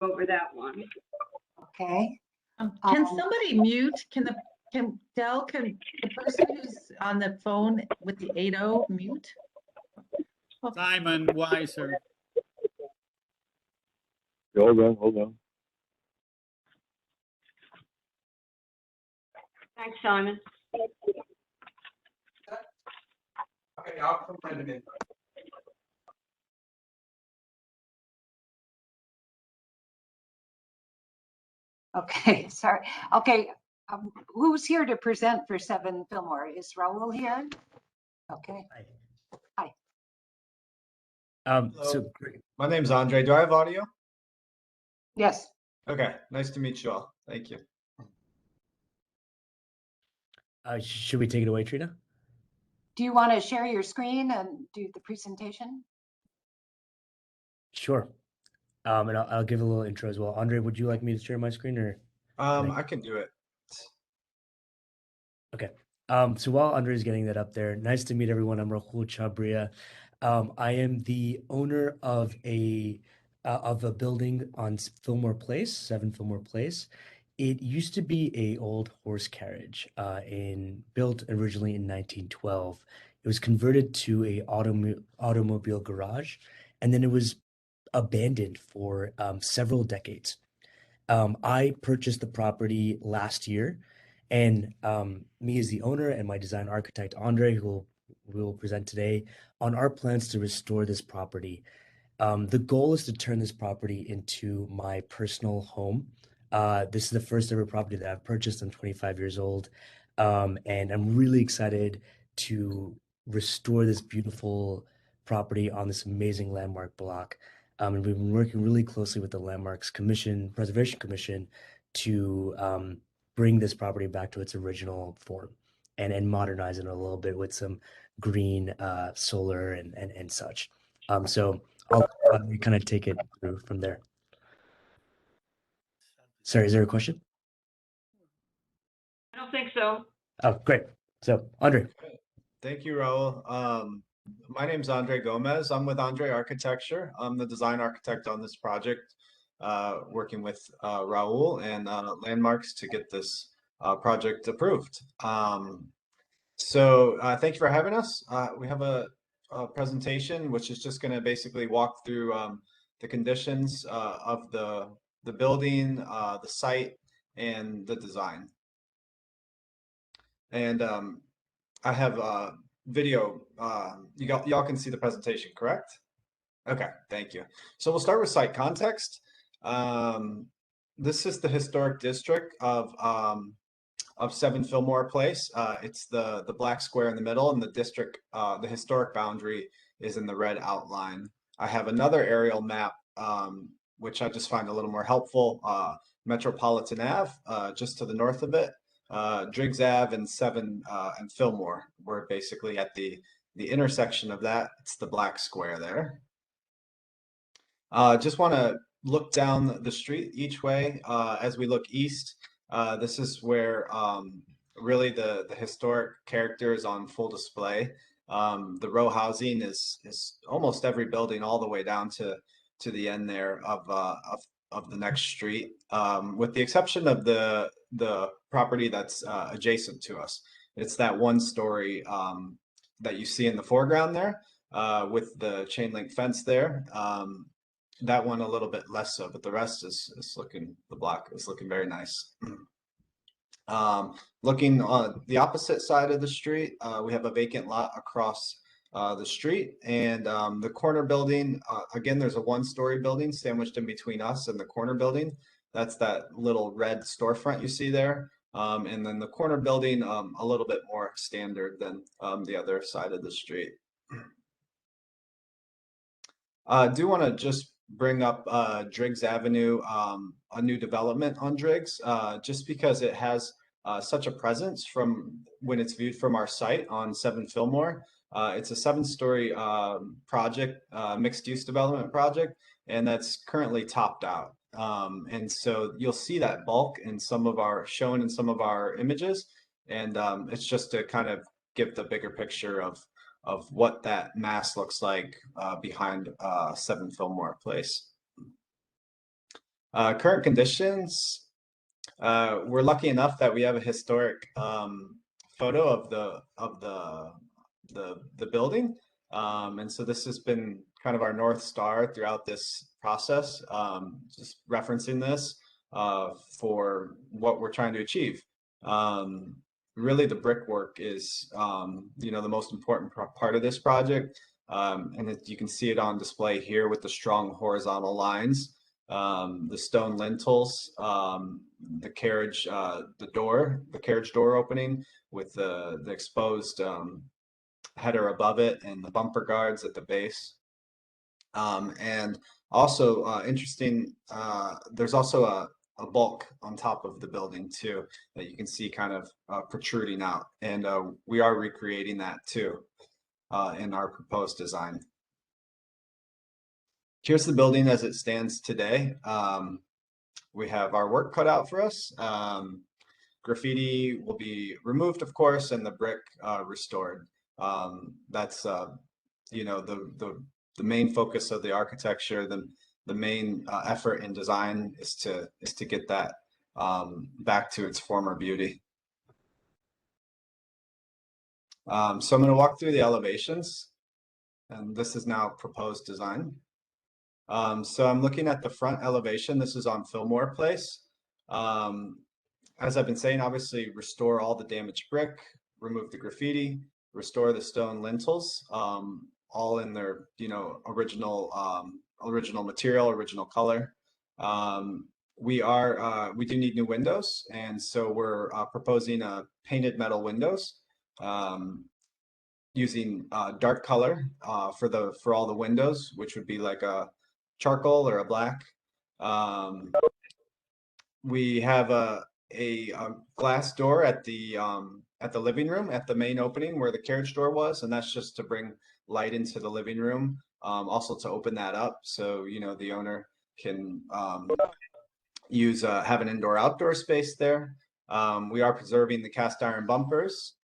over that one. Okay. Can somebody mute? Can the person who's on the phone with the 80 mute? Simon Weiser. Hold on. Thanks, Simon. Okay, I'll come in a minute. Okay, sorry. Okay, who's here to present for 7 Fillmore? Is Raul here? Okay. Hi. So My name's Andre. Do I have audio? Yes. Okay, nice to meet you all. Thank you. should we take it away, Trina? Do you want to share your screen and do the presentation? Sure. And I'll give a little intro as well. Andre, would you like me to share my screen or? I can do it. Okay. So while Andre is getting that up there, nice to meet everyone. I'm Rahul Chabria. I am the owner of a building on Fillmore Place, 7 Fillmore Place. It used to be a old horse carriage, built originally in 1912. It was converted to a automobile garage, and then it was abandoned for several decades. I purchased the property last year, and me as the owner and my design architect, Andre, who we will present today, on our plans to restore this property. The goal is to turn this property into my personal home. This is the first ever property that I've purchased. I'm 25 years old, and I'm really excited to restore this beautiful property on this amazing landmark block. And we've been working really closely with the Landmarks Preservation Commission to bring this property back to its original form and modernize it a little bit with some green solar and such. So I'll kind of take it through from there. Sorry, is there a question? I don't think so. Oh, great. So, Andre. Thank you, Raul. My name's Andre Gomez. I'm with Andre Architecture. I'm the design architect on this project, working with Raul and Landmarks to get this project approved. So thank you for having us. We have a presentation which is just going to basically walk through the conditions of the building, the site, and the design. And I have video. Y'all can see the presentation, correct? Okay, thank you. So we'll start with site context. This is the historic district of 7 Fillmore Place. It's the black square in the middle, and the district, the historic boundary is in the red outline. I have another aerial map, which I just find a little more helpful. Metropolitan Ave, just to the north of it. Drigs Ave and 7 and Fillmore. We're basically at the intersection of that. It's the black square there. Just want to look down the street each way as we look east. This is where really the historic character is on full display. The row housing is almost every building all the way down to the end there of the next street, with the exception of the property that's adjacent to us. It's that one story that you see in the foreground there with the chain link fence there. That one a little bit less so, but the rest is looking, the block is looking very nice. Looking on the opposite side of the street, we have a vacant lot across the street, and the corner building, again, there's a 1-story building sandwiched in between us and the corner building. That's that little red storefront you see there. And then the corner building, a little bit more standard than the other side of the street. I do want to just bring up Drigs Avenue, a new development on Drigs, just because it has such a presence from when it's viewed from our site on 7 Fillmore. It's a 7-story project, mixed-use development project, and that's currently topped out. And so you'll see that bulk in shown in some of our images, and it's just to kind of give the bigger picture of what that mass looks like behind 7 Fillmore Place. Current conditions, we're lucky enough that we have a historic photo of the building. And so this has been kind of our North Star throughout this process, just referencing this for what we're trying to achieve. Really, the brickwork is, the most important part of this project. And you can see it on display here with the strong horizontal lines, the stone lintels, the carriage door opening with the exposed header above it, and the bumper guards at the base. And also interesting, there's also a bulk on top of the building too that you can see kind of protruding out, and we are recreating that too in our proposed design. Here's the building as it stands today. We have our work cut out for us. Graffiti will be removed, of course, and the brick restored. That's the main focus of the architecture. The main effort in design is to get that back to its former beauty. So I'm going to walk through the elevations, and this is now proposed design. So I'm looking at the front elevation. This is on Fillmore Place. As I've been saying, obviously restore all the damaged brick, remove the graffiti, restore the stone lintels, all in their original material, original color. We do need new windows, and so we're proposing painted metal windows, using dark color for all the windows, which would be like a charcoal or a black. We have a glass door at the living room, at the main opening where the carriage door was, and that's just to bring light into the living room, also to open that up so the owner can have an indoor-outdoor space there. We are preserving the cast iron bumpers,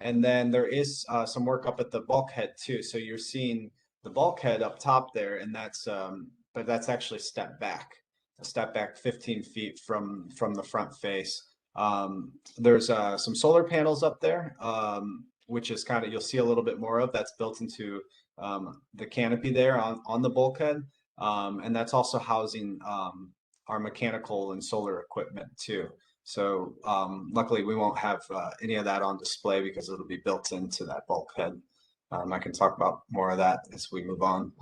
and then there is some work up at the bulkhead too. So you're seeing the bulkhead up top there, and but that's actually stepped back 15 feet from the front face. There's some solar panels up there, which is you'll see a little bit more of. That's built into the canopy there on the bulkhead, and that's also housing our mechanical and solar equipment too. So luckily we won't have any of that on display because it'll be built into that bulkhead. I can talk about more of that as we move on.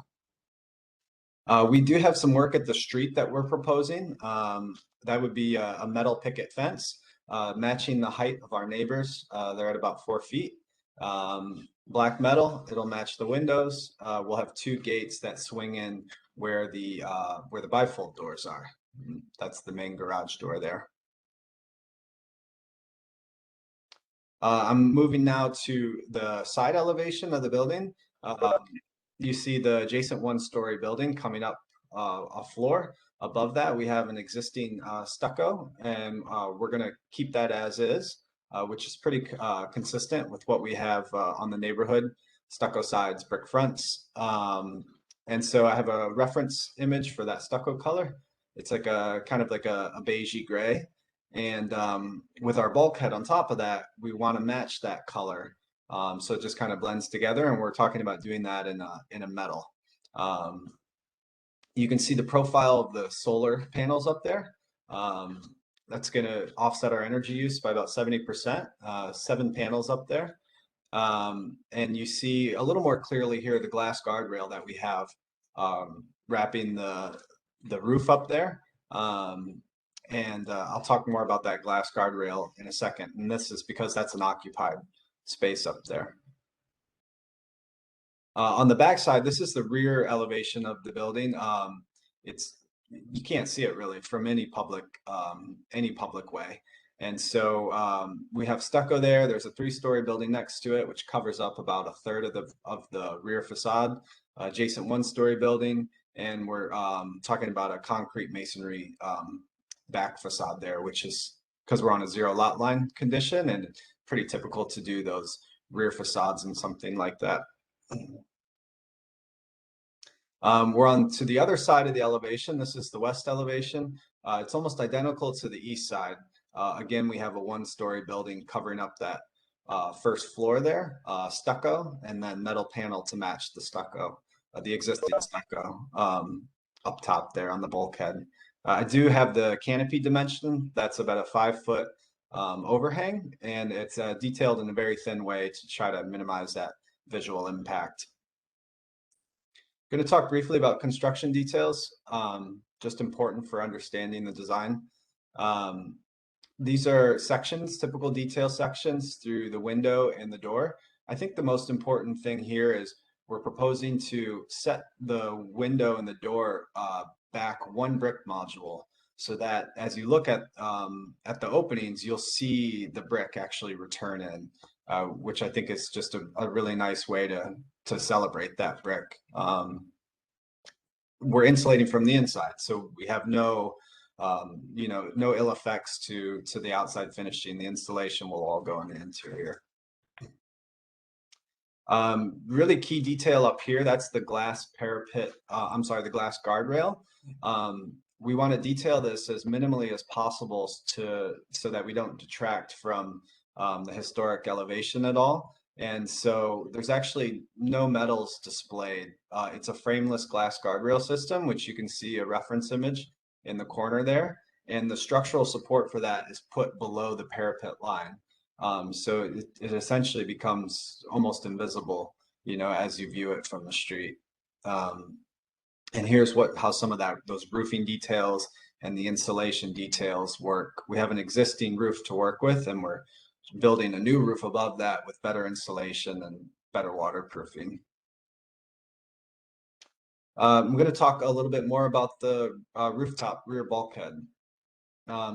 We do have some work at the street that we're proposing. That would be a metal picket fence, matching the height of our neighbors. They're at about 4 feet. Black metal, it'll match the windows. We'll have 2 gates that swing in where the bifold doors are. That's the main garage door there. I'm moving now to the side elevation of the building. You see the adjacent 1-story building coming up a floor. Above that, we have an existing stucco, and we're going to keep that as is, which is pretty consistent with what we have on the neighborhood: stucco sides, brick fronts. And so I have a reference image for that stucco color. It's like kind of like a beigey gray. And with our bulkhead on top of that, we want to match that color. So it just kind of blends together, and we're talking about doing that in a metal. You can see the profile of the solar panels up there. That's going to offset our energy use by about 70%, 7 panels up there. And you see a little more clearly here the glass guardrail that we have wrapping the roof up there. And I'll talk more about that glass guardrail in a second. And this is because that's an occupied space up there. On the back side, this is the rear elevation of the building. You can't see it really from any public way. And so we have stucco there. There's a 3-story building next to it, which covers up about 1/3 of the rear facade. Adjacent 1-story building, and we're talking about a concrete masonry back facade there, which is because we're on a 0 lot line condition, and it's pretty typical to do those rear facades in something like that. We're on to the other side of the elevation. This is the west elevation. It's almost identical to the east side. Again, we have a one-story building covering up that first floor there, stucco, and then metal panel to match the stucco, the existing stucco up top there on the bulkhead. I do have the canopy dimension. That's about a 5-foot overhang, and it's detailed in a very thin way to try to minimize that visual impact. Going to talk briefly about construction details, just important for understanding the design. These are sections, typical detail sections through the window and the door. I think the most important thing here is we're proposing to set the window and the door back 1 brick module, so that as you look at the openings, you'll see the brick actually return in, which I think is just a really nice way to celebrate that brick. We're insulating from the inside, so we have no no ill effects to the outside finishing. The installation will all go in the interior. Really key detail up here, that's the glass parapet, I'm sorry, the glass guardrail. We want to detail this as minimally as possible so that we don't detract from the historic elevation at all. And so there's actually no metals displayed. It's a frameless glass guardrail system, which you can see a reference image in the corner there. And the structural support for that is put below the parapet line. So it essentially becomes almost invisible, as you view it from the street. And here's how some of those roofing details and the insulation details work. We have an existing roof to work with, and we're building a new roof above that with better insulation and better waterproofing. I'm going to talk a little bit more about the rooftop rear bulkhead.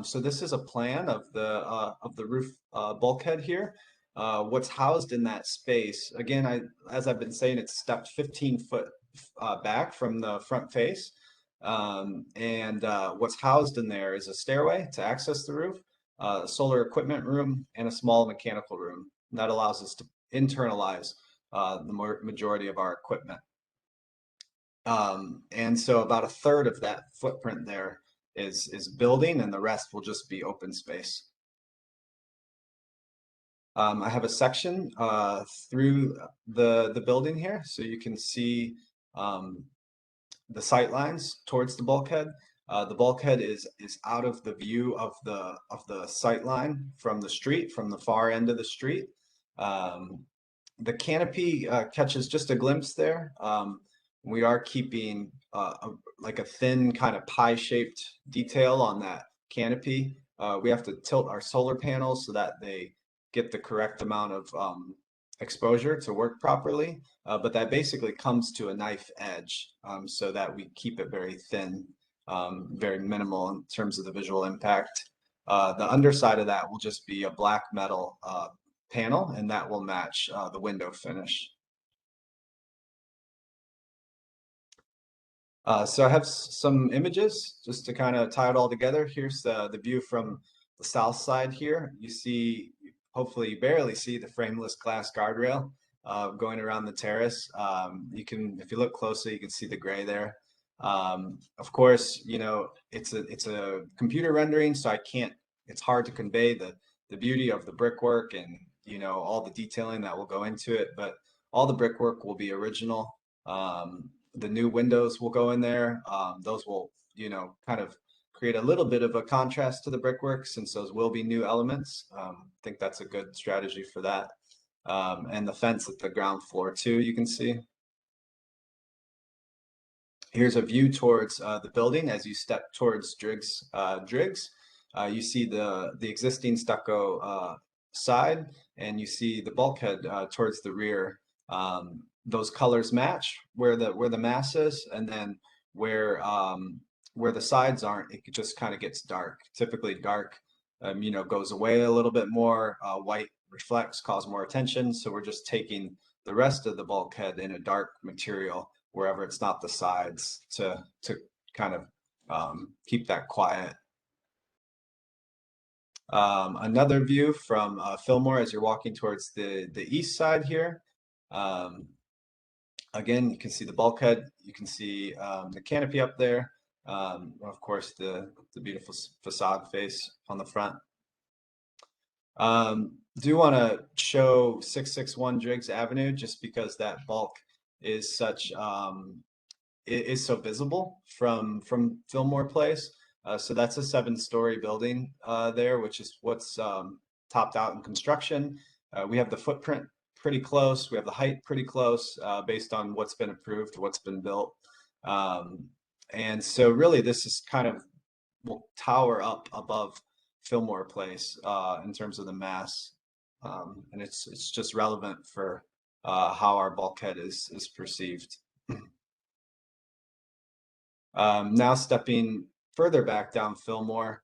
So this is a plan of the roof bulkhead here. What's housed in that space, again, as I've been saying, it's stepped 15 foot back from the front face. And what's housed in there is a stairway to access the roof, a solar equipment room, and a small mechanical room. And that allows us to internalize the majority of our equipment. And so about 1/3 of that footprint there is building, and the rest will just be open space. I have a section through the building here, so you can see the sight lines towards the bulkhead. The bulkhead is out of the view of the sight line from the street, from the far end of the street. The canopy catches just a glimpse there. We are keeping like a thin kind of pie-shaped detail on that canopy. We have to tilt our solar panels so that they get the correct amount of exposure to work properly. But that basically comes to a knife edge, so that we keep it very thin, very minimal in terms of the visual impact. The underside of that will just be a black metal panel, and that will match the window finish. So I have some images just to kind of tie it all together. Here's the view from the south side here. You see, hopefully you barely see the frameless glass guardrail going around the terrace. You can, if you look closely, you can see the gray there. Of course, it's a computer rendering, so it's hard to convey the beauty of the brickwork and, all the detailing that will go into it, but all the brickwork will be original. The new windows will go in there. Those will, kind of create a little bit of a contrast to the brickwork, since those will be new elements. I think that's a good strategy for that. And the fence at the ground floor too, you can see. Here's a view towards the building as you step towards Drigs. You see the existing stucco side, and you see the bulkhead towards the rear. Those colors match where the mass is, and then where the sides aren't, it just kind of gets dark. Typically dark, goes away a little bit more. White reflects, cause more attention. So we're just taking the rest of the bulkhead in a dark material wherever it's not the sides to kind of keep that quiet. Another view from Fillmore as you're walking towards the east side here. Again, you can see the bulkhead, you can see the canopy up there, of course, the beautiful facade face on the front. Do want to show 661 Drigs Avenue just because that bulk is such is so visible from Fillmore Place. So that's a 7-story building there, which is what's topped out in construction. We have the footprint pretty close. We have the height pretty close based on what's been approved, what's been built. And so really this is kind of will tower up above Fillmore Place in terms of the mass. And it's just relevant for how our bulkhead is perceived. Now stepping further back down Fillmore,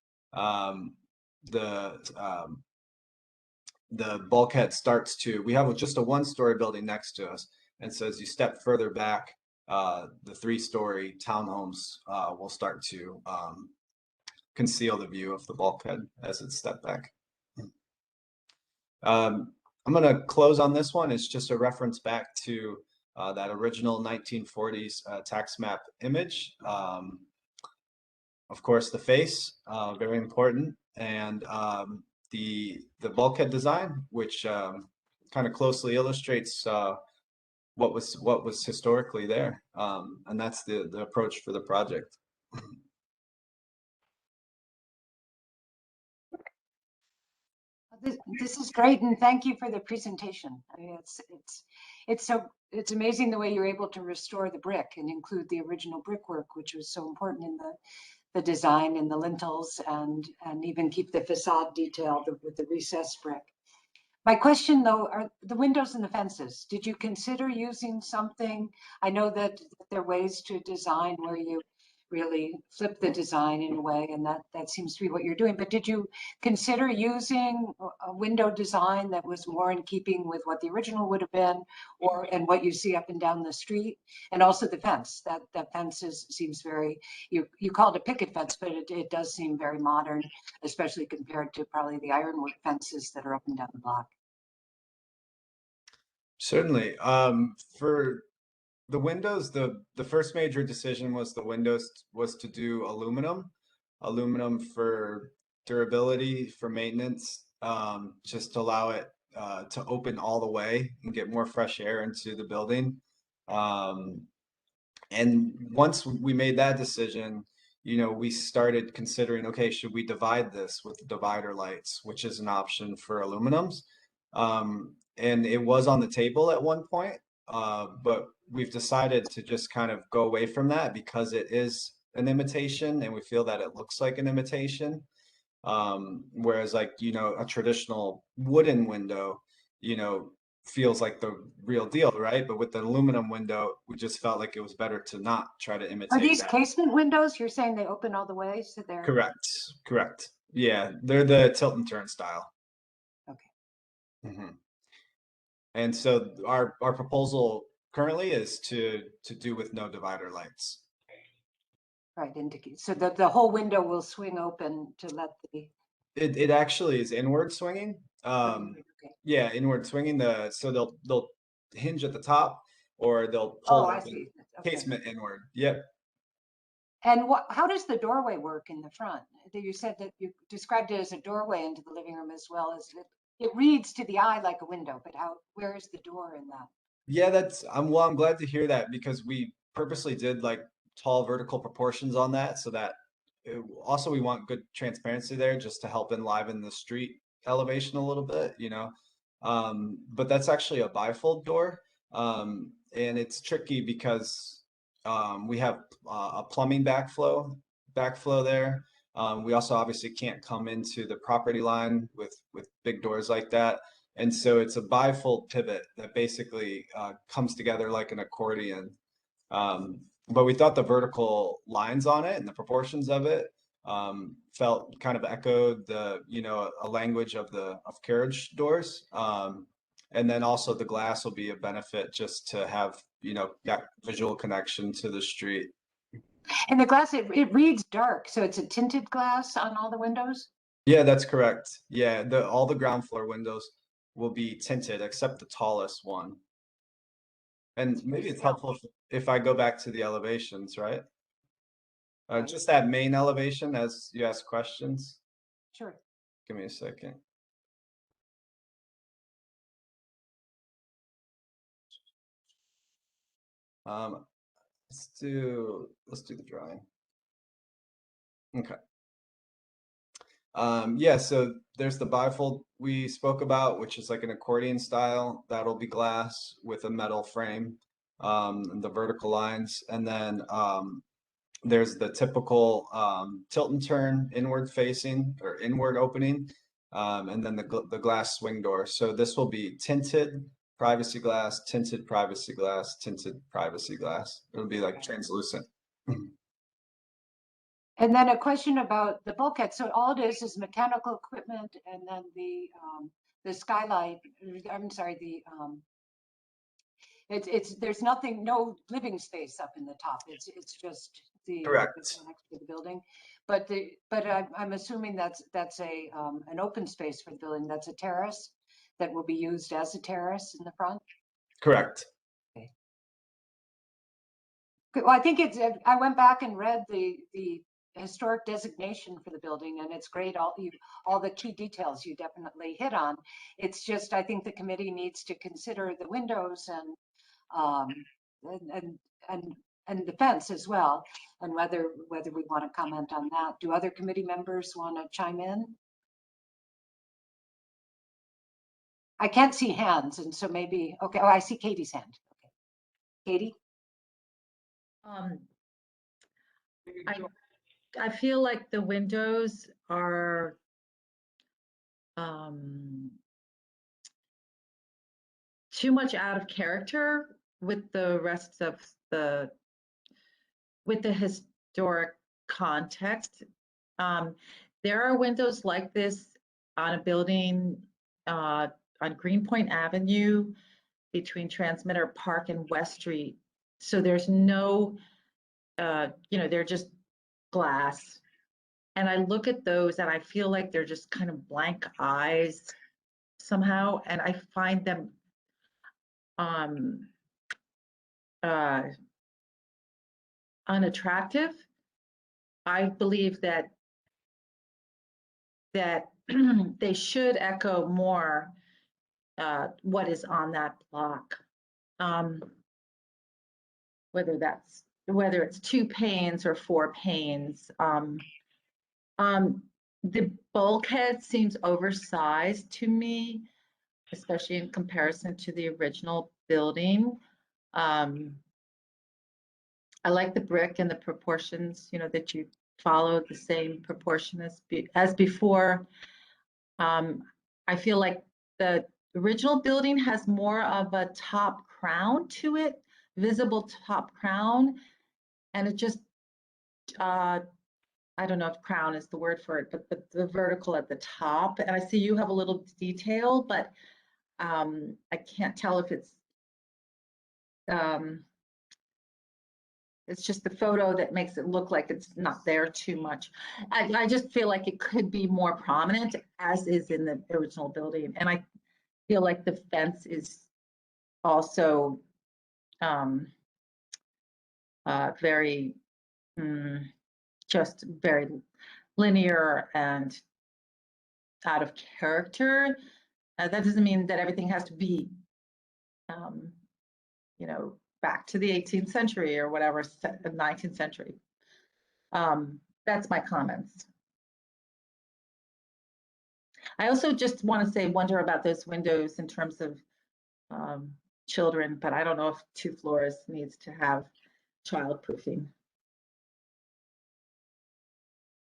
the bulkhead starts to, we have just a 1-story building next to us. And so as you step further back, the 3-story townhomes will start to conceal the view of the bulkhead as it's stepped back. I'm going to close on this one. It's just a reference back to that original 1940s tax map image. Of course, the face, very important, and the bulkhead design, which kind of closely illustrates what was historically there, and that's the approach for the project. This is great, and thank you for the presentation. I mean, it's amazing the way you're able to restore the brick and include the original brickwork, which was so important in the design and the lintels, and even keep the facade detail with the recessed brick. My question, though, are the windows and the fences. Did you consider using something? I know that there are ways to design where you really flip the design in a way, and that seems to be what you're doing. But did you consider using a window design that was more in keeping with what the original would have been, and what you see up and down the street? And also the fence. That fence seems very, you called it picket fence, but it does seem very modern, especially compared to probably the ironwood fences that are up and down the block. Certainly. For the windows, the first major decision was the windows was to do aluminum for durability, for maintenance, just to allow it to open all the way and get more fresh air into the building. And once we made that decision, we started considering, okay, should we divide this with divider lights, which is an option for aluminums? And it was on the table at one point, but we've decided to just kind of go away from that because it is an imitation and we feel that it looks like an imitation. Whereas like, a traditional wooden window, feels like the real deal, right? But with the aluminum window, we just felt like it was better to not try to imitate Are these that. casement windows? You're saying they open all the way, so they're Correct. Yeah, they're the tilt and turn style. okay. Mm-hmm. And so our proposal currently is to do with no divider lights. Right, indicate. So the whole window will swing open to let the. It actually is inward swinging. Okay. Yeah, inward swinging. So they'll hinge at the top, or they'll Oh, pull I open see. Okay. casement inward. Yep. And how does the doorway work in the front? You said that you described it as a doorway into the living room as well as it reads to the eye like a window, but where is the door in that? Yeah, I'm glad to hear that because we purposely did like tall vertical proportions on that so that also we want good transparency there just to help enliven the street elevation a little bit, but that's actually a bifold door, and it's tricky because we have a plumbing backflow there. We also obviously can't come into the property line with big doors like that. And so it's a bifold pivot that basically comes together like an accordion. But we thought the vertical lines on it and the proportions of it felt kind of echoed the, a language of carriage doors. And then also the glass will be a benefit just to have, that visual connection to the street. And the glass, it reads dark, so it's a tinted glass on all the windows? Yeah, that's correct. Yeah, all the ground floor windows will be tinted except the tallest one. And maybe it's helpful if I go back to the elevations, right? Just that main elevation as you ask questions. Sure. Give me a second. Let's do the drawing. Okay. Yeah, so there's the bifold we spoke about, which is like an accordion style. That'll be glass with a metal frame, and the vertical lines. And then there's the typical tilt and turn inward facing or inward opening, and then the glass swing door. So this will be tinted privacy glass, tinted privacy glass, tinted privacy glass. It'll be like translucent. And then a question about the bulkhead. So all it is mechanical equipment, and then the skylight. I'm sorry, it's there's nothing, no living space up in the top. It's just the Correct. next to the building. But I'm assuming that's a an open space for the building. That's a terrace that will be used as a terrace in the front. Correct. Okay. Well, I think it's. I went back and read the historic designation for the building, and it's great. All the key details you definitely hit on. It's just, I think the committee needs to consider the windows and the fence as well, and whether we want to comment on that. Do other committee members want to chime in? I can't see hands, and so maybe, okay. Oh, I see Katie's hand. Okay. Katie? I feel like the windows are too much out of character with the rest of the historic context. There are windows like this on a building on Greenpoint Avenue between Transmitter Park and West Street. So there's no, they're just glass. And I look at those and I feel like they're just kind of blank eyes somehow. And I find them unattractive. I believe that they should echo more what is on that block. Whether it's 2 panes or 4 panes. The bulkhead seems oversized to me, especially in comparison to the original building. I like the brick and the proportions, that you follow the same proportion as before. I feel like the original building has more of a top crown to it, visible top crown, and it just, I don't know if crown is the word for it, but the vertical at the top. And I see you have a little detail, but I can't tell if it's just the photo that makes it look like it's not there too much. I just feel like it could be more prominent, as is in the original building. And I feel like the fence is also very, just very linear and out of character. That doesn't mean that everything has to be, back to the 18th century or whatever, 19th century. That's my comments. I also just want to wonder about those windows in terms of children, but I don't know if 2 floors needs to have childproofing.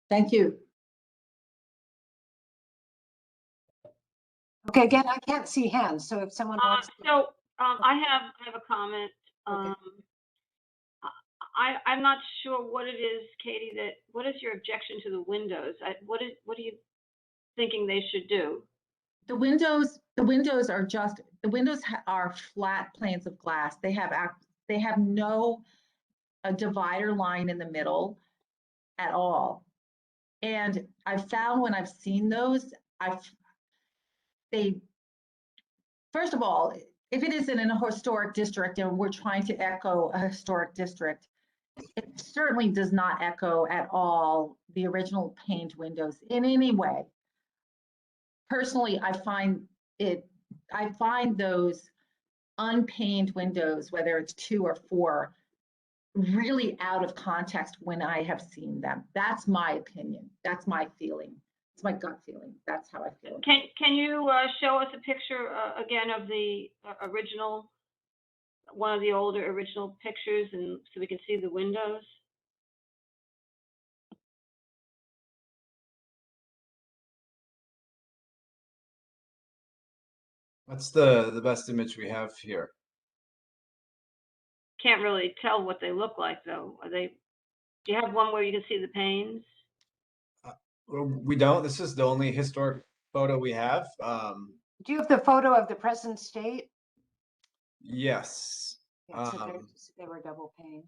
Thank you. Okay, again, I can't see hands, so if someone wants to. I have a comment. Okay. I'm not sure what it is, Katie, what is your objection to the windows? What are you thinking they should do? The windows are flat planes of glass. They have no divider line in the middle at all. And I've found when I've seen those, first of all, if it is in a historic district and we're trying to echo a historic district, it certainly does not echo at all the original paned windows in any way. Personally, I find those unpaned windows, whether it's 2 or 4, really out of context when I have seen them. That's my opinion. That's my feeling. It's my gut feeling. That's how I feel. Can you show us a picture again of the original, one of the older original pictures, and so we can see the windows? That's the best image we have here. Can't really tell what they look like though. Are they? Do you have one where you can see the panes? Well, we don't. This is the only historic photo we have. Do you have the photo of the present state? Yes. Yeah, so they were double paned.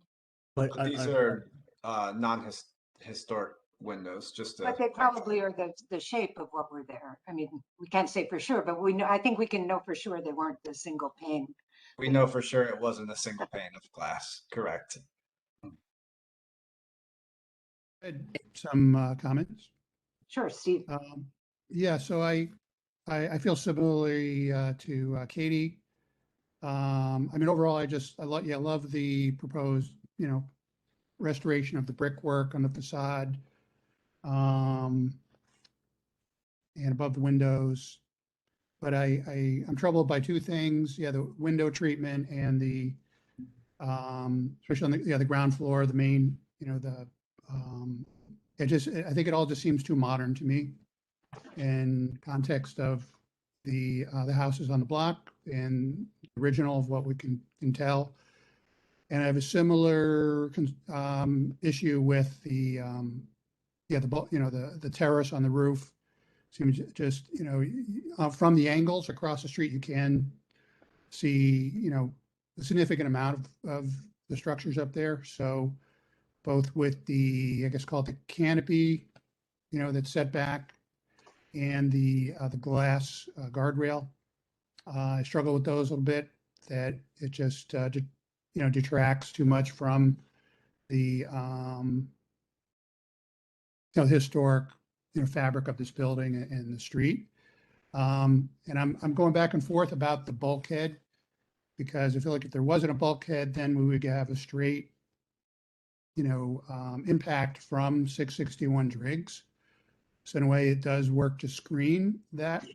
But But these are non-historic windows, just to. But they probably are the shape of what were there. I mean, we can't say for sure, but we know, I think we can know for sure they weren't the single pane. We know for sure it wasn't a single pane of glass. Correct. Some comments. Sure, Steve. Yeah, so I feel similarly to Katie. I mean, overall, I love the proposed, restoration of the brickwork on the facade, and above the windows. But I'm troubled by 2 things. Yeah, the window treatment and the especially on the ground floor, the main, I think it all just seems too modern to me in context of the houses on the block and original of what we can tell. And I have a similar issue with the terrace on the roof. Seems just, from the angles across the street, you can see, a significant amount of the structures up there. So both with the, I guess, called the canopy, that's set back, and the glass guardrail. I struggle with those a little bit, that it just, detracts too much from the, historic, fabric of this building and the street. And I'm going back and forth about the bulkhead, because I feel like if there wasn't a bulkhead, then we would have a straight, impact from 661 Drigs. So in a way, it does work to screen that.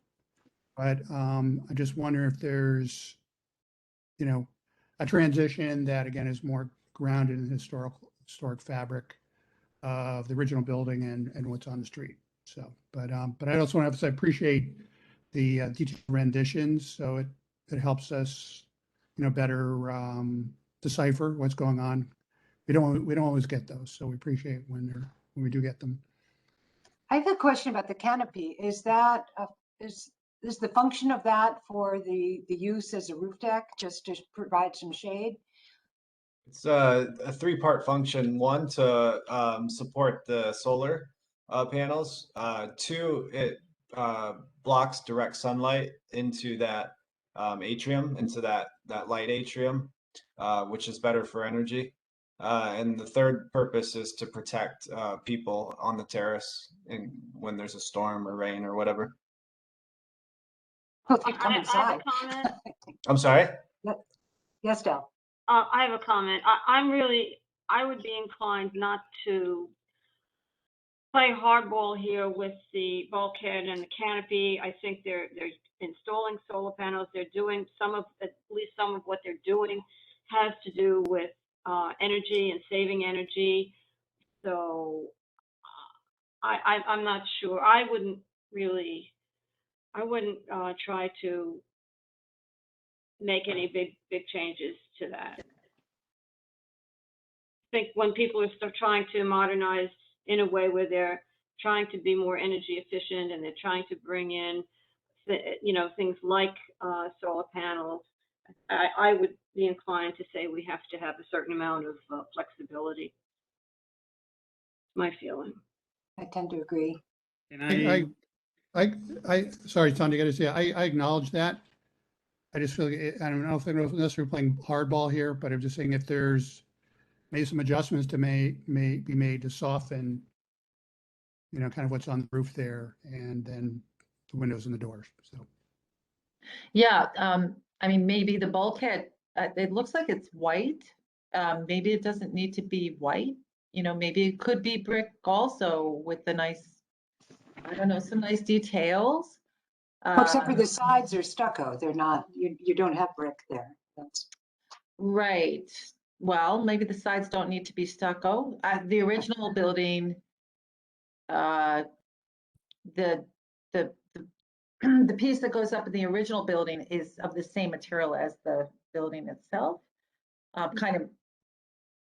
But I just wonder if there's, a transition that, again, is more grounded in the historic fabric of the original building and what's on the street. So, but I also want to emphasize, I appreciate the detailed renditions. So it helps us, better decipher what's going on. We don't always get those, so we appreciate when we do get them. I have a question about the canopy. Is that is the function of that for the use as a roof deck, just to provide some shade? It's a 3-part function. 1, to support the solar panels. 2, it blocks direct sunlight into that atrium, into that light atrium, which is better for energy. And the 3rd purpose is to protect people on the terrace when there's a storm or rain or whatever. Oh, they come I inside. have a comment. I'm sorry? Yes, Del. I have a comment. I would be inclined not to play hardball here with the bulkhead and the canopy. I think they're installing solar panels. They're doing at least some of what they're doing has to do with energy and saving energy. So I'm not sure. I wouldn't try to make any big changes to that. I think when people are still trying to modernize in a way where they're trying to be more energy efficient and they're trying to bring in, things like solar panels, I would be inclined to say we have to have a certain amount of flexibility. My feeling. I tend to agree. And Sorry, Tony, I got to say, I acknowledge that. I just feel, I don't know if they're necessarily playing hardball here, but I'm just saying if there's maybe some adjustments to may be made to soften, you know, kind of what's on the roof there, and then the windows and the doors, so. Yeah, I mean, maybe the bulkhead, it looks like it's white. Maybe it doesn't need to be white. You know, maybe it could be brick also with the nice, I don't know, some nice details. Oh, except for the Um, sides are stucco. They're not, you don't have brick there. That's, Right. Well, maybe the sides don't need to be stucco. The original building, uh, the, the, the piece that goes up in the original building is of the same material as the building itself. Kind of,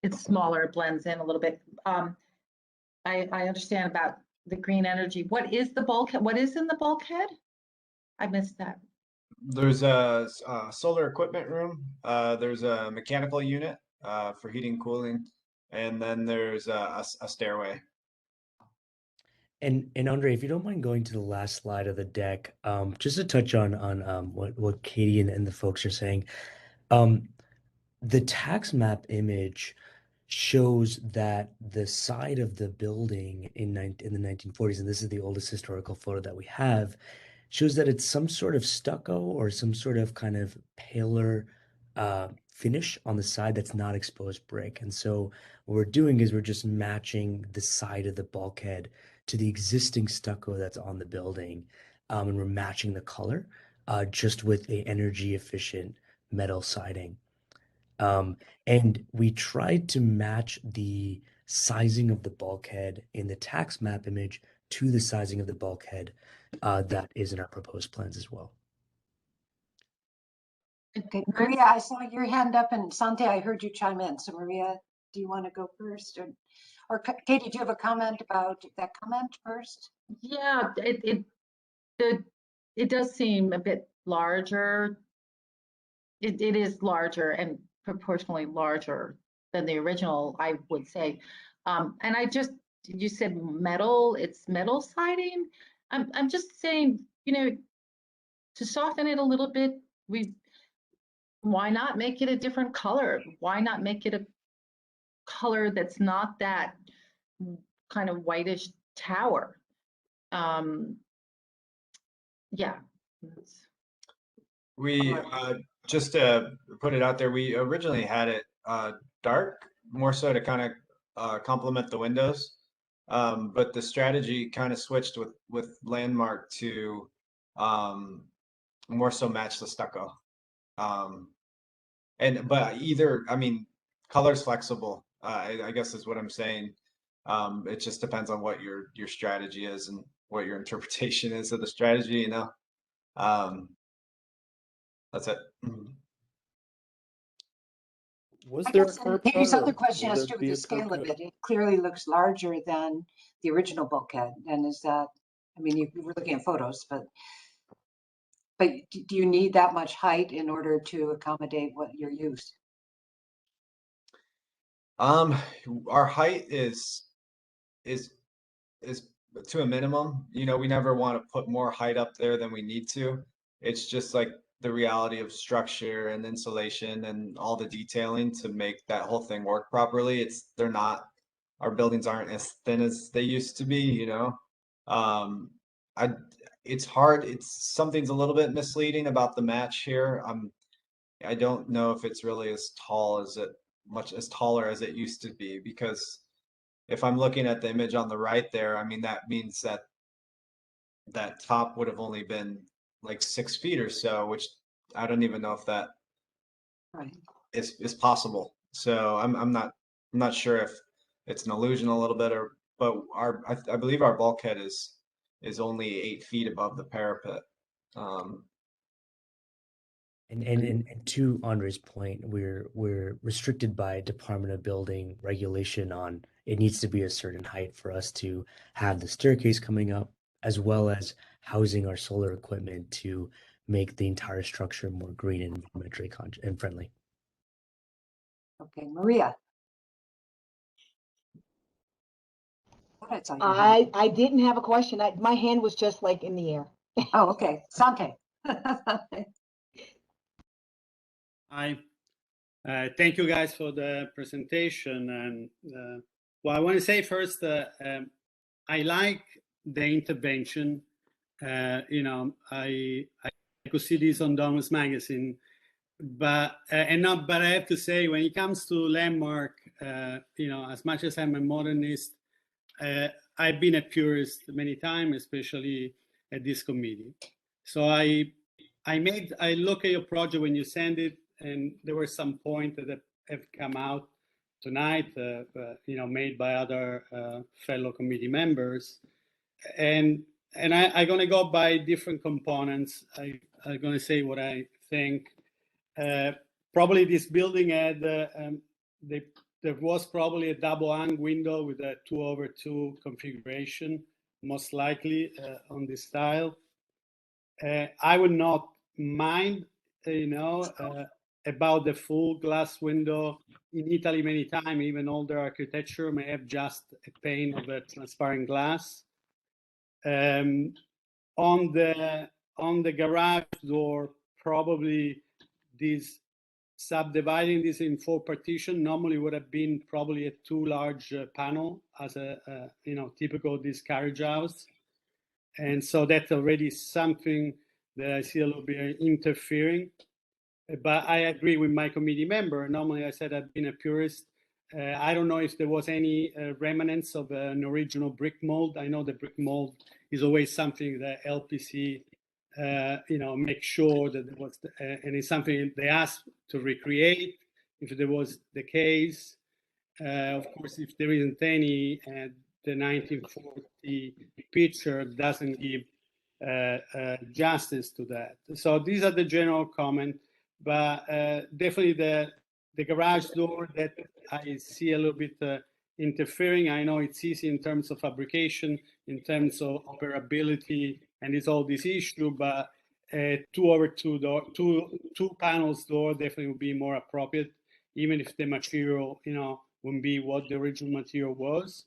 it's smaller, it blends in a little bit. I understand about the green energy. What is the bulkhead? What is in the bulkhead? I missed that. There's a, solar equipment room. There's a mechanical unit for heating, cooling, and then there's a stairway. And Andre, if you don't mind going to the last slide of the deck, just to touch on what Katie and the folks are saying. The tax map image shows that the side of the building in the 1940s, and this is the oldest historical photo that we have, shows that it's some sort of stucco or some sort of kind of paler finish on the side that's not exposed brick. And so what we're doing is we're just matching the side of the bulkhead to the existing stucco that's on the building, and we're matching the color just with a energy efficient metal siding. And we tried to match the sizing of the bulkhead in the tax map image to the sizing of the bulkhead that is in our proposed plans as well. okay, Maria, I saw your hand up, and Sante, I heard you chime in. So Maria, do you want to go first? Or Katie, do you have a comment about that comment first? Yeah, it does seem a bit larger. It is larger and proportionally larger than the original, I would say. And you said metal, it's metal siding. I'm just saying, you know, to soften it a little bit, why not make it a different color? Why not make it a color that's not that kind of whitish tower? Yeah. We just to put it out there, we originally had it dark, more so to kind of complement the windows. But the strategy kind of switched with Landmark to more so match the stucco. But either, I mean, color's flexible. I guess is what I'm saying. It just depends on what your strategy is and what your interpretation is of the strategy, you know. That's it. Was I there a guess curb Katie's cut, other or question will has there to do with be the a curb scale of cut? it. It clearly looks larger than the original bulkhead. And is that, I mean, you were looking at photos, but do you need that much height in order to accommodate what your use? Our height is to a minimum. You know, we never want to put more height up there than we need to. It's just like the reality of structure and insulation and all the detailing to make that whole thing work properly. Our buildings aren't as thin as they used to be, you know. It's hard. Something's a little bit misleading about the match here. I don't know if it's really as much as taller as it used to be, because if I'm looking at the image on the right there, I mean, that means that top would have only been like 6 feet or so, which I don't even know if that Right. is possible. So I'm not sure if it's an illusion a little bit, but I believe our bulkhead is only 8 feet above the parapet. And to Andre's point, we're restricted by Department of Building regulation on it needs to be a certain height for us to have the staircase coming up, as well as housing our solar equipment to make the entire structure more green and environmentally and friendly. Okay, Maria. I saw your hand. I didn't have a question. My hand was just like in the air. Oh, okay, Sante. Hi. Thank you guys for the presentation. And well, I want to say first, I like the intervention. You know, I could see this on Domus Magazine, but but I have to say, when it comes to landmark, you know, as much as I'm a modernist, I've been a purist many times, especially at this committee. So I look at your project when you send it, and there were some points that have come out tonight, you know, made by other fellow committee members, and I'm going to go by different components. I'm going to say what I think. Probably this building had there was probably a double hung window with a 2/2 configuration, most likely on this style. I would not mind, you know, about the full glass window. In Italy, many times, even older architecture may have just a pane of a transparent glass. On the garage door, probably this subdividing this in 4 partitions normally would have been probably a too large panel as a you know, typical of this carriage house. And so that's already something that I see a little bit interfering. But I agree with my committee member. Normally I said I've been a purist. I don't know if there was any remnants of an original brick mold. I know the brick mold is always something that LPC you know, make sure that there was, and it's something they asked to recreate if there was the case. Of course, if there isn't any, the 1940 picture doesn't give justice to that. So these are the general comment, but definitely the garage door that I see a little bit interfering. I know it's easy in terms of fabrication, in terms of operability, and it's all this issue, but 2/2 door, two panels door definitely would be more appropriate, even if the material, you know, wouldn't be what the original material was.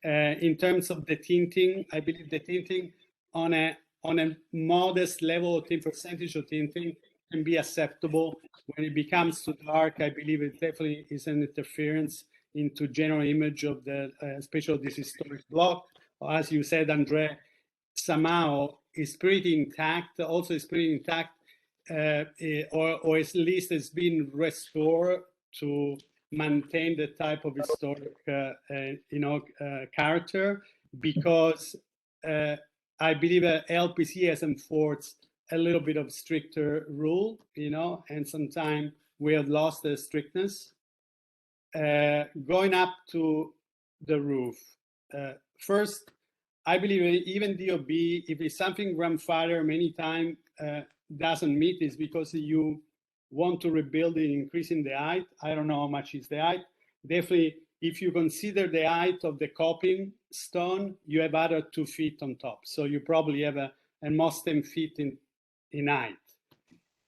In terms of the tinting, I believe the tinting on a modest level of percentage of tinting can be acceptable. When it becomes too dark, I believe it definitely is an interference into general image of the, especially this historic block. As you said, Andre, somehow is pretty intact, also is pretty intact, or at least it's been restored to maintain the type of historic, you know, character, because I believe LPC has enforced a little bit of stricter rule, you know, and sometimes we have lost the strictness. Going up to the roof, first, I believe even DOB, if it's something grandfather many times doesn't meet, is because you want to rebuild it, increasing the height. I don't know how much is the height. Definitely, if you consider the height of the coping stone, you have other 2 feet on top. So you probably have almost 10 feet in height.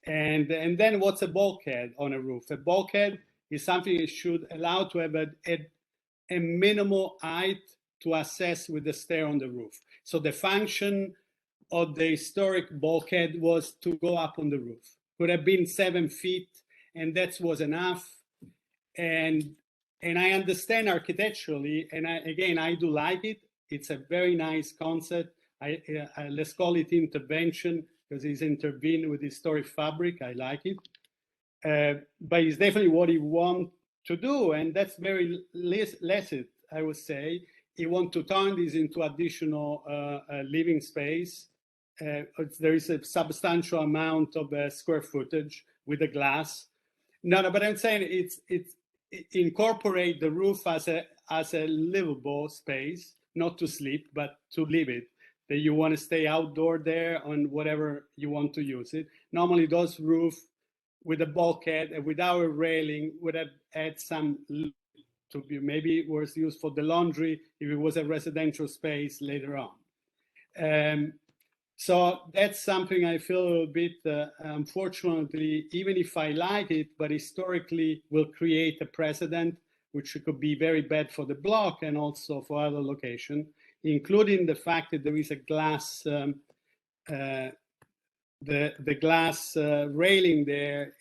And then what's a bulkhead on a roof? A bulkhead is something that should allow to have a minimal height to access with the stair on the roof. So the function of the historic bulkhead was to go up on the roof. Could have been 7 feet, and that was enough. And I understand architecturally, and I do like it. It's a very nice concept. Let's call it intervention, because he's intervened with historic fabric. I like it. But it's definitely what he wants to do, and that's very licit, I would say. He wants to turn this into additional living space. There is a substantial amount of square footage with the glass. No, but I'm saying it's incorporate the roof as a livable space, not to sleep, but to live it. That you want to stay outdoor there on whatever you want to use it. Normally, those roofs with a bulkhead and without a railing would have had some to be, maybe it was used for the laundry if it was a residential space later on. So that's something I feel a little bit, unfortunately, even if I like it, but historically will create a precedent which could be very bad for the block and also for other locations, including the fact that there is a glass, the glass railing there.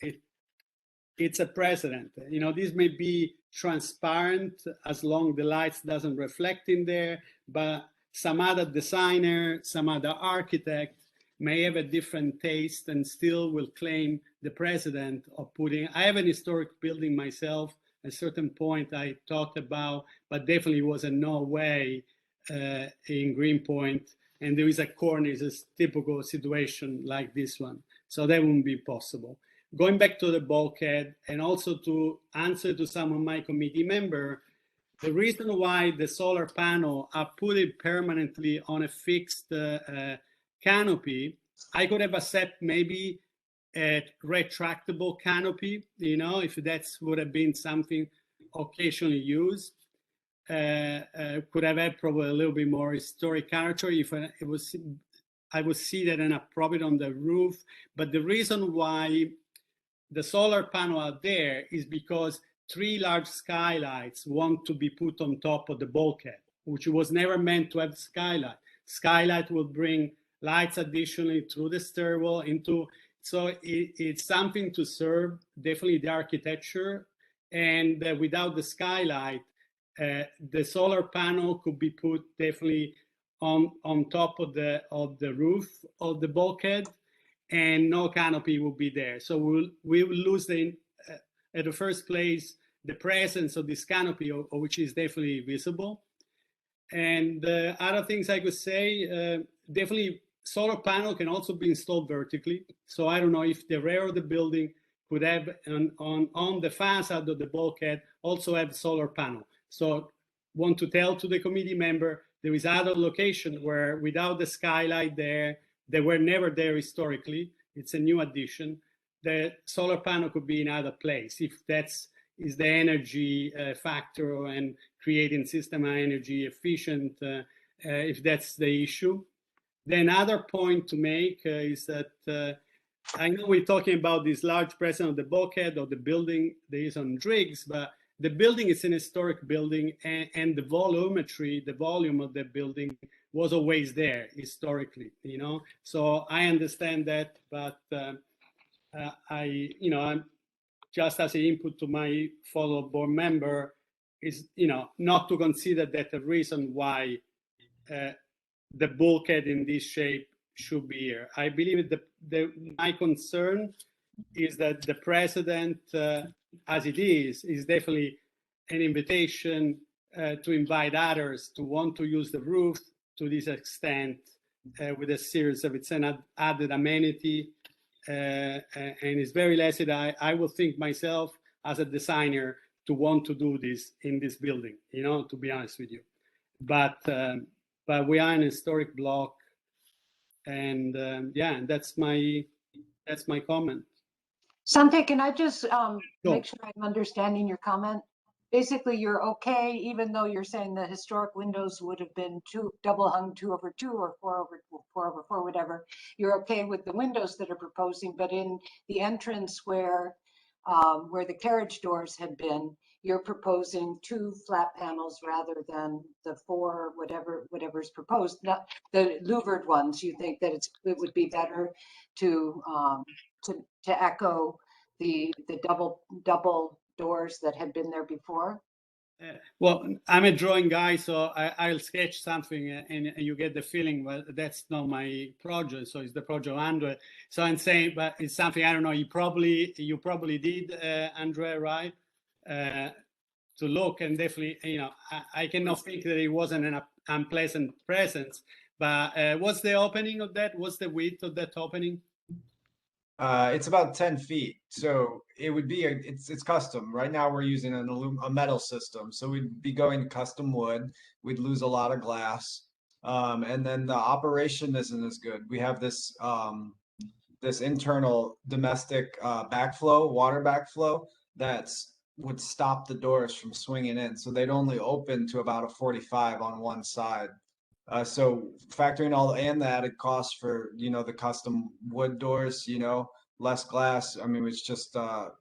it's a precedent. You know, this may be transparent as long the lights doesn't reflect in there, but some other designer, some other architect may have a different taste and still will claim the precedent of putting. I have an historic building myself. At a certain point I talked about, but definitely was a no way in Greenpoint. And there is a cornice, a typical situation like this one. So that wouldn't be possible. Going back to the bulkhead and also to answer to some of my committee members, the reason why the solar panel are put it permanently on a fixed canopy, I could have accepted maybe a retractable canopy, you know, if that's would have been something occasionally used. Could have had probably a little bit more historic character if it was. I would see that and approve it on the roof. But the reason why the solar panel out there is because 3 large skylights want to be put on top of the bulkhead, which was never meant to have skylight. Skylight will bring lights additionally through the stairwell into, so it's something to serve definitely the architecture. And without the skylight, the solar panel could be put definitely on top of the roof of the bulkhead, and no canopy will be there. So we will lose at the first place the presence of this canopy, which is definitely visible. And other things I could say, definitely solar panel can also be installed vertically. So I don't know if the rear of the building could have on the facade of the bulkhead also have solar panel. So want to tell to the committee member, there is other location where without the skylight there, they were never there historically. It's a new addition. The solar panel could be in other place if that's is the energy factor and creating system energy efficient, if that's the issue. Then another point to make is that I know we're talking about this large presence of the bulkhead or the building there is on Drigs, but the building is an historic building, and the volumetry, the volume of the building was always there historically, you know. So I understand that, but I'm just as an input to my fellow board member is, not to consider that the reason why the bulkhead in this shape should be here. I believe my concern is that the precedent, as it is definitely an invitation to invite others to want to use the roof to this extent with a series of it's an added amenity, and it's very less that I will think myself as a designer to want to do this in this building, to be honest with you. But we are an historic block, and that's my comment. Sante, can I just Sure. make sure I'm understanding your comment? Basically, you're okay, even though you're saying the historic windows would have been double hung 2/2 or 4/4, whatever. You're okay with the windows that are proposing, but in the entrance where the carriage doors had been, you're proposing 2 flat panels rather than the 4, whatever's proposed. Not the louvered ones. You think that it would be better to echo the double doors that had been there before? Well, I'm a drawing guy, so I'll sketch something and you get the feeling, well, that's not my project, so it's the project of Andre. So I'm saying, but it's something, I don't know, you probably did, Andre, right? To look, and definitely, I cannot think that it wasn't an unpleasant presence, but what's the opening of that? What's the width of that opening? It's about 10 feet, so it would be it's custom. Right now we're using a metal system, so we'd be going custom wood. We'd lose a lot of glass, and then the operation isn't as good. We have this this internal domestic water backflow that's would stop the doors from swinging in, so they'd only open to about a 45 on one side. So factoring all and the added cost for, the custom wood doors, less glass. I mean, it's just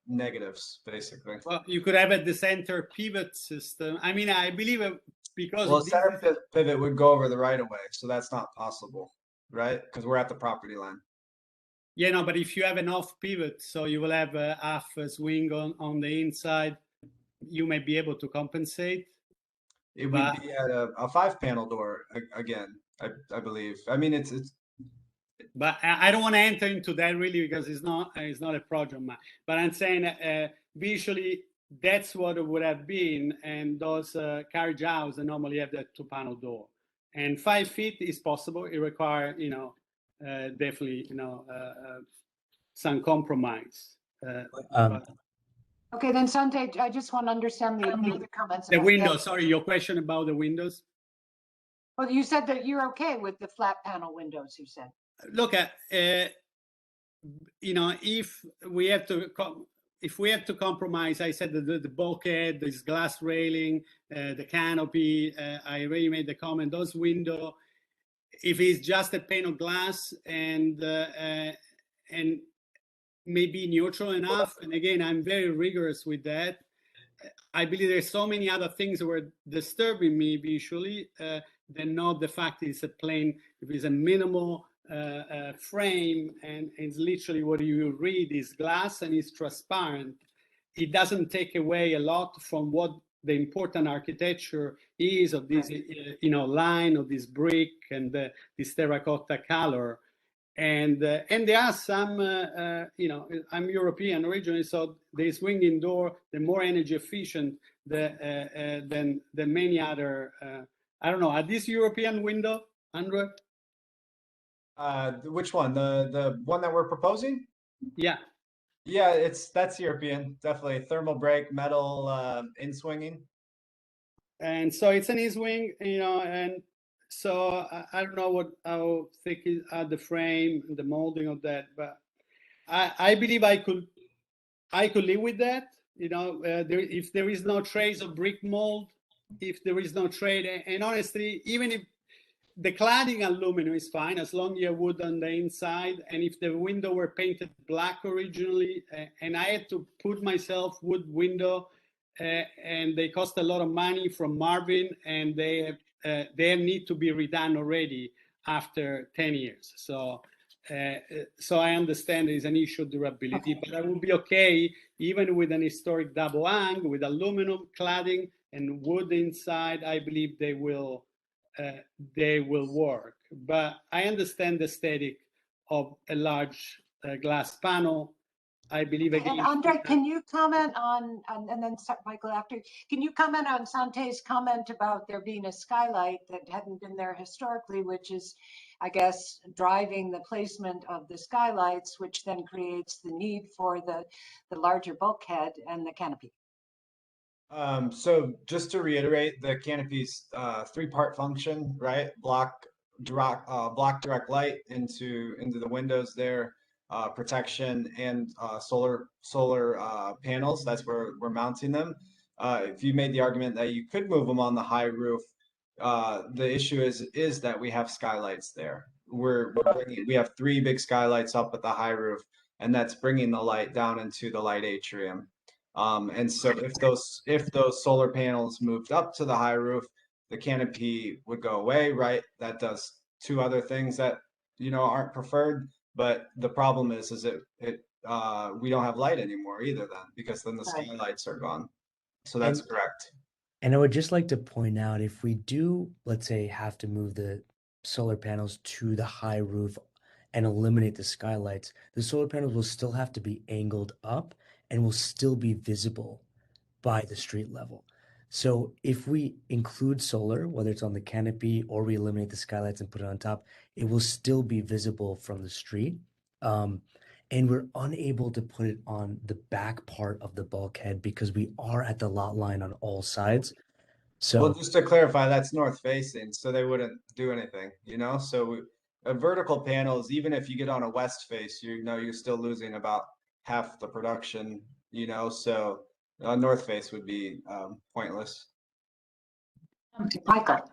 negatives basically. Well, you could have at the center pivot system. I mean, I believe because Well, center pivot would go over the right of way, so that's not possible, right? Because we're at the property line. Yeah, no, but if you have an off pivot, so you will have a half a swing on the inside, you may be able to compensate. It would But- be at a 5-panel door again, I believe. I mean, it's But I don't want to enter into that really because it's not a project. But I'm saying visually that's what it would have been, and those carriage house normally have that 2-panel door, and 5 feet is possible. It requires definitely some compromise. But Okay, then Sante, I just want to understand the other comments. the about windows. Sorry, your question about the windows. Well, you said that you're okay with the flat panel windows, you said. Look at if we have to compromise, I said the bulkhead, this glass railing, the canopy. I already made the comment. Those window, if it's just a pane of glass and maybe neutral enough. And again, I'm very rigorous with that. I believe there's so many other things that were disturbing me visually than not the fact it's a plain, if it's a minimal frame and it's literally what you read is glass and it's transparent. It doesn't take away a lot from what the important architecture is of this, line of this brick and this terracotta color. And there are some, I'm European originally, so the swinging door, the more energy efficient than many other. I don't know. Are these European window, Andrew? which one? The one that we're proposing? Yeah. Yeah, that's European, definitely. Thermal break, metal in swinging. And so it's an E-swing, and so I don't know how thick is the frame and the molding of that, but I believe I could live with that. If there is no trace of brick mold, if there is no trade, and honestly, even if the cladding aluminum is fine as long as you have wood on the inside, and if the window were painted black originally, and I had to put myself wood window, and they cost a lot of money from Marvin, and they need to be redone already after 10 years. So I understand there is an issue of durability, but I will be okay even with an historic double hang with aluminum cladding and wood inside. I believe they will work. But I understand the aesthetic of a large glass panel. I believe again. And Andre, can you comment on, and then Michael after, can you comment on Sante's comment about there being a skylight that hadn't been there historically, which is, I guess, driving the placement of the skylights, which then creates the need for the larger bulkhead and the canopy? So just to reiterate, the canopy's 3-part function, right? Block direct light into the windows there, protection and solar panels. That's where we're mounting them. If you made the argument that you could move them on the high roof, the issue is that we have skylights there. We have 3 big skylights up at the high roof, and that's bringing the light down into the light atrium. And so if those solar panels moved up to the high roof, the canopy would go away, right? That does 2 other things that aren't preferred. But the problem is we don't have light anymore either then, because then the skylights are gone. So that's correct. And I would just like to point out, if we do, let's say, have to move the solar panels to the high roof and eliminate the skylights, the solar panels will still have to be angled up and will still be visible by the street level. So if we include solar, whether it's on the canopy or we eliminate the skylights and put it on top, it will still be visible from the street. And we're unable to put it on the back part of the bulkhead because we are at the lot line on all sides. So well, just to clarify, that's north facing, so they wouldn't do anything, So vertical panels, even if you get on a west face, you're still losing about half the production, So north face would be pointless. Michael.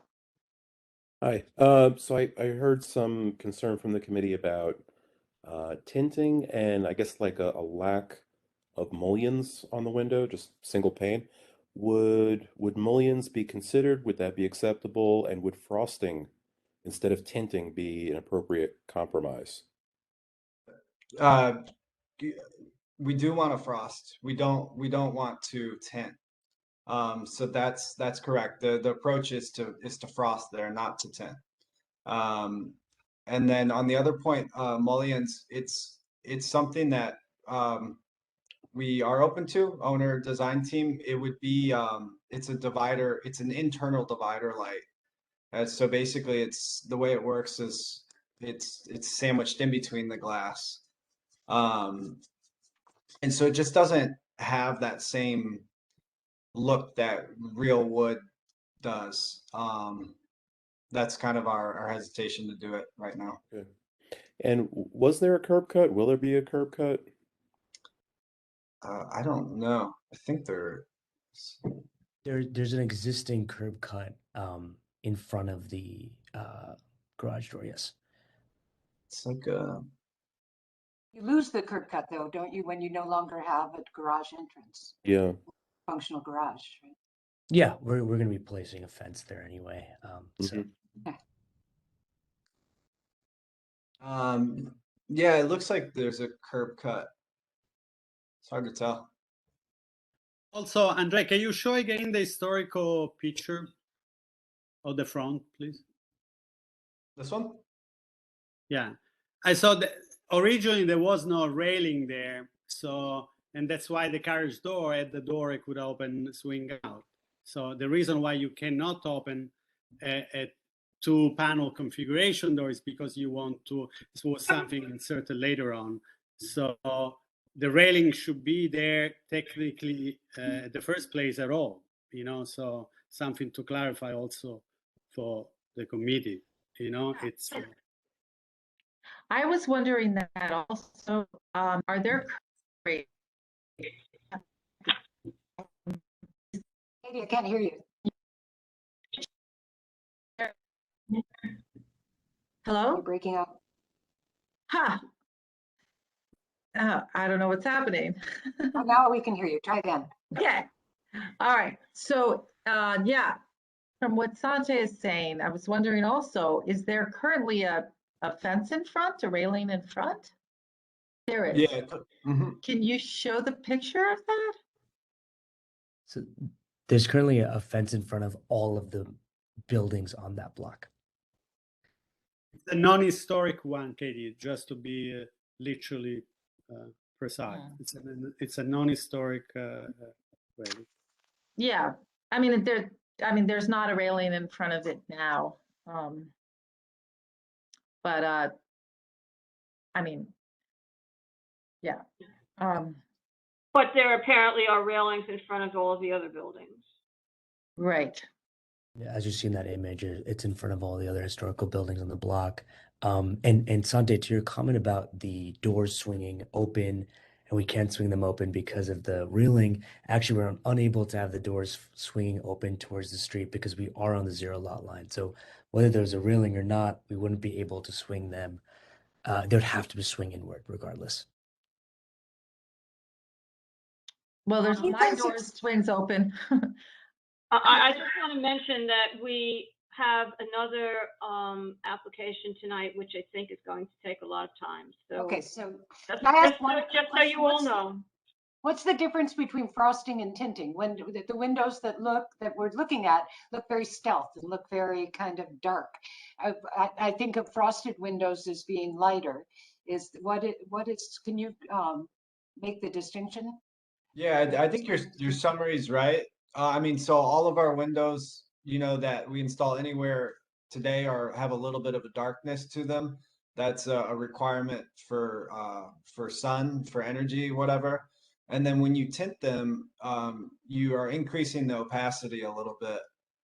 Hi. So I heard some concern from the committee about tinting and I guess like a lack of mullions on the window, just single pane. Would mullions be considered? Would that be acceptable? And would frosting instead of tinting be an appropriate compromise? We do want to frost. We don't want to tint. So that's correct. The approach is to frost there, not to tint. And then on the other point, mullions, it's something that we are open to. Owner design team, it would be it's a divider. It's an internal divider light. So basically, it's the way it works is it's sandwiched in between the glass. And so it just doesn't have that same look that real wood does. That's kind of our hesitation to do it right now. Okay. And was there a curb cut? Will there be a curb cut? I don't know. I think There's an existing curb cut in front of the garage door, yes. it's like a You lose the curb cut though, don't you, when you no longer have a garage entrance, Yeah. functional garage, right? Yeah, we're going to be placing a fence there anyway. So yeah, it looks like there's a curb cut. It's hard to tell. Also, Andre, can you show again the historical picture of the front, please? This one? Yeah, I saw that originally there was no railing there, so, and that's why the carriage door, at the door it could open, swing out. So the reason why you cannot open a two-panel configuration door is because you want to, this was something inserted later on. So the railing should be there technically at the first place at all, you know, so something to clarify also for the committee, you know, it's... I was wondering that also, are there Katie, I can't hear you. hello? You're breaking up. Ha! I don't know what's happening. Oh, now we can hear you. Try again. Okay. All right. So, yeah, from what Sanjay is saying, I was wondering also, is there currently a fence in front, a railing in front? There is. Yeah. Mhm. Can you show the picture of that? So there's currently a fence in front of all of the buildings on that block. It's a non-historic one, Katie, just to be literally precise. It's a non-historic railing. Yeah, I mean, there's not a railing in front of it now. But I mean, yeah. But there apparently are railings in front of all of the other buildings. Right. Yeah, as you see in that image, it's in front of all the other historical buildings on the block. And Sante, to your comment about the doors swinging open, and we can't swing them open because of the railing. Actually, we're unable to have the doors swinging open towards the street because we are on the zero lot line. So whether there's a railing or not, we wouldn't be able to swing them. They would have to be swing inward regardless. Well, there's You my guys door swings open. I just want to mention that we have another application tonight, which I think is going to take a lot of time. So Okay, so that's can I ask just, one just so you all know. what's the difference between frosting and tinting? When the windows that we're looking at look very stealth and look very kind of dark. I think of frosted windows as being lighter. Can you make the distinction? Yeah, I think your summary is right. I mean, so all of our windows, you know, that we install anywhere today have a little bit of a darkness to them. That's a requirement for sun, for energy, whatever. And then when you tint them, you are increasing the opacity a little bit,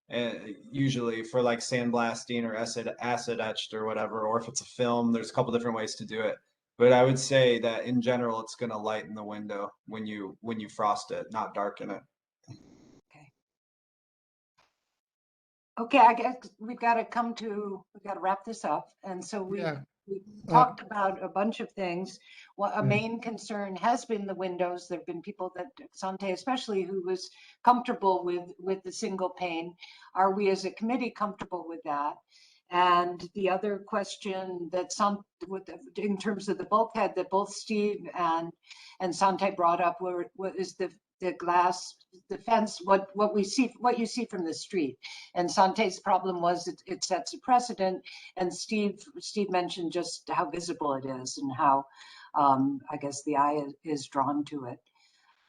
and usually for like sandblasting or acid etched or whatever, or if it's a film, there's a couple different ways to do it. But I would say that in general, it's going to lighten the window when you frost it, not darken it. Okay, I guess we've got to wrap this up. And so we talked about a bunch of things. Well, a main concern has been the windows. There have been people that, Sante especially, who was comfortable with the single pane. Are we as a committee comfortable with that? And the other question that in terms of the bulkhead that both Steve and Sante brought up, what is the glass, the fence, what you see from the street. And Sante's problem was it sets a precedent. And Steve mentioned just how visible it is and how I guess the eye is drawn to it.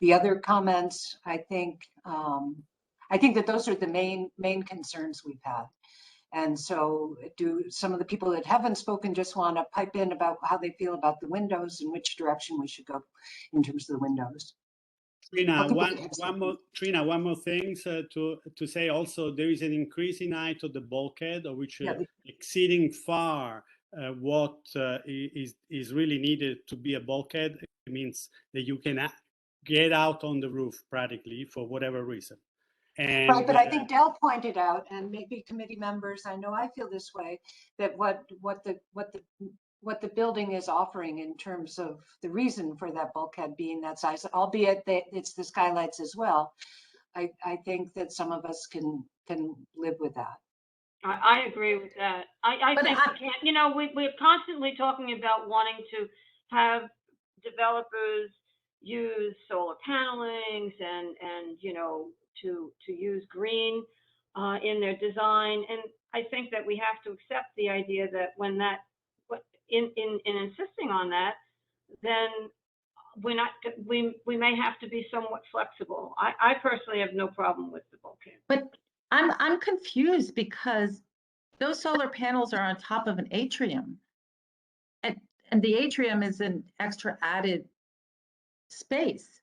The other comments, I think that those are the main concerns we've had. And so do some of the people that haven't spoken just want to pipe in about how they feel about the windows and which direction we should go in terms of the windows? Trina, one more thing to say also, there is an increase in height of the bulkhead, which exceeding far what is really needed to be a bulkhead. It means that you can get out on the roof practically for whatever reason. And, right, but I think Del pointed out, and maybe committee members, I know I feel this way, that what the building is offering in terms of the reason for that bulkhead being that size, albeit that it's the skylights as well, I think that some of us can live with that. I agree with that. I think we can't, you know, we're constantly talking about wanting to have developers use solar panelings and you know, to use green in their design. And I think that we have to accept the idea that when that, in insisting on that, then we may have to be somewhat flexible. I personally have no problem with the bulkhead. But I'm confused because those solar panels are on top of an atrium. And the atrium is an extra added space.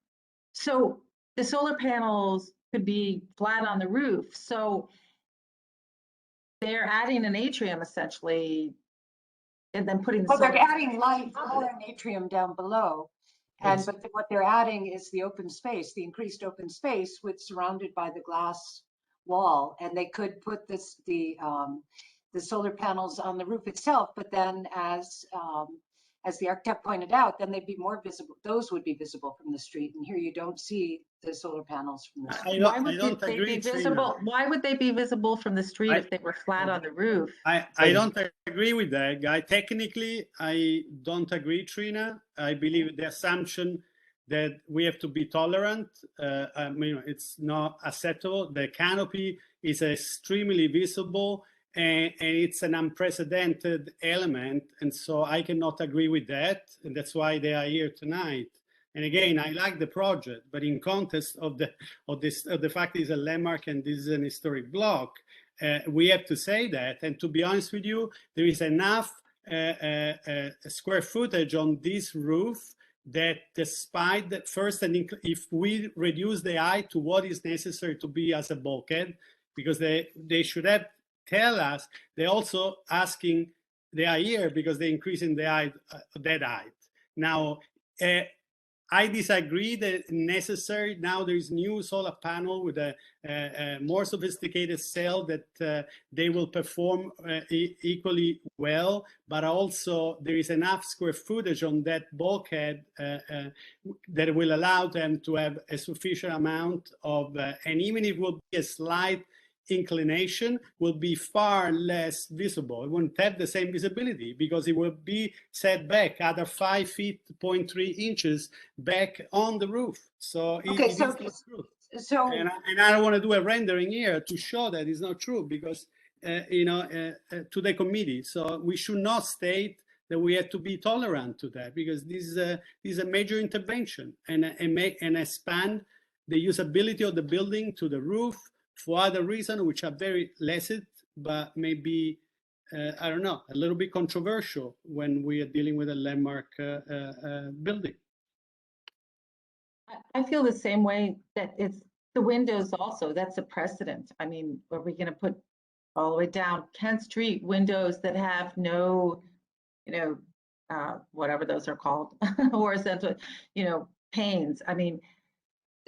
So the solar panels could be flat on the roof. So they're adding an atrium essentially, and then putting the well, solar they're adding light or an atrium down below. And but what they're adding is the open space, the increased open space, which surrounded by the glass wall. And they could put the solar panels on the roof itself, but then as the architect pointed out, then they'd be more visible. Those would be visible from the street. And here you don't see the solar panels from the street. Why would they be visible? Why would they be visible from the street if they were flat on the roof? I don't agree with that, Guy. Technically, I don't agree, Trina. I believe the assumption that we have to be tolerant, I mean, it's not acceptable. The canopy is extremely visible, and it's an unprecedented element, and so I cannot agree with that, and that's why they are here tonight. And again, I like the project, but in context of the fact it's a landmark and this is an historic block, we have to say that. And to be honest with you, there is enough square footage on this roof that despite that first, and if we reduce the height to what is necessary to be as a bulkhead, because they should have tell us, they're also asking, they are here because they're increasing the height, that height. Now, I disagree that necessary. Now there is new solar panel with a more sophisticated cell that they will perform equally well, but also there is enough square footage on that bulkhead that will allow them to have a sufficient amount of, and even if it will be a slight inclination, will be far less visible. It won't have the same visibility because it will be set back other 5 feet, 0.3 inches back on the roof. So okay, it is not true. So and I don't want to do a rendering here to show that it's not true because you know, to the committee. So we should not state that we have to be tolerant to that because this is a major intervention and expand the usability of the building to the roof for other reasons which are very licit, but maybe, I don't know, a little bit controversial when we are dealing with a landmark building. I feel the same way that it's the windows also, that's a precedent. I mean, are we gonna put all the way down Kent Street windows that have no, you know, whatever those are called, horizontal, you know, panes. I mean,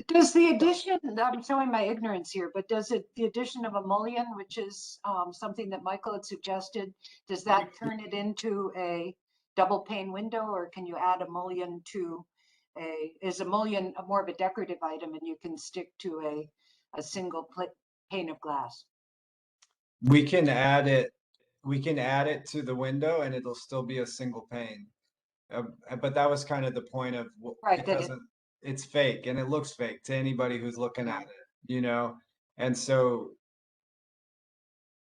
does the addition, I'm showing my ignorance here, but does the addition of a mullion, which is something that Michael had suggested, does that turn it into a double pane window, or can you add a mullion to is a mullion more of a decorative item and you can stick to a single pane of glass? We can add it we can add it to the window and it'll still be a single pane. But that was kind of the point of Right, that because it's fake and it looks fake to anybody who's looking at it, you know? And so,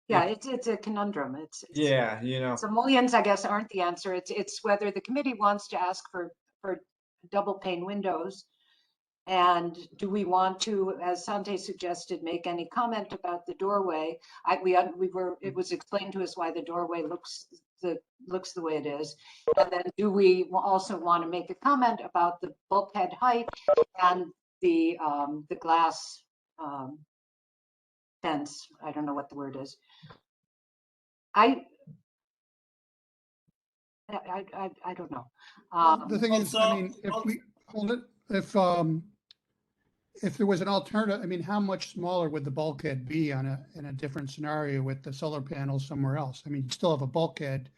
Yeah, it's a conundrum. yeah, you know, So mullions, I guess, aren't the answer. It's whether the committee wants to ask for double pane windows. And do we want to, as Sante suggested, make any comment about the doorway? It was explained to us why the doorway looks the way it is. And then do we also want to make a comment about the bulkhead height and the glass fence? I don't know what the word is. I don't know. The thing is, I mean, if we hold it, if there was an alternative, I mean, how much smaller would the bulkhead be in a different scenario with the solar panels somewhere else? I mean, you'd still have a bulkhead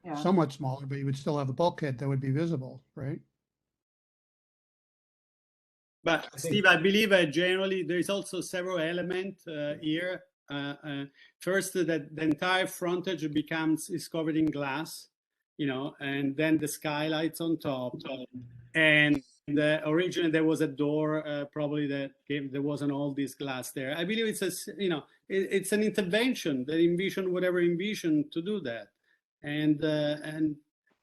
Yeah. somewhat smaller, but you would still have a bulkhead that would be visible, right? But Steve, I believe generally there is also several elements here. First, that the entire frontage is covered in glass, you know, and then the skylights on top. And originally there was a door, probably there wasn't all this glass there. I believe it's it's an intervention that whatever envision to do that,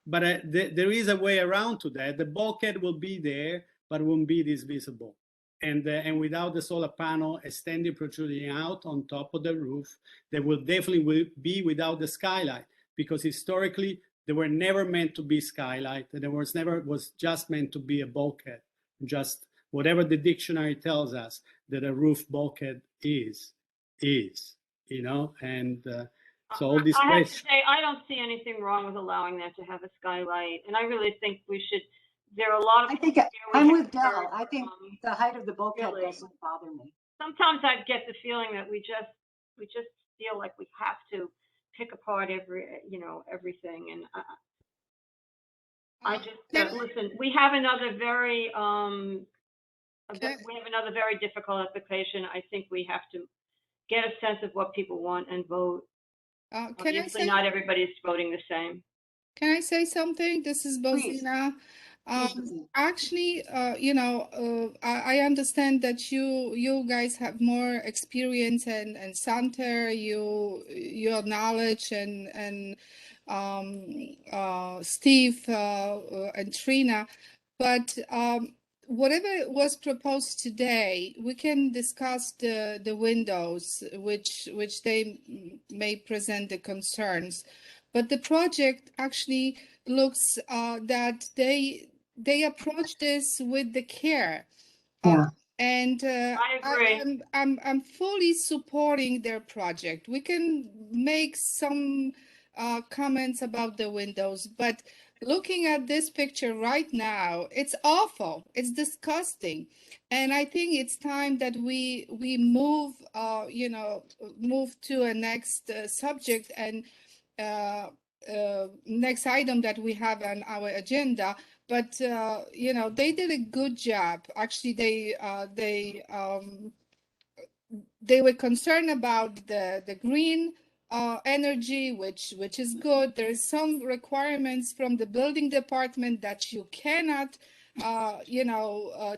but there is a way around to that. The bulkhead will be there, but won't be this visible. And without the solar panel extending, protruding out on top of the roof, there will definitely be without the skylight, because historically they were never meant to be skylight. There was just meant to be a bulkhead. Just whatever the dictionary tells us that a roof bulkhead is, you know, and so all these I have to questions. say, I don't see anything wrong with allowing that to have a skylight, and I really think we should. There are a lot of. I think I'm with Del. I think the height of the bulkhead really doesn't bother me. Sometimes I get the feeling that we just feel like we have to pick apart everything, and I just listen. We have another very difficult application. I think we have to get a sense of what people want and vote. Obviously, not everybody's voting the same. Can I say something? This is Bozina. Actually, I understand that you guys have more experience and Santa, your knowledge and Steve and Trina, but whatever was proposed today, we can discuss the windows, which they may present the concerns. But the project actually looks that they approach this with the care. And I agree. I'm fully supporting their project. We can make some comments about the windows, but looking at this picture right now, it's awful. It's disgusting, and I think it's time that we move, move to a next subject and next item that we have on our agenda. But they did a good job. Actually, they were concerned about the green energy, which is good. There is some requirements from the building department that you cannot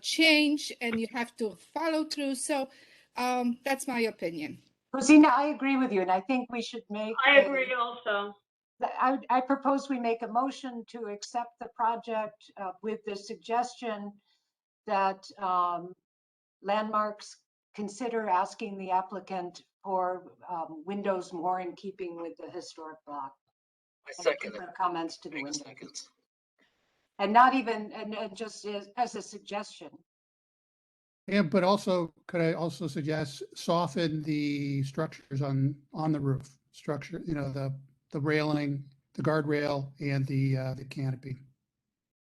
change, and you have to follow through. So that's my opinion. Rosina, I agree with you, and I think we should make. I agree also. I propose we make a motion to accept the project with the suggestion that Landmarks consider asking the applicant for windows more in keeping with the historic block. I second it. Comments to the windows. And not even, and just as a suggestion. Yeah, but also, could I also suggest soften the structures on the roof structure, you know, the railing, the guardrail, and the canopy.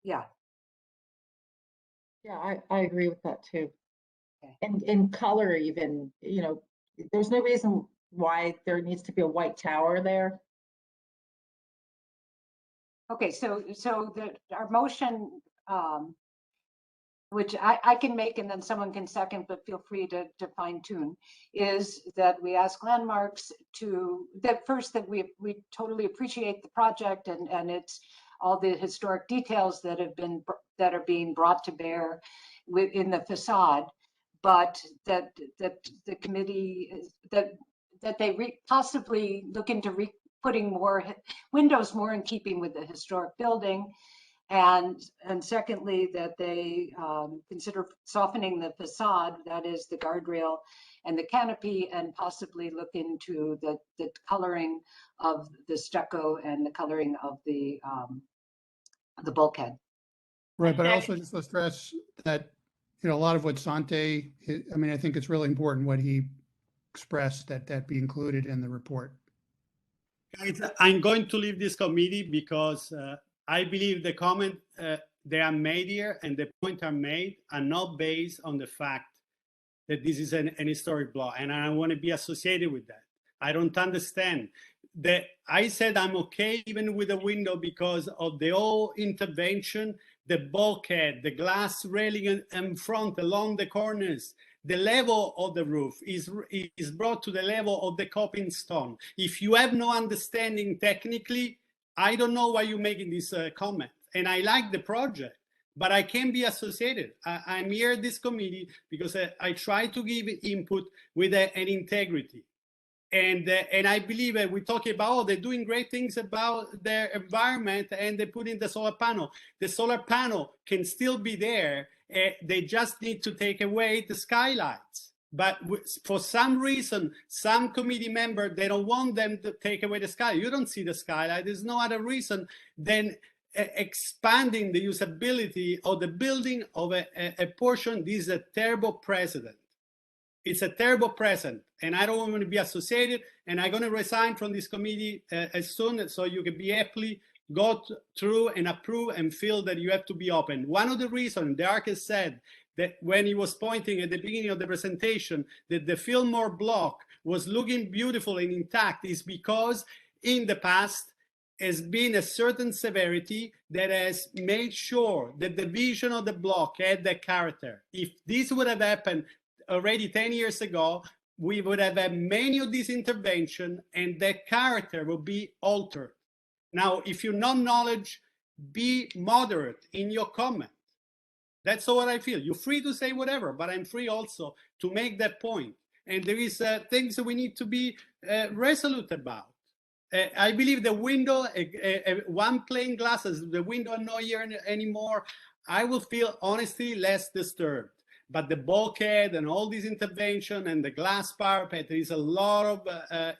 Yeah. Yeah, I agree with that too. Okay. And in color even, there's no reason why there needs to be a white tower there. Okay, so our motion which I can make and then someone can second, but feel free to fine tune, is that we ask Landmarks to, that first that we totally appreciate the project and it's all the historic details that are being brought to bear within the facade, but that the committee, that they possibly look into putting more windows more in keeping with the historic building. And secondly, that they consider softening the facade, that is the guardrail and the canopy, and possibly look into the coloring of the stucco and the coloring of the bulkhead. Right, but I also just want to stress that, a lot of what Sante, I think it's really important what he expressed, that be included in the report. Guys, I'm going to leave this committee because I believe the comment they are made here and the point are made are not based on the fact that this is an historic block, and I want to be associated with that. I don't understand that. I said I'm okay even with a window because of the whole intervention, the bulkhead, the glass railing in front along the corners. The level of the roof is brought to the level of the coping stone. If you have no understanding technically, I don't know why you're making this comment. And I like the project, but I can't be associated. I'm here at this committee because I try to give input with an integrity. And I believe that we're talking about, they're doing great things about their environment and they put in the solar panel. The solar panel can still be there. They just need to take away the skylights. But for some reason, some committee member, they don't want them to take away the skylight. You don't see the skylight. There's no other reason than expanding the usability of the building of a portion. This is a terrible precedent. It's a terrible precedent, and I don't want to be associated, and I'm going to resign from this committee as soon so you can be happily go through and approve and feel that you have to be open. One of the reasons the architect said that when he was pointing at the beginning of the presentation that the Fillmore block was looking beautiful and intact is because in the past has been a certain severity that has made sure that the vision of the block had that character. If this would have happened already 10 years ago, we would have had many of these interventions and that character will be altered. Now, if you know knowledge, be moderate in your comment. That's what I feel. You're free to say whatever, but I'm free also to make that point. And there is things that we need to be resolute about. I believe the window, one plain glasses, the window not here anymore, I will feel honestly less disturbed. But the bulkhead and all these intervention and the glass parapet, there is a lot of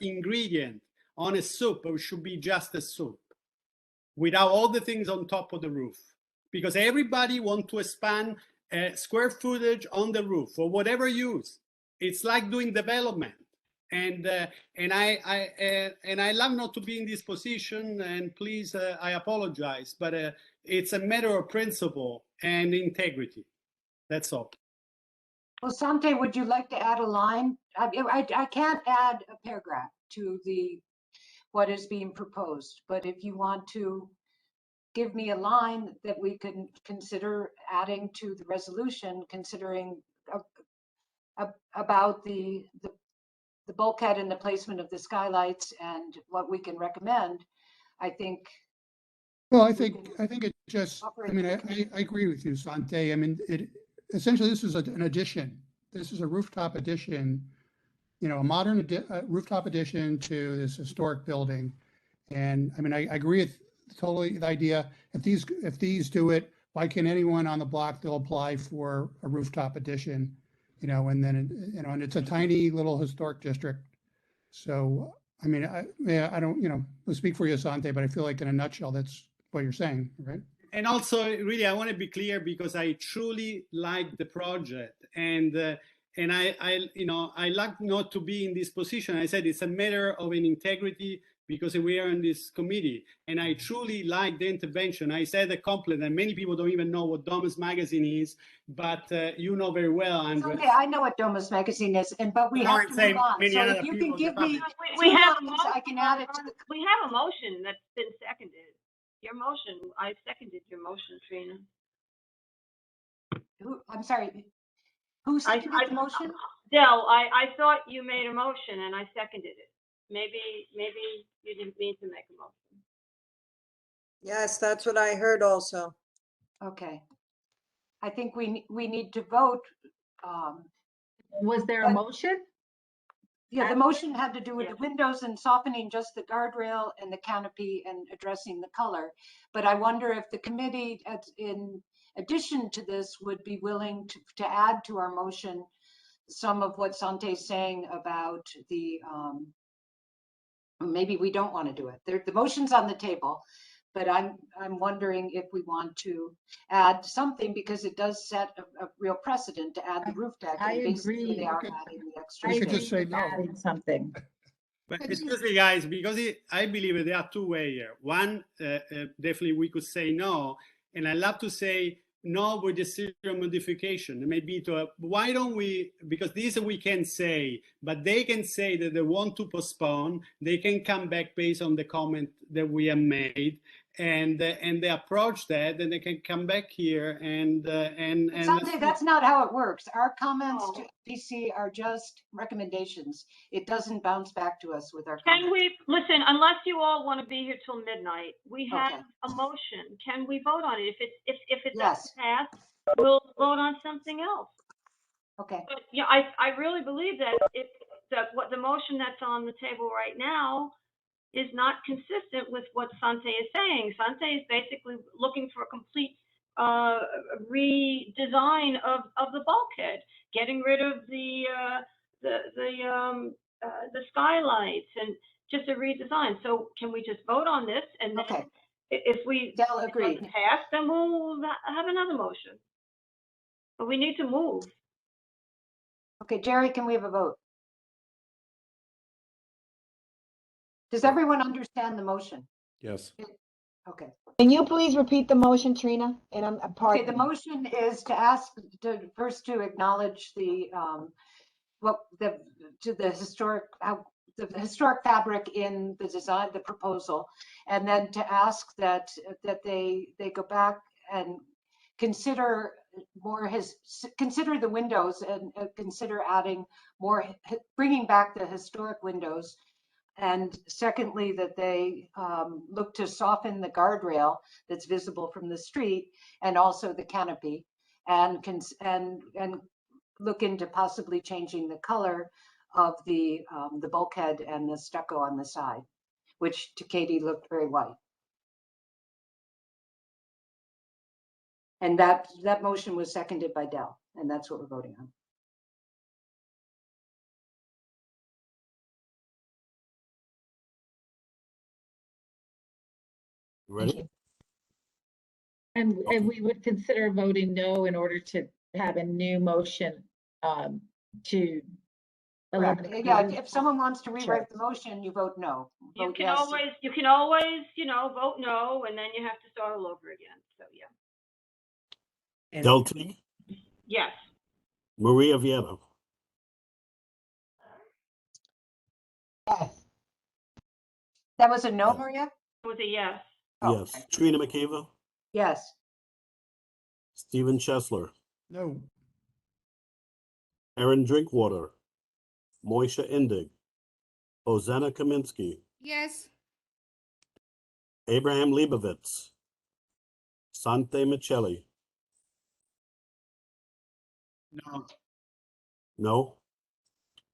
ingredient on a soup, or it should be just a soup, without all the things on top of the roof. Because everybody wants to expand square footage on the roof for whatever use. It's like doing development. And I love not to be in this position, and please, I apologize, but it's a matter of principle and integrity. That's all. Well, Sante, would you like to add a line? I can't add a paragraph to what is being proposed, but if you want to give me a line that we can consider adding to the resolution, considering about the bulkhead and the placement of the skylights and what we can recommend, I think. Well, I think it just, I agree with you, Sante. Essentially, this is an addition. This is a rooftop addition, a modern rooftop addition to this historic building. And I agree with totally the idea. If these do it, why can't anyone on the block, they'll apply for a rooftop addition, and then, and it's a tiny little historic district. So, I don't, I'll speak for you, Sante, but I feel like in a nutshell, that's what you're saying, right? And also, really, I want to be clear because I truly like the project, and I like not to be in this position. I said it's a matter of an integrity because we are in this committee, and I truly like the intervention. I said a compliment, and many people don't even know what Domus Magazine is, but you know very well, Andres. Okay, I know what Domus Magazine is, but we have to move on. So if you can give me we have two lines, I can add it to the. We have a motion that's been seconded. Your motion, I seconded your motion, Trina. I'm sorry, who seconded the motion? Dell, I thought you made a motion and I seconded it. Maybe you didn't mean to make a motion. Yes, that's what I heard also. Okay. I think we need to vote. Was there a But- motion? Yeah, the After? motion had to do with Yeah. the windows and softening just the guardrail and the canopy and addressing the color. But I wonder if the committee, in addition to this, would be willing to add to our motion some of what Sante's saying about the, maybe we don't want to do it. The motion's on the table, but I'm wondering if we want to add something because it does set a real precedent to add the roof deck. I and basically agree. They are Okay. adding the extra. We could space. just say no. Adding something. But But excuse me, guys, because I believe there are two ways here. One, definitely we could say no, and I love to say no with the serial modification. Maybe why don't we? Because this we can say, but they can say that they want to postpone. They can come back based on the comment that we have made, and they approach that, and they can come back here and Sante, that's not how it works. Our comments No. to PC are just recommendations. It doesn't bounce back to us with our Can comments. we, listen, unless you all want to be here till midnight, we have Okay. a motion. Can we vote on it? If it Yes. doesn't pass, we'll vote on something else. Okay, But yeah, I really believe that what the motion that's on the table right now is not consistent with what Sante is saying. Sante is basically looking for a complete redesign of the bulkhead, getting rid of the skylights and just a redesign. So can we just vote on this and then okay. if we Dell it agreed. doesn't pass, then we'll have another motion. But we need to move. Okay, Jerry, can we have a vote? Does everyone understand the motion? Yes. Okay. Can you please repeat the motion, Trina? And I'm part. Okay, the motion is to ask first to acknowledge the the historic fabric in the design, the proposal, and then to ask that they go back and consider consider the windows and consider adding more, bringing back the historic windows. And secondly, that they look to soften the guardrail that's visible from the street and also the canopy, and look into possibly changing the color of the bulkhead and the stucco on the side, which to Katie looked very white. And that motion was seconded by Dell, and that's what we're voting on. Ready? And we would consider voting no in order to have a new motion to Correct. eliminate. Yeah, the if someone wants to rewrite Sure. the motion, you vote no. You Vote can yes. always, vote no, and then you have to start all over again. So yeah. And Delty, Yes. Maria Vieta, Yes. That was a no, Maria? It was a yes. Oh, yes. okay. Trina McKeeva, Yes. Stephen Chesler, No, Aaron Drinkwater, Moisha Indig, Hosanna Kaminsky, yes, Abraham Leibovitz, Sante Michelli, No. no.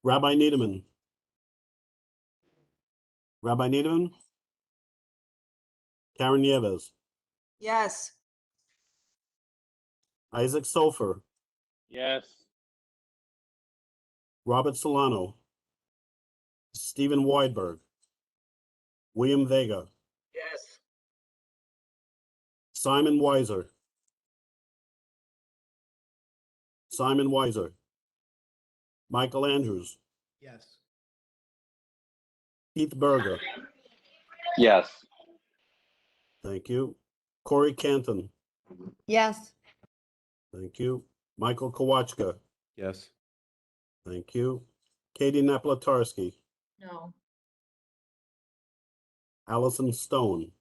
Rabbi Needleman, Karen Nieves, Yes. Isaac Sofer, Yes. Robert Solano, Stephen Weidberg, William Vega, Yes. Simon Weiser, Michael Andrews, yes. Keith Berger, Yes. thank you. Corey Canton, Yes. thank you. Michael Kowachka, Yes. thank you. Katie Naplatarski, No. Allison Stone,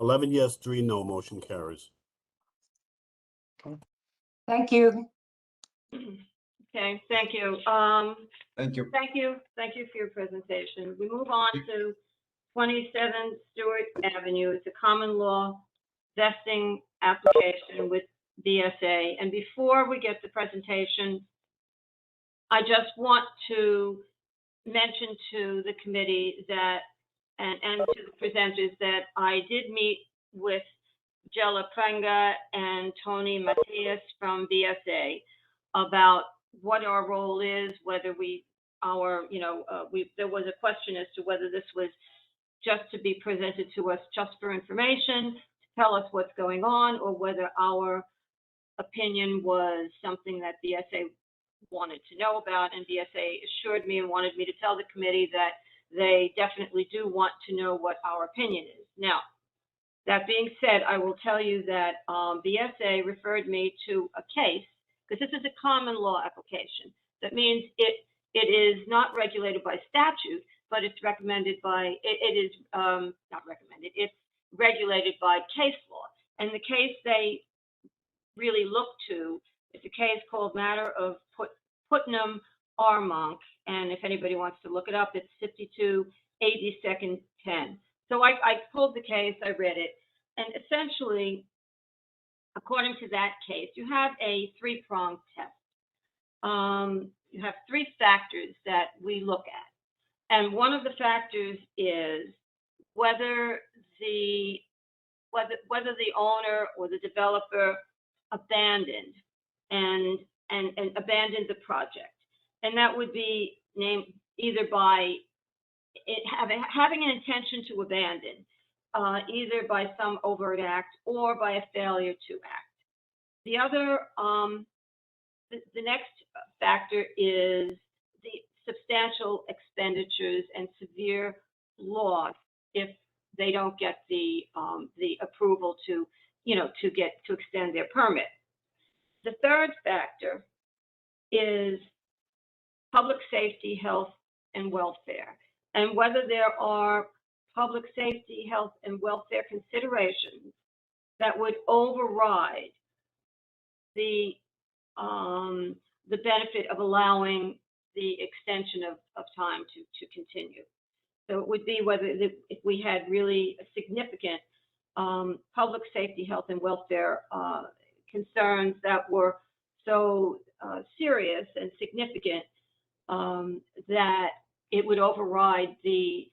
11 yes, 3 no, motion carries. Thank you. Okay, thank you. Thank you. Thank you for your presentation. We move on to 27 Stewart Avenue. It's a common law vesting application with BSA. And before we get the presentation, I just want to mention to the committee that, and to the presenters, that I did meet with Jella Prenga and Tony Matias from BSA about what our role is, whether there was a question as to whether this was just to be presented to us just for information, to tell us what's going on, or whether our opinion was something that BSA wanted to know about. And BSA assured me and wanted me to tell the committee that they definitely do want to know what our opinion is. Now, that being said, I will tell you that BSA referred me to a case, because this is a common law application. That means it is not regulated by statute, but it's recommended by, not recommended, it's regulated by case law. And the case they really look to is a case called Matter of Putnam Armonk. And if anybody wants to look it up, it's 52 82nd 10. So I pulled the case, I read it, and essentially, according to that case, you have a three-pronged test. You have three factors that we look at. And one of the factors is whether the owner or the developer abandoned and abandoned the project. And that would be named either by having an intention to abandon, either by some overt act or by a failure to act. The other, the next factor is the substantial expenditures and severe loss if they don't get the approval to extend their permit. The third factor is public safety, health, and welfare, and whether there are public safety, health, and welfare considerations that would override the benefit of allowing the extension of time to continue. So it would be whether if we had really a significant public safety, health, and welfare concerns that were so serious and significant that it would override the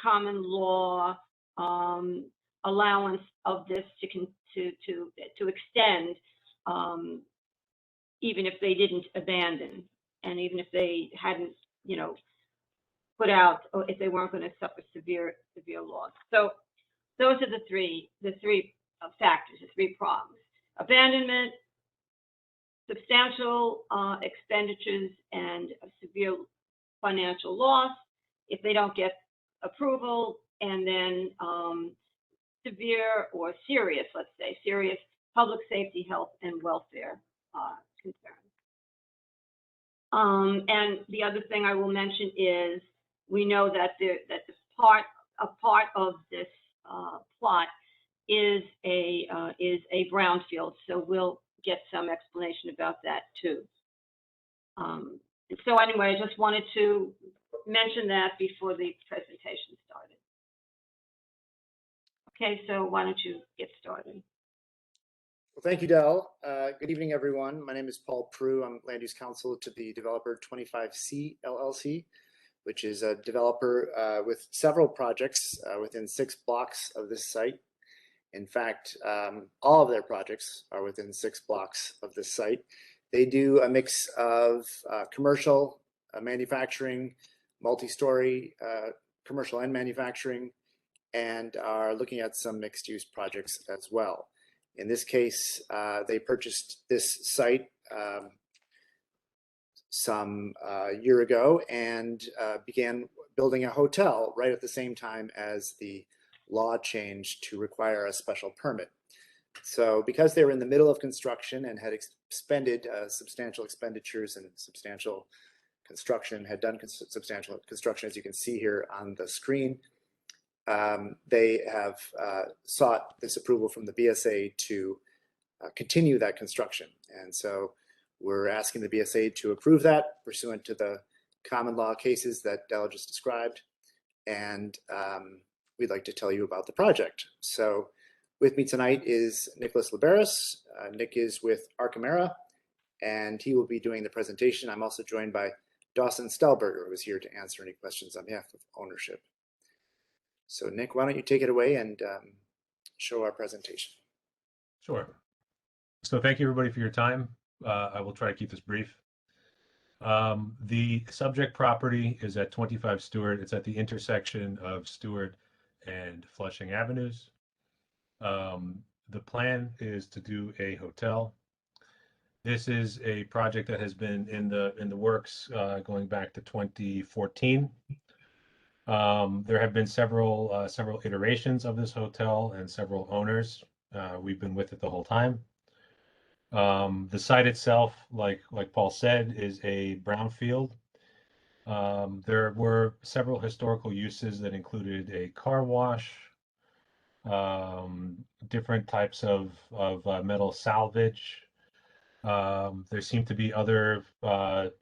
common law allowance of this to extend, even if they didn't abandon, and even if they hadn't, put out, or if they weren't going to suffer severe loss. So those are the three factors, the three prongs: abandonment, substantial expenditures, and a severe financial loss if they don't get approval, and then severe or serious, let's say, serious public safety, health, and welfare concerns. And the other thing I will mention is we know that a part of this plot is a brownfield, so we'll get some explanation about that too. So anyway, I just wanted to mention that before the presentation started. Okay, so why don't you get started? Well, thank you, Del. Good evening, everyone. My name is Paul Prue. I'm land use counsel to the developer 25C LLC, which is a developer with several projects within 6 blocks of this site. In fact, all of their projects are within 6 blocks of this site. They do a mix of commercial, manufacturing, multi-story commercial and manufacturing, and are looking at some mixed-use projects as well. In this case, they purchased this site some year ago and began building a hotel right at the same time as the law changed to require a special permit. So because they were in the middle of construction and had expended substantial expenditures and substantial construction, had done substantial construction, as you can see here on the screen, they have sought this approval from the BSA to continue that construction. And so we're asking the BSA to approve that pursuant to the common law cases that Dell just described. And we'd like to tell you about the project. So with me tonight is Nicholas Liberis. Nick is with Archimera, and he will be doing the presentation. I'm also joined by Dawson Stelberger, who is here to answer any questions on behalf of ownership. So Nick, why don't you take it away and show our presentation? Sure. So thank you everybody for your time. I will try to keep this brief. The subject property is at 25 Stewart. It's at the intersection of Stewart and Flushing Avenues. The plan is to do a hotel. This is a project that has been in the works going back to 2014. There have been several iterations of this hotel and several owners. We've been with it the whole time. The site itself, like Paul said, is a brownfield. There were several historical uses that included a car wash, different types of metal salvage. There seemed to be other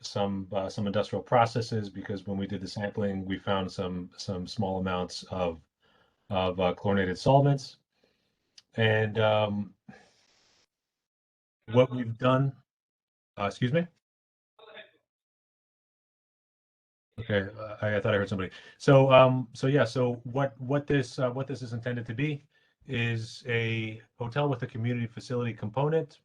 some industrial processes, because when we did the sampling, we found some small amounts of chlorinated solvents. And what we've done, excuse me. Okay, I thought I heard somebody. So so what this is intended to be is a hotel with a community facility component.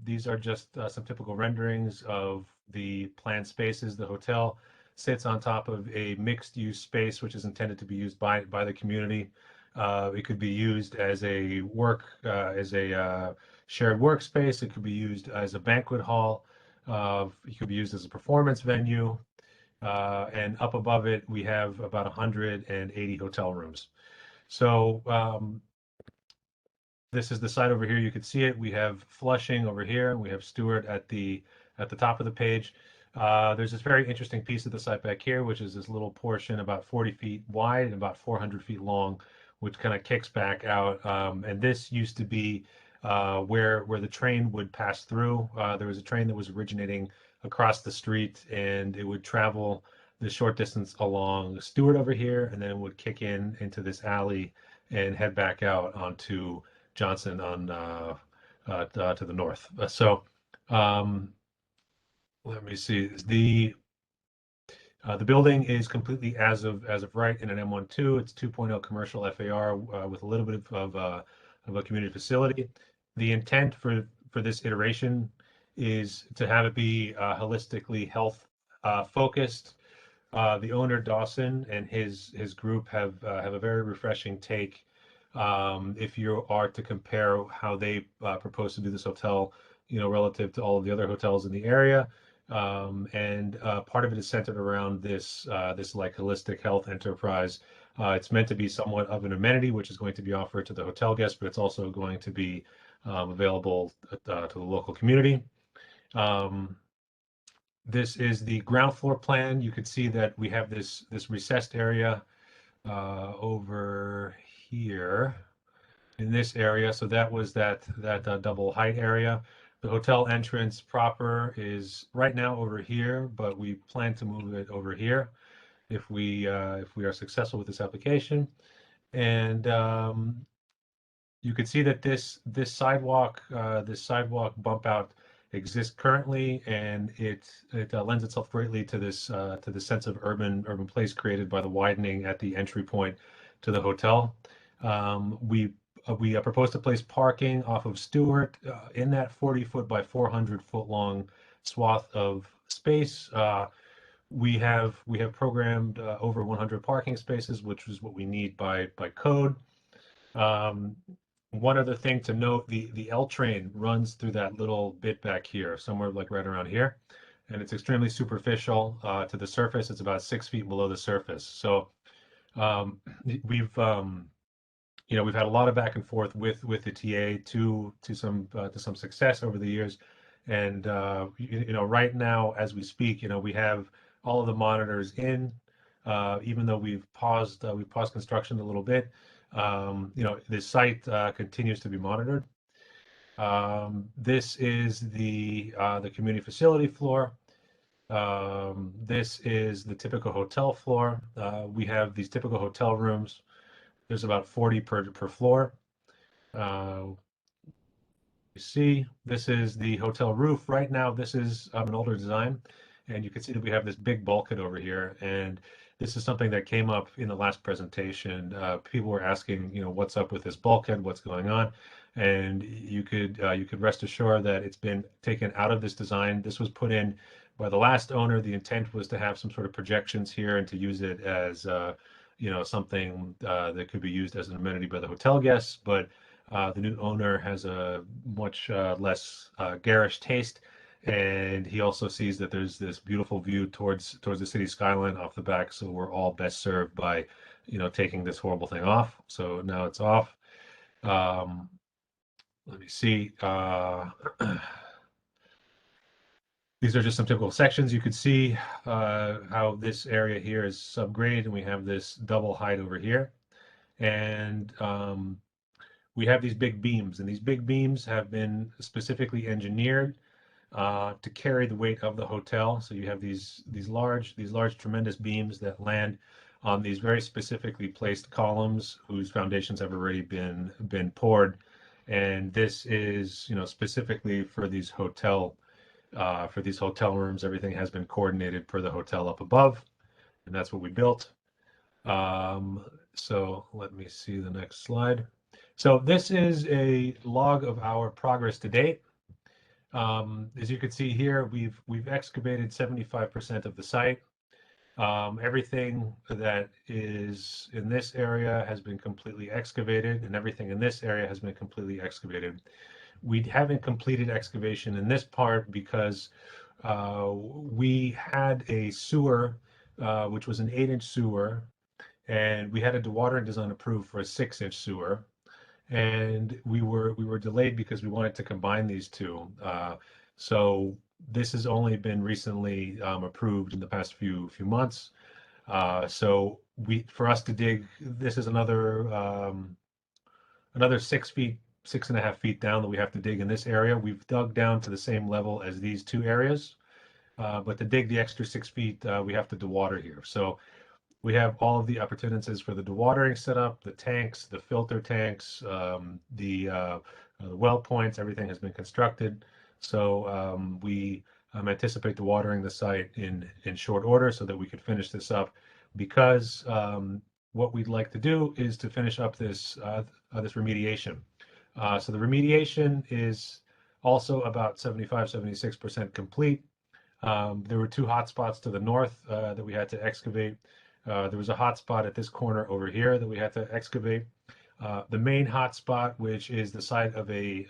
These are just some typical renderings of the planned spaces. The hotel sits on top of a mixed-use space, which is intended to be used by the community. It could be used as a shared workspace. It could be used as a banquet hall. It could be used as a performance venue. And up above it, we have about 180 hotel rooms. So this is the site over here. You can see it. We have Flushing over here, and we have Stewart at the top of the page. There's this very interesting piece of the site back here, which is this little portion about 40 feet wide and about 400 feet long, which kind of kicks back out. And this used to be where the train would pass through. There was a train that was originating across the street, and it would travel the short distance along Stewart over here, and then it would kick into this alley and head back out onto Johnson on to the north. So let me see. The building is completely as of right in an M12. It's 2.0 commercial FAR with a little bit of a community facility. The intent for this iteration is to have it be holistically health focused. The owner Dawson and his group have a very refreshing take. If you are to compare how they propose to do this hotel, relative to all of the other hotels in the area, and part of it is centered around this like holistic health enterprise. It's meant to be somewhat of an amenity, which is going to be offered to the hotel guests, but it's also going to be available to the local community. This is the ground floor plan. You could see that we have this recessed area over here in this area. So that was that double height area. The hotel entrance proper is right now over here, but we plan to move it over here if we are successful with this application. And you can see that this sidewalk bump out exists currently, and it lends itself greatly to this sense of urban place created by the widening at the entry point to the hotel. We propose to place parking off of Stewart in that 40-foot by 400-foot long swath of space. We have programmed over 100 parking spaces, which is what we need by code. One other thing to note, the L train runs through that little bit back here, somewhere like right around here, and it's extremely superficial to the surface. It's about 6 feet below the surface. So we've had a lot of back and forth with the TA to some success over the years, and right now as we speak, we have all of the monitors in. even though we've paused construction a little bit. This site continues to be monitored. This is the community facility floor. This is the typical hotel floor. We have these typical hotel rooms. There's about 40 per floor. You see, this is the hotel roof. Right now, this is an older design, and you can see that we have this big bulkhead over here. And this is something that came up in the last presentation. People were asking, what's up with this bulkhead? What's going on? And you could rest assured that it's been taken out of this design. This was put in by the last owner. The intent was to have some sort of projections here and to use it as something that could be used as an amenity by the hotel guests. But the new owner has a much less garish taste, and he also sees that there's this beautiful view towards the city skyline off the back. So we're all best served by, taking this horrible thing off. So now it's off. Let me see. These are just some typical sections. You could see how this area here is subgrade, and we have this double height over here. And we have these big beams, and these big beams have been specifically engineered to carry the weight of the hotel. So you have these large tremendous beams that land on these very specifically placed columns whose foundations have already been poured. And this is, specifically for these hotel rooms. Everything has been coordinated per the hotel up above, and that's what we built. So let me see the next slide. So this is a log of our progress to date. As you can see here, we've excavated 75% of the site. Everything that is in this area has been completely excavated, and everything in this area has been completely excavated. We haven't completed excavation in this part because we had a sewer, which was an 8-inch sewer, and we had a dewatering design approved for a 6-inch sewer. And we were delayed because we wanted to combine these two. So this has only been recently approved in the past few months. So for us to dig, this is another 6.5 feet down that we have to dig in this area. We've dug down to the same level as these two areas, but to dig the extra 6 feet, we have to dewater here. So we have all of the appurtenances for the dewatering setup, the tanks, the filter tanks, the well points. Everything has been constructed. So we anticipate dewatering the site in short order so that we could finish this up. Because what we'd like to do is to finish up this remediation. So the remediation is also about 75-76% complete. There were two hot spots to the north that we had to excavate. There was a hot spot at this corner over here that we had to excavate. The main hot spot, which is the site of a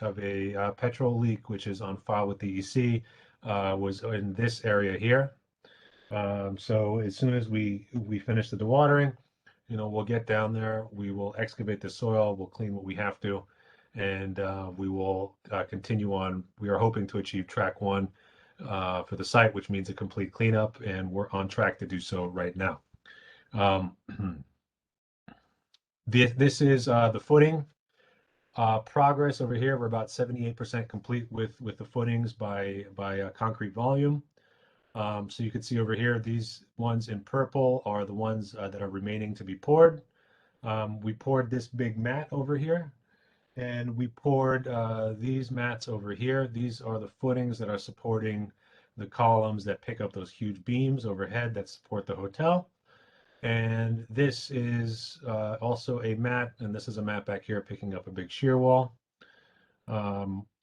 petrol leak, which is on file with the EC, was in this area here. So as soon as we finish the dewatering, we'll get down there, we will excavate the soil, we'll clean what we have to, and we will continue on. We are hoping to achieve track 1 for the site, which means a complete cleanup, and we're on track to do so right now. This is the footing progress over here. We're about 78% complete with the footings by concrete volume. So you can see over here, these ones in purple are the ones that are remaining to be poured. We poured this big mat over here, and we poured these mats over here. These are the footings that are supporting the columns that pick up those huge beams overhead that support the hotel. And this is also a mat, and this is a mat back here picking up a big shear wall.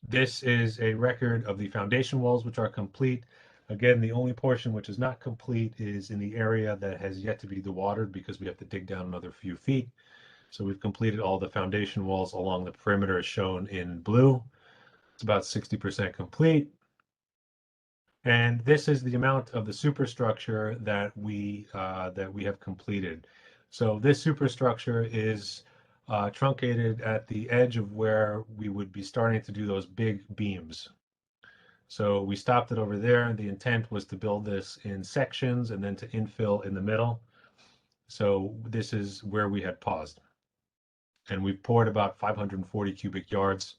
This is a record of the foundation walls, which are complete. Again, the only portion which is not complete is in the area that has yet to be dewatered because we have to dig down another few feet. So we've completed all the foundation walls along the perimeter as shown in blue. It's about 60% complete. And this is the amount of the superstructure that we have completed. So this superstructure is truncated at the edge of where we would be starting to do those big beams. So we stopped it over there, and the intent was to build this in sections and then to infill in the middle. So this is where we had paused. And we've poured about 540 cubic yards,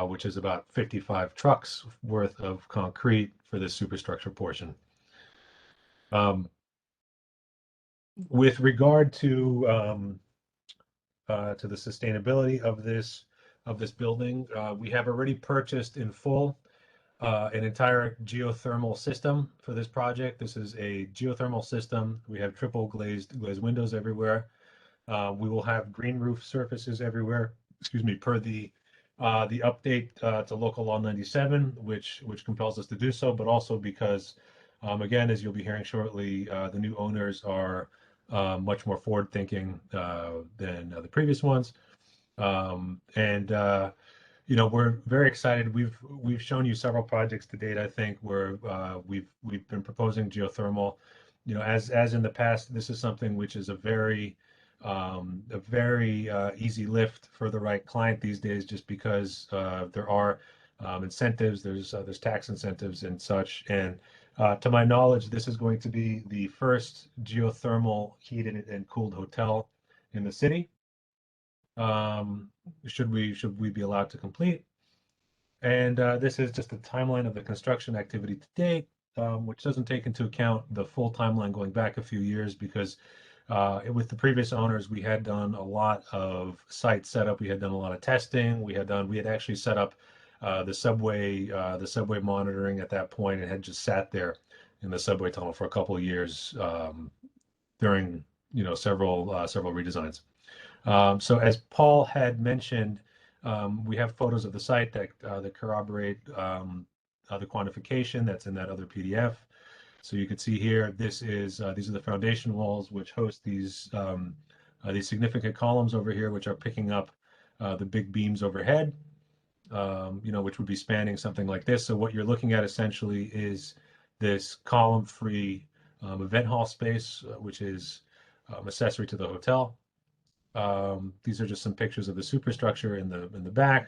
which is about 55 trucks worth of concrete for this superstructure portion. With regard to the sustainability of this building, we have already purchased in full an entire geothermal system for this project. This is a geothermal system. We have triple glazed windows everywhere. We will have green roof surfaces everywhere. Excuse me, per the update to Local Law 97, which compels us to do so, but also because, again, as you'll be hearing shortly, the new owners are much more forward-thinking than the previous ones, you know, we're very excited. We've shown you several projects to date, I think, where we've been proposing geothermal. You know, as in the past, this is something which is a very easy lift for the right client these days, just because there are incentives, there's tax incentives and such. And to my knowledge, this is going to be the first geothermal heated and cooled hotel in the city. Should we be allowed to complete. And this is just a timeline of the construction activity to date, which doesn't take into account the full timeline going back a few years, because with the previous owners, we had done a lot of site setup. We had done a lot of testing. We had actually set up the subway monitoring at that point, and had just sat there in the subway tunnel for a couple of years during, you know, several redesigns. So as Paul had mentioned, we have photos of the site that corroborate the quantification that's in that other PDF. So you can see here, these are the foundation walls, which host these significant columns over here, which are picking up the big beams overhead, you know, which would be spanning something like this. So what you're looking at essentially is this column-free event hall space, which is accessory to the hotel. These are just some pictures of the superstructure in the back.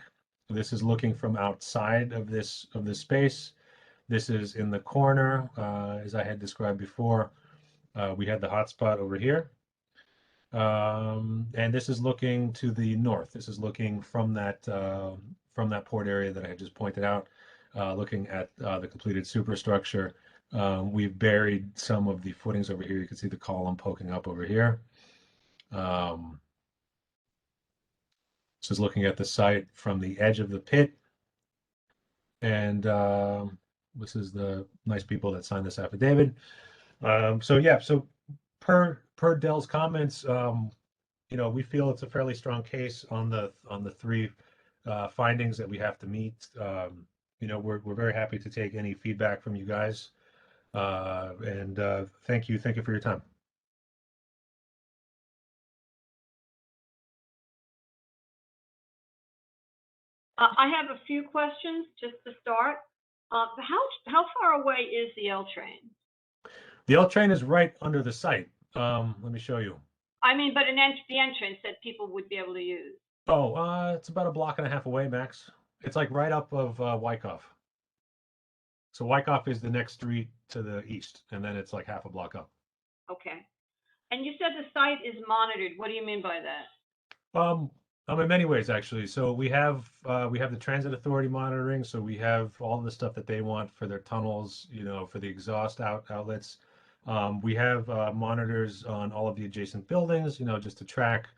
This is looking from outside of this space. This is in the corner, as I had described before. We had the hotspot over here, and this is looking to the north. This is looking from that port area that I had just pointed out, looking at the completed superstructure. We've buried some of the footings over here. You can see the column poking up over here. This is looking at the site from the edge of the pit. And this is the nice people that signed this affidavit. So yeah, so per Dell's comments, you know, we feel it's a fairly strong case on the three findings that we have to meet. You know, we're very happy to take any feedback from you guys. And thank you for your time. I have a few questions just to start. How far away is the L train? The L train is right under the site. Let me show you. I mean, but the entrance that people would be able to use. Oh, it's about a block and a half away, max. It's like right up of Wyckoff. So Wyckoff is the next street to the east, and then it's like half a block up. Okay. And you said the site is monitored. What do you mean by that? In many ways, actually. So we have the transit authority monitoring. So we have all the stuff that they want for their tunnels, you know, for the exhaust outlets. We have monitors on all of the adjacent buildings, you know, just to track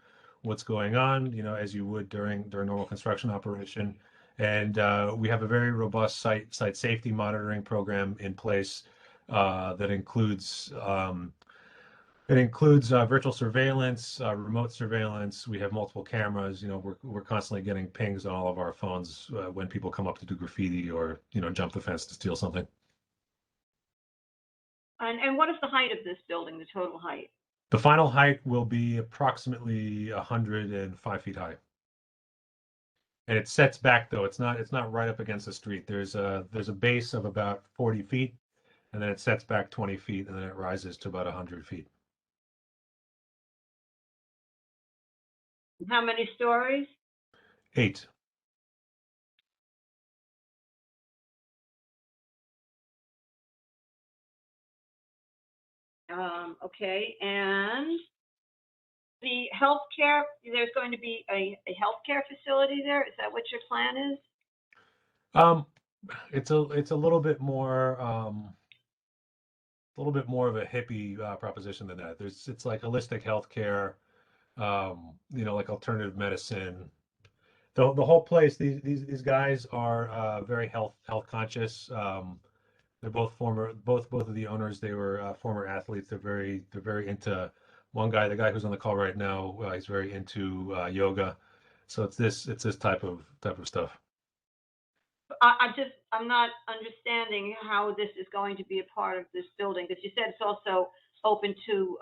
what's going on, you know, as you would during normal construction operation. And we have a very robust site safety monitoring program in place that includes virtual surveillance, remote surveillance. We have multiple cameras. You know, we're constantly getting pings on all of our phones when people come up to do graffiti or, you know, jump the fence to steal something. And what is the height of this building, the total height? The final height will be approximately 105 feet high. And it sets back, though. It's not right up against the street. There's a base of about 40 feet, and then it sets back 20 feet, and then it rises to about 100 feet. How many stories? 8. Okay, and the healthcare, there's going to be a healthcare facility there? Is that what your plan is? It's a little bit more of a hippie proposition than that. It's like holistic healthcare, like alternative medicine. The whole place. These guys are very health conscious. They're both both of the owners. They were former athletes. They're very into. One guy, the guy who's on the call right now, he's very into yoga. So it's this type of stuff. I'm not understanding how this is going to be a part of this building, because you said it's also open to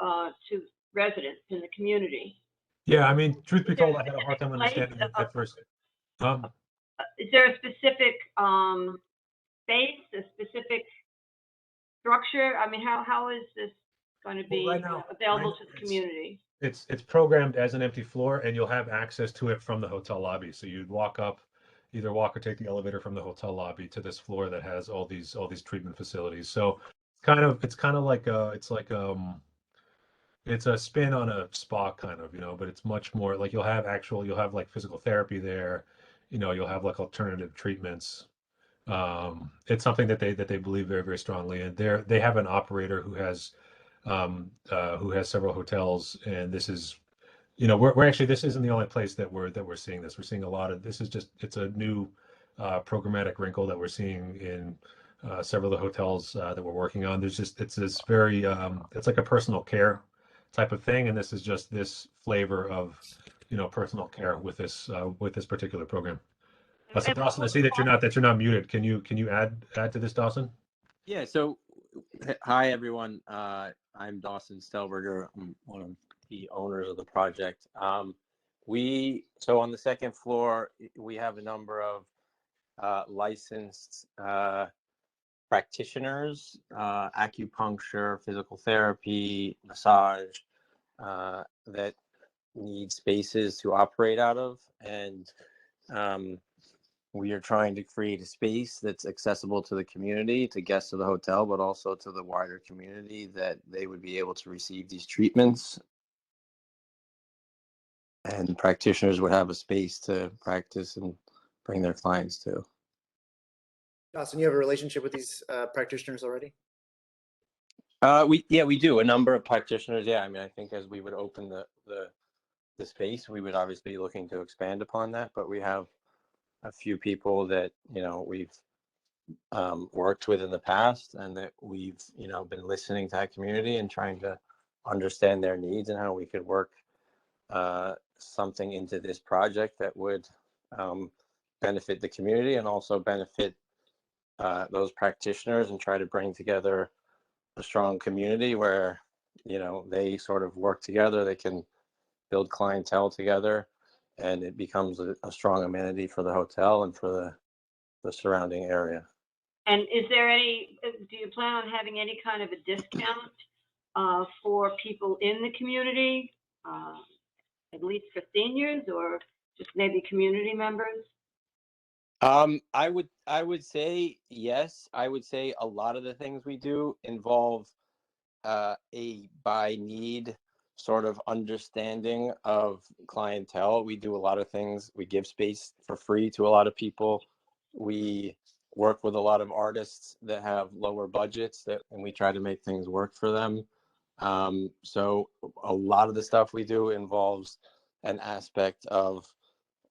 residents in the community. Yeah, I mean, truth be told, I had a hard time understanding it at first. Is there a specific space, a specific structure? I mean, how is this going to be available to the community? It's programmed as an empty floor, and you'll have access to it from the hotel lobby. So you'd either walk or take the elevator from the hotel lobby to this floor that has all these treatment facilities. So it's kind of like it's a spin on a spa kind of, but it's much more like you'll have like physical therapy there, you'll have like alternative treatments. It's something that they believe very, very strongly in. They have an operator who has several hotels, and this is, we're actually, this isn't the only place that we're seeing this. We're seeing a lot of, it's a new programmatic wrinkle that we're seeing in several of the hotels that we're working on. It's this very, it's like a personal care type of thing, and this is just this flavor of, personal care with this particular program. So Dawson, I see that you're not muted. Can you add to this, Dawson? Yeah. So, hi everyone. I'm Dawson Stelberger. I'm one of the owners of the project. So on the second floor, we have a number of licensed practitioners, acupuncture, physical therapy, massage, that need spaces to operate out of, and we are trying to create a space that's accessible to the community, to guests of the hotel, but also to the wider community, that they would be able to receive these treatments. And practitioners would have a space to practice and bring their clients to. Dawson, you have a relationship with these practitioners already? We do. A number of practitioners. Yeah, I mean, I think as we would open the space, we would obviously be looking to expand upon that, but we have a few people that, we've worked with in the past, and that we've, been listening to that community and trying to understand their needs and how we could work something into this project that would benefit the community and also benefit those practitioners, and try to bring together a strong community where, they sort of work together, they can build clientele together, and it becomes a strong amenity for the hotel and for the surrounding area. And do you plan on having any kind of a discount for people in the community, at least for seniors, or just maybe community members? I would say yes. I would say a lot of the things we do involve a by need sort of understanding of clientele. We do a lot of things. We give space for free to a lot of people. We work with a lot of artists that have lower budgets, and we try to make things work for them. So a lot of the stuff we do involves an aspect of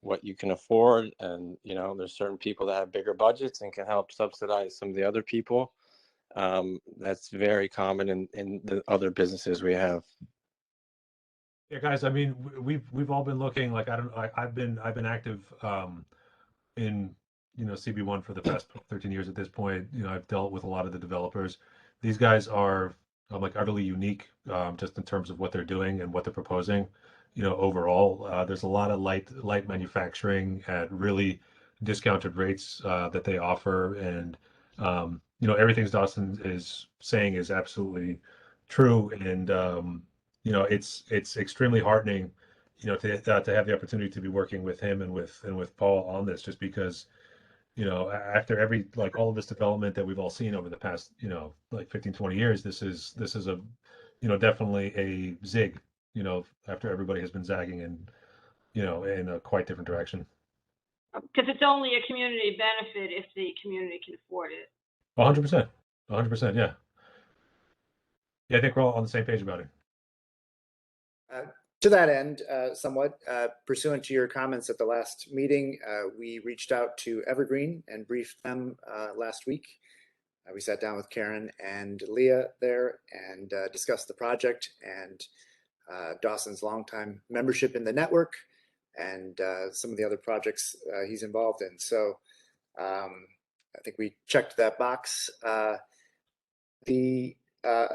what you can afford, and there's certain people that have bigger budgets and can help subsidize some of the other people. That's very common in the other businesses we have. Yeah, guys. I mean, we've all been looking. Like, I've been active in CB1 for the past 13 years at this point. I've dealt with a lot of the developers. These guys are like utterly unique, just in terms of what they're doing and what they're proposing. Overall, there's a lot of light manufacturing at really discounted rates that they offer, and everything Dawson is saying is absolutely true. And it's extremely heartening, to have the opportunity to be working with him and with Paul on this, just because, after all of this development that we've all seen over the past, 15, 20 years, this is a, definitely a zig you know, after everybody has been zagging in, you know, in a quite different direction. Because it's only a community benefit if the community can afford it. 100%. 100%. Yeah. Yeah, I think we're all on the same page about it. To that end, somewhat pursuant to your comments at the last meeting, we reached out to Evergreen and briefed them last week. We sat down with Karen and Leah there and discussed the project and Dawson's longtime membership in the network and some of the other projects he's involved in. So I think we checked that box. The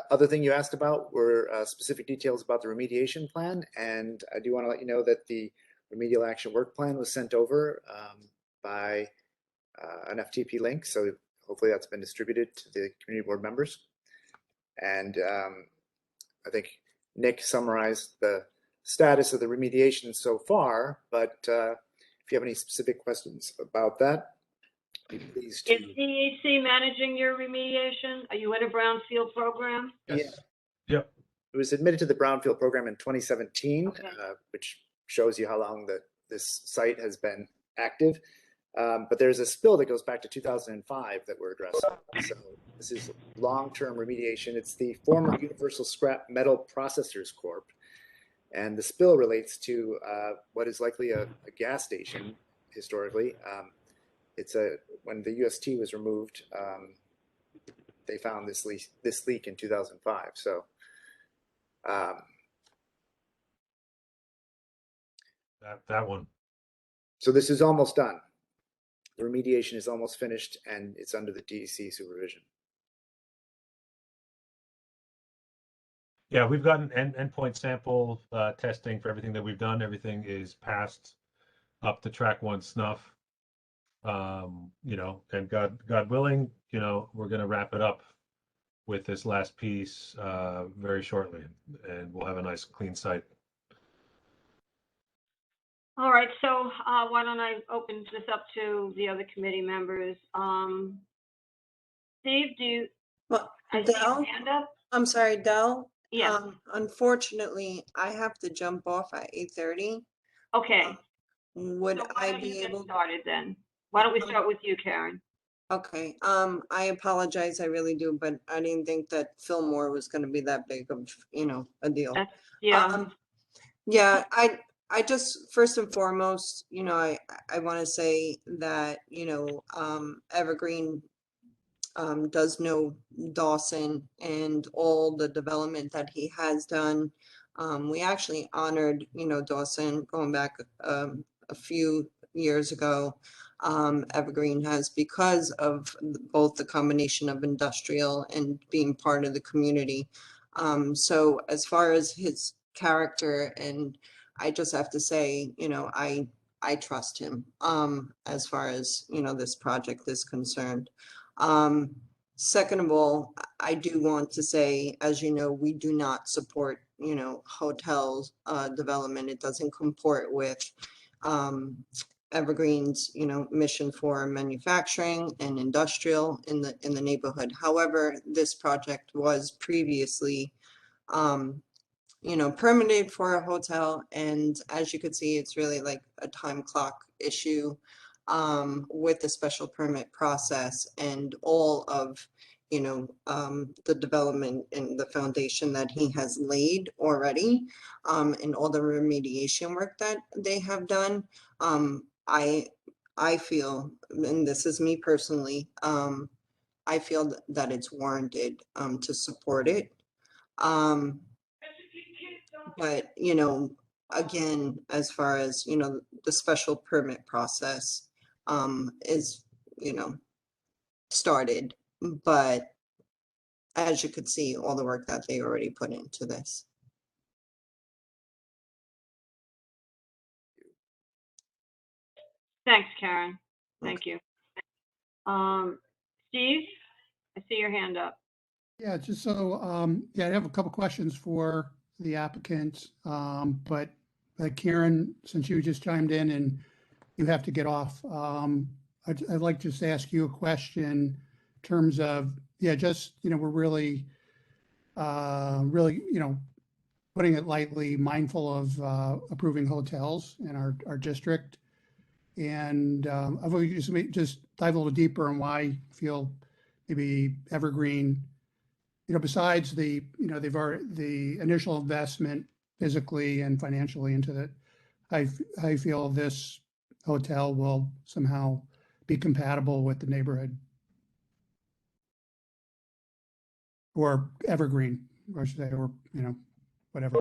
other thing you asked about were specific details about the remediation plan, and I do want to let you know that the remedial action work plan was sent over by an FTP link, so hopefully that's been distributed to the community board members. And I think Nick summarized the status of the remediation so far, but if you have any specific questions about that, be pleased to. Is DEC managing your remediation? Are you in a brownfield program? Yes. Yeah. Yep. It was admitted to the brownfield program in 2017, Okay. which shows you how long this site has been active. But there's a spill that goes back to 2005 that we're addressing. So this is long-term remediation. It's the former Universal Scrap Metal Processors Corp. And the spill relates to what is likely a gas station historically. It's when the UST was removed, they found this leak in 2005. So that one. So this is almost done. The remediation is almost finished and it's under the DEC supervision. Yeah, we've gotten endpoint sample testing for everything that we've done. Everything is passed up to track 1 snuff. You know, and God willing, you know, we're going to wrap it up with this last piece very shortly, and we'll have a nice clean site. All right, so why don't I open this up to the other committee members? Steve, do you? Well, I see your Del, hand up. I'm sorry, Del. Yeah. Unfortunately, I have to jump off at 8:30. Okay. Would So why I don't you be get able? started then? Why don't we start with you, Karen? Okay, I apologize, I really do, but I didn't think that Fillmore was gonna be that big of, a deal. Yeah. Yeah, I just, first and foremost, I want to say that, Evergreen does know Dawson and all the development that he has done. We actually honored, Dawson going back a few years ago. Evergreen has, because of both the combination of industrial and being part of the community. So as far as his character, and I just have to say, I trust him as far as, this project is concerned. Second of all, I do want to say, as you know, we do not support, hotels development. It doesn't comport with Evergreen's, mission for manufacturing and industrial in the neighborhood. However, this project was previously permitted for a hotel, and as you can see, it's really like a time clock issue with the special permit process and all of the development and the foundation that he has laid already, and all the remediation work that they have done. I feel, and this is me personally, I feel that it's warranted to support it. But, again, as far as, the special permit process is, started, but as you could see, all the work that they already put into this. Thanks, Karen. Thank you. Steve, I see your hand up. Yeah, just so, I have a couple questions for the applicant. But Karen, since you just chimed in and you have to get off, I'd like to just ask you a question in terms of, we're really, putting it lightly, mindful of approving hotels in our district. And I've just dive a little deeper on why I feel maybe Evergreen, besides the, they've already, the initial investment physically and financially into it, I feel this hotel will somehow be compatible with the neighborhood. Or Evergreen, or I should say, or, whatever.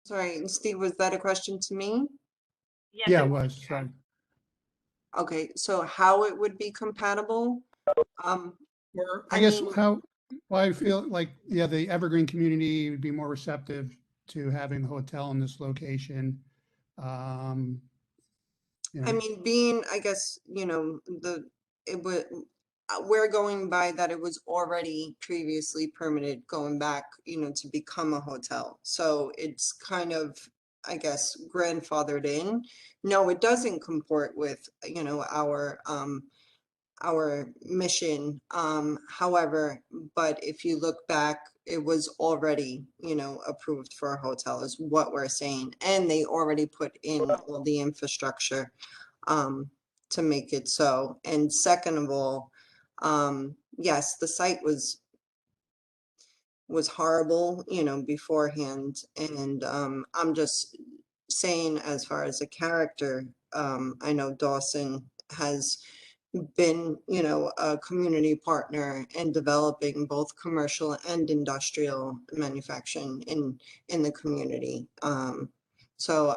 Sorry, Steve, was that a question to me? Yes, Yeah, it it was, sorry. Okay, so how it would be compatible? Or I I guess mean, well, I feel like, yeah, the Evergreen community would be more receptive to having the hotel in this location. Um, I mean, being, I guess, it would, we're going by that it was already previously permitted going back, to become a hotel. So it's kind of, I guess, grandfathered in. No, it doesn't comport with, our mission. However, but if you look back, it was already, approved for a hotel is what we're saying. And they already put in all the infrastructure to make it so. And second of all, yes, the site was horrible, beforehand. And I'm just saying, as far as a character, I know Dawson has been, a community partner in developing both commercial and industrial manufacturing in the community. So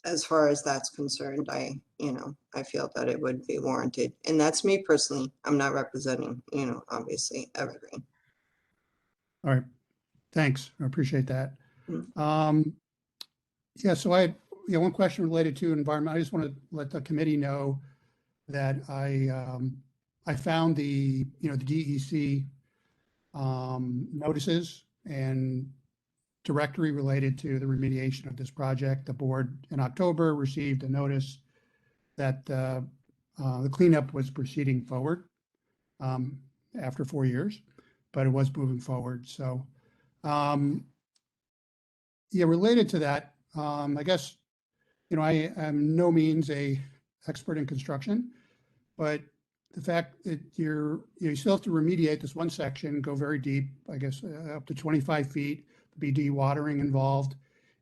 as far as that's concerned, I feel that it would be warranted. And that's me personally. I'm not representing, obviously Evergreen. all right, thanks, I appreciate that. Mm. Yeah, so I, one question related to environment. I just want to let the committee know that I found the, the DEC notices and directory related to the remediation of this project. The board in October received a notice that the cleanup was proceeding forward after 4 years, but it was moving forward. So, yeah, related to that, I guess, I am no means a expert in construction, but the fact that you still have to remediate this one section, go very deep, I guess, up to 25 feet, be dewatering involved.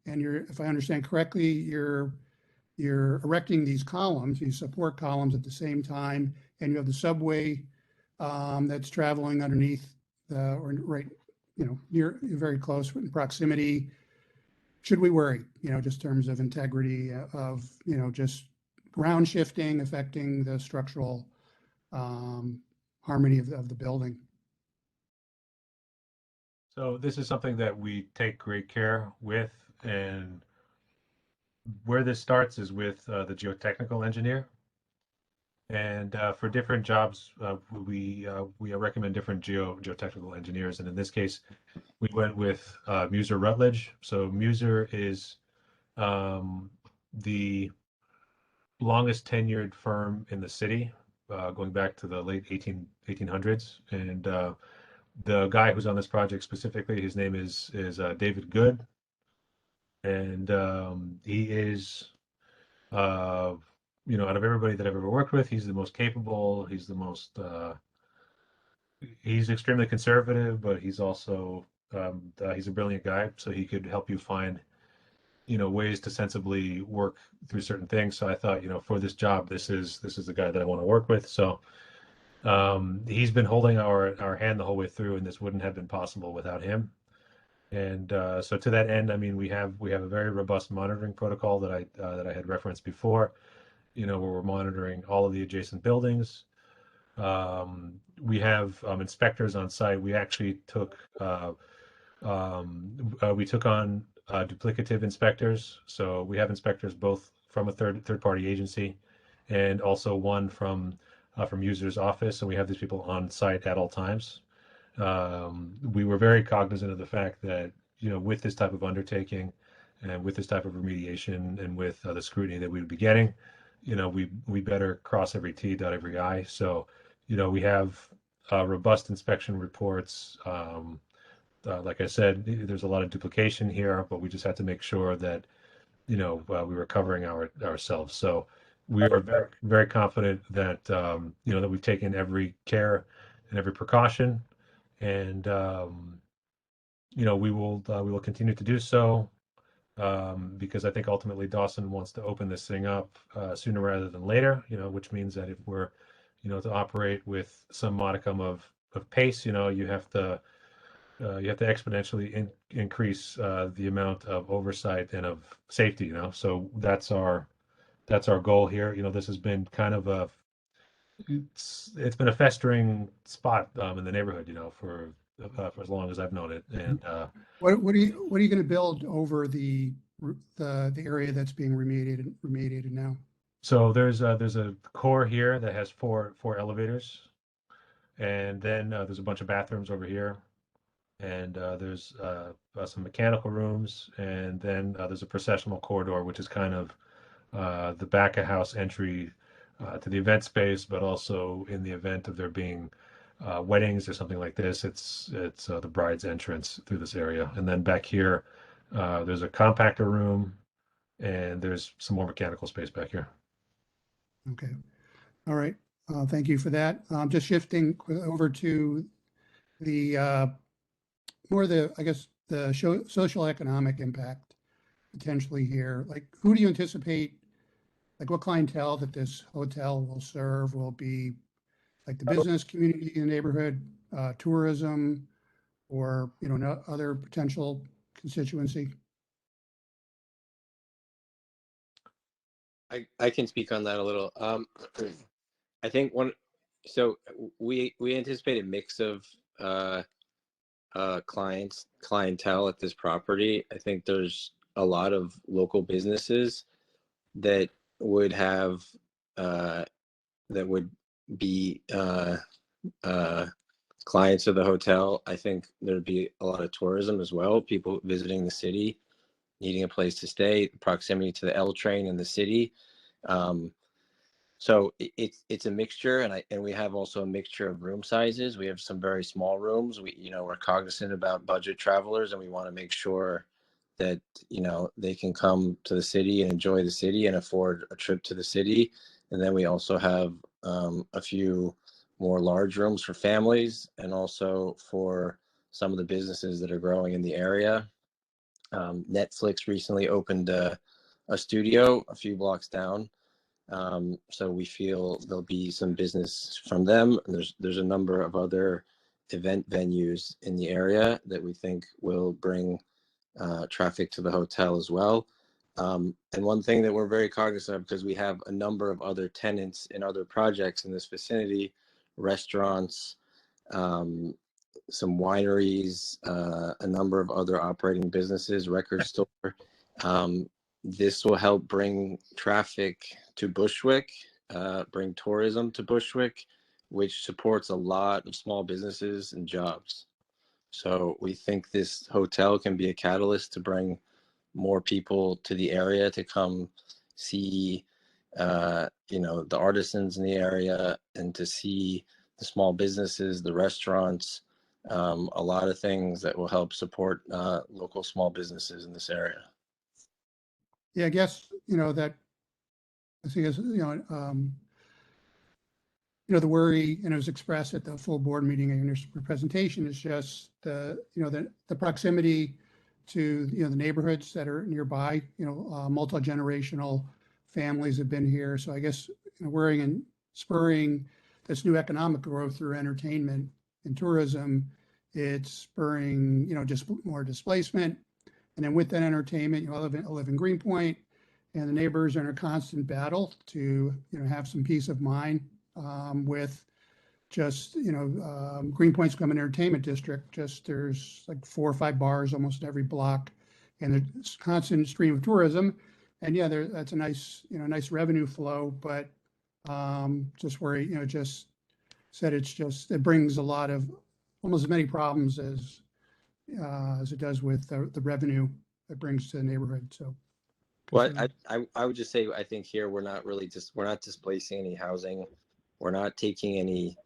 And if I understand correctly, you're erecting these columns, these support columns at the same time, and you have the subway that's traveling underneath or right, near, very close in proximity. Should we worry, just in terms of integrity of, just ground shifting affecting the structural harmony of the building? So this is something that we take great care with, and where this starts is with the geotechnical engineer. And for different jobs, we recommend different geotechnical engineers. And in this case, we went with Muser Rutledge. So Muser is the longest tenured firm in the city, going back to the late 1800s. And the guy who's on this project specifically, his name is David Good. And he is, out of everybody that I've ever worked with, he's the most capable. He's the most, he's extremely conservative, but he's also, he's a brilliant guy. So he could help you find, ways to sensibly work through certain things. So I thought, for this job, this is the guy that I want to work with. So he's been holding our hand the whole way through, and this wouldn't have been possible without him. And so to that end, I mean, we have a very robust monitoring protocol that I had referenced before, where we're monitoring all of the adjacent buildings. We have inspectors on site. We actually took on duplicative inspectors. So we have inspectors both from a third party agency, and also one from User's office, and we have these people on site at all times. We were very cognizant of the fact that, with this type of undertaking and with this type of remediation and with the scrutiny that we would be getting, we better cross every T, dot every I. So, we have robust inspection reports. Like I said, there's a lot of duplication here, but we just had to make sure that, we were covering ourselves. So we are very, very confident that, that we've taken every care and every precaution, and, we will continue to do so, because I think ultimately Dawson wants to open this thing up sooner rather than later, which means that if we're, to operate with some modicum of pace, you have to exponentially increase the amount of oversight and of safety, So that's our goal here. This has been kind of it's been a festering spot in the neighborhood, for as long as I've known it. And What are you going to build over the area that's being remediated now? so there's a core here that has four elevators, and then there's a bunch of bathrooms over here, and there's some mechanical rooms, and then there's a processional corridor, which is kind of the back of house entry to the event space, but also in the event of there being weddings or something like this, it's the bride's entrance through this area. And then back here, there's a compactor room, and there's some more mechanical space back here. Okay. All right. Thank you for that. Just shifting over to the I guess, the social economic impact potentially here. Like, who do you anticipate, like what clientele that this hotel will serve? Will be like the business community in the neighborhood, tourism, or, no other potential constituency? I can speak on that a little. I think we anticipate a mix of clientele at this property. I think there's a lot of local businesses that would have that would be clients of the hotel. I think there'd be a lot of tourism as well, people visiting the city, needing a place to stay, proximity to the L train in the city. So it's a mixture, and we have also a mixture of room sizes. We have some very small rooms. We're cognizant about budget travelers, and we want to make sure that they can come to the city and enjoy the city and afford a trip to the city. And then we also have a few more large rooms for families, and also for some of the businesses that are growing in the area. Netflix recently opened a studio a few blocks down. So we feel there'll be some business from them. And there's a number of other event venues in the area that we think will bring traffic to the hotel as well. And one thing that we're very cognizant of, because we have a number of other tenants in other projects in this vicinity, restaurants, some wineries, a number of other operating businesses, record store. This will help bring traffic to Bushwick, bring tourism to Bushwick, which supports a lot of small businesses and jobs. So we think this hotel can be a catalyst to bring more people to the area to come see, the artisans in the area, and to see the small businesses, the restaurants, a lot of things that will help support local small businesses in this area. Yeah, I guess, that, I see, the worry, and it was expressed at the full board meeting in your presentation, is just the proximity to, the neighborhoods that are nearby, multi-generational families have been here. So I guess, worrying and spurring this new economic growth through entertainment and tourism, it's spurring, just more displacement. And then with that entertainment, I live in Greenpoint, and the neighbors are in a constant battle to, have some peace of mind with just, Greenpoint's become an entertainment district. Just there's like 4 or 5 bars almost every block, and there's constant stream of tourism. And yeah, that's a nice, nice revenue flow, but just where, just said it brings a lot of, almost as many problems as it does with the revenue it brings to the neighborhood. So, well, I would just say, I think here we're not displacing any housing. We're not taking any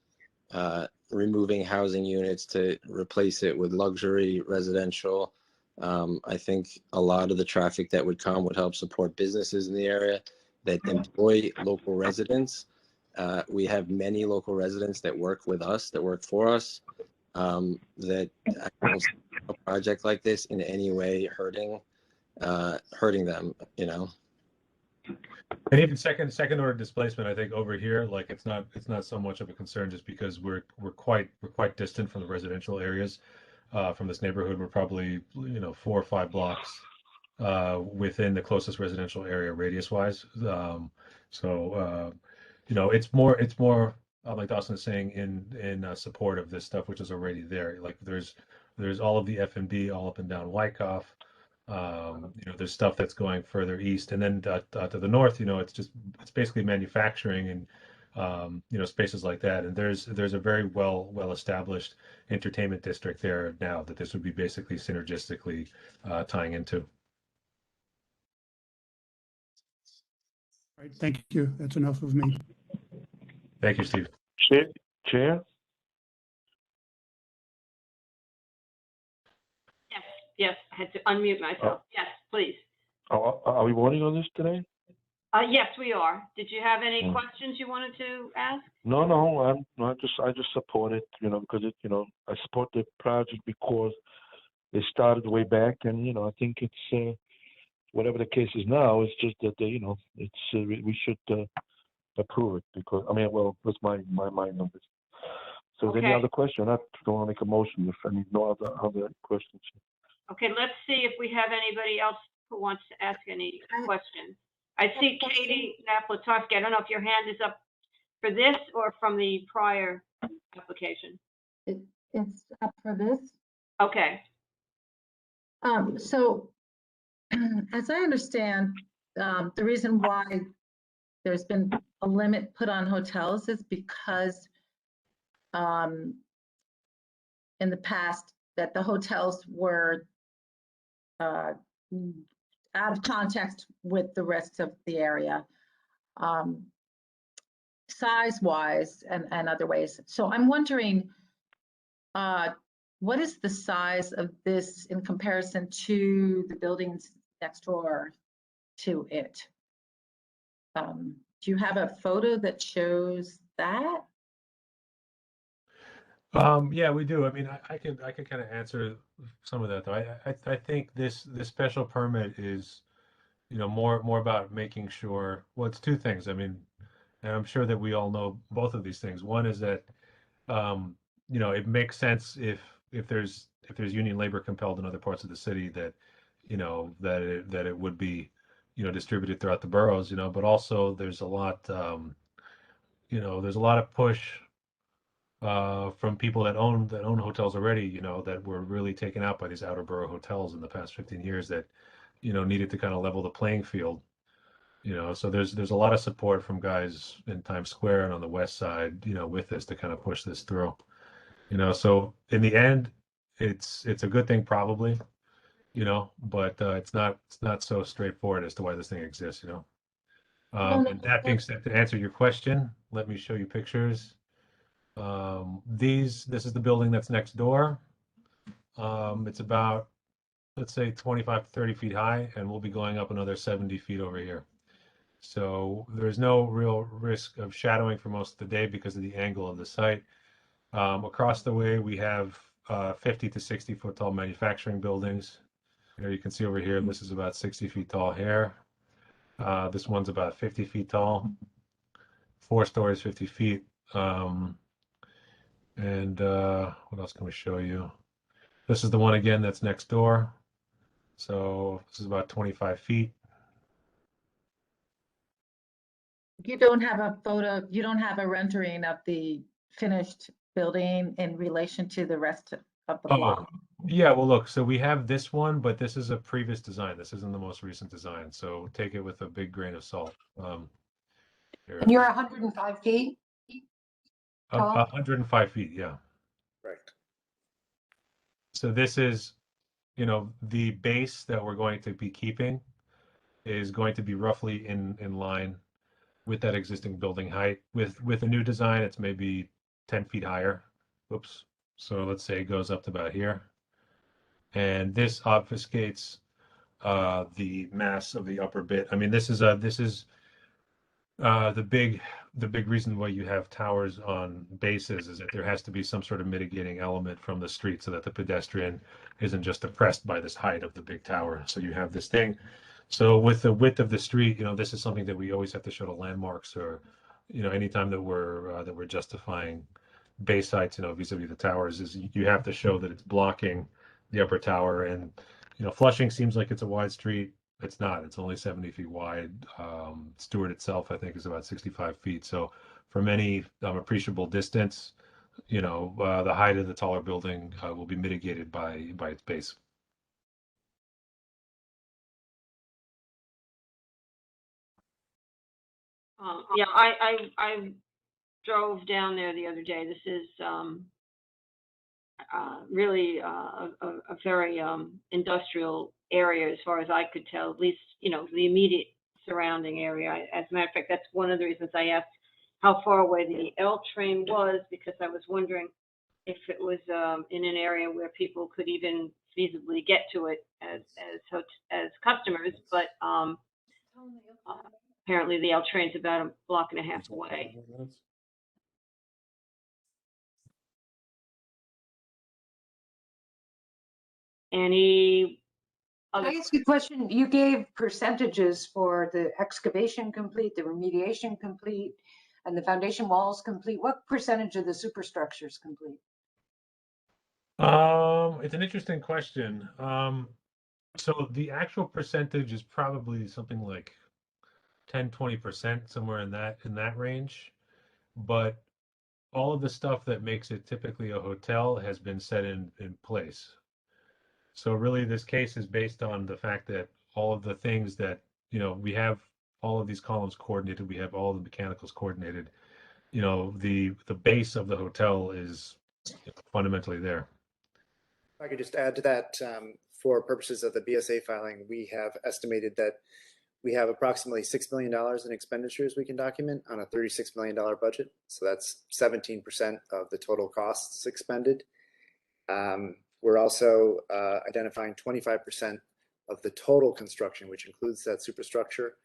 removing housing units to replace it with luxury residential. I think a lot of the traffic that would come would help support businesses in the area that employ local residents. We have many local residents that work with us, that work for us, that I don't see a project like this in any way hurting them, you know. And even second order displacement, I think over here, like it's not so much of a concern just because we're quite distant from the residential areas. From this neighborhood, we're probably 4 or 5 blocks within the closest residential area radius wise. It's more like Dawson is saying in support of this stuff, which is already there. Like there's all of the F&B all up and down Wyckoff. There's stuff that's going further east, and then to the north, it's basically manufacturing and spaces like that. And there's a very well established entertainment district there now that this would be basically synergistically tying into. All right, thank you. That's enough of me. Thank you, Steve. Chair? Yes, I had to unmute myself. Yes, please. Are we voting on this today? Yes, we are. Did you have any questions you wanted to ask? No, I just support it, because I support the project because it started way back, and I think it's whatever the case is now. It's just that we should approve it because that's my mind on this. So, is there any other question? I don't want to make a motion if any no other questions. Okay, let's see if we have anybody else who wants to ask any questions. I see Katie Naplatowski. I don't know if your hand is up for this or from the prior application. It's up for this. Okay. So as I understand, the reason why there's been a limit put on hotels is because in the past that the hotels were out of context with the rest of the area, size-wise and other ways. So I'm wondering, what is the size of this in comparison to the buildings next door to it? Do you have a photo that shows that? Yeah, we do. I mean, I can kind of answer some of that though. I think this special permit is, more about making sure. Well, it's two things. I mean, and I'm sure that we all know both of these things. One is that, it makes sense if there's union labor compelled in other parts of the city that, that it would be, distributed throughout the boroughs. But also there's a lot, there's a lot of push from people that own hotels already, that were really taken out by these outer borough hotels in the past 15 years that, needed to kind of level the playing field. So there's a lot of support from guys in Times Square and on the west side, with this to kind of push this through. So in the end, it's a good thing probably, but it's not so straightforward as to why this thing exists, And that being said, to answer your question, let me show you pictures. This is the building that's next door. It's about, let's say 25 to 30 feet high, and we'll be going up another 70 feet over here. So there's no real risk of shadowing for most of the day because of the angle of the site. Across the way, we have 50 to 60 foot tall manufacturing buildings. You can see over here, this is about 60 feet tall here. This one's about 50 feet tall, 4 stories, 50 feet. And what else can we show you? This is the one again that's next door. So this is about 25 feet. You don't have a photo, you don't have a rendering of the finished building in relation to the rest of the block? Yeah, well, look, so we have this one, but this is a previous design. This isn't the most recent design. So take it with a big grain of salt. And you're 105 feet? 105 feet, yeah. Right. So this is, the base that we're going to be keeping is going to be roughly in line with that existing building height. With a new design, it's maybe 10 feet higher. Oops. So let's say it goes up to about here. And this obfuscates the mass of the upper bit. I mean, this is the big reason why you have towers on bases is that there has to be some sort of mitigating element from the street so that the pedestrian isn't just oppressed by this height of the big tower. So you have this thing. So with the width of the street, this is something that we always have to show to landmarks, or anytime that we're justifying base heights, vis-a-vis the towers, is you have to show that it's blocking the upper tower. And Flushing seems like it's a wide street. It's not. It's only 70 feet wide. Stewart itself, I think, is about 65 feet. So from any appreciable distance, the height of the taller building will be mitigated by its base. Yeah, I drove down there the other day. This is really a very industrial area as far as I could tell, at least, the immediate surrounding area. As a matter of fact, that's one of the reasons I asked how far away the L train was, because I was wondering if it was in an area where people could even feasibly get to it as customers, but apparently the L train's about a block and a half away. Any Can other? I ask you a question? You gave percentages for the excavation complete, the remediation complete, and the foundation walls complete. What percentage of the superstructure is complete? It's an interesting question. So the actual percentage is probably something like 10-20%, somewhere in that range. But all of the stuff that makes it typically a hotel has been set in place. So really, this case is based on the fact that all of the things that, we have all of these columns coordinated, we have all of the mechanicals coordinated. The base of the hotel is fundamentally there. If I could just add to that, for purposes of the BSA filing, we have estimated that we have approximately $6 million in expenditures we can document on a $36 million budget. So that's 17% of the total costs expended. We're also identifying 25% of the total construction, which includes that superstructure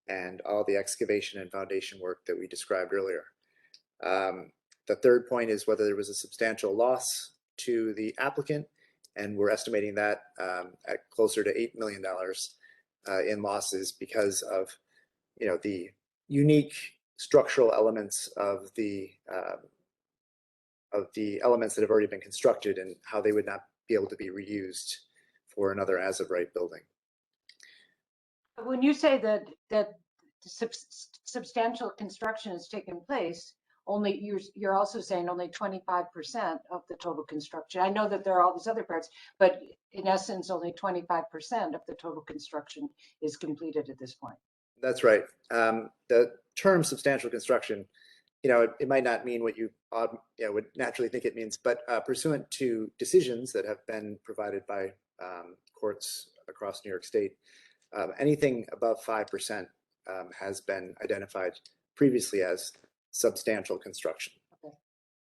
and all the excavation and foundation work that we described earlier. The third point is whether there was a substantial loss to the applicant, and we're estimating that at closer to $8 million in losses because of the unique structural elements of the elements that have already been constructed and how they would not be able to be reused for another as of right building. When you say that substantial construction has taken place, you're also saying only 25% of the total construction. I know that there are all these other parts, but in essence, only 25% of the total construction is completed at this point. That's right. The term substantial construction, it might not mean what you would naturally think it means, but pursuant to decisions that have been provided by courts across New York State, anything above 5% has been identified previously as substantial construction. Okay.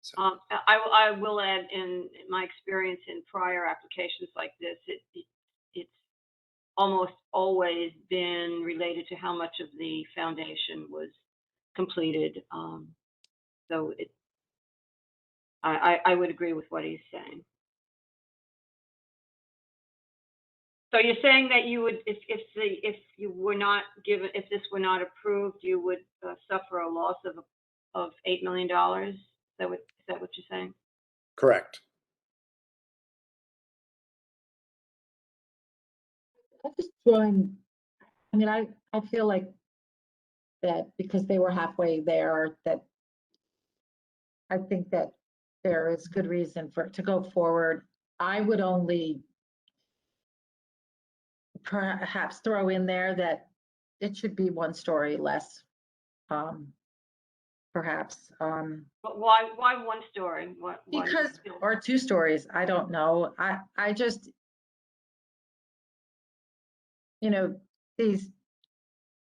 So. I will add, in my experience in prior applications like this, it's almost always been related to how much of the foundation was completed. So I would agree with what he's saying. So you're saying that you would, if you were not given, if this were not approved, you would suffer a loss of $8 million? Is that what you're saying? Correct. I'm just throwing, I feel like that because they were halfway there, that I think that there is good reason to go forward. I would only perhaps throw in there that it should be 1 story less, perhaps. But why 1 story? Because, or 2 stories, I don't know. I just,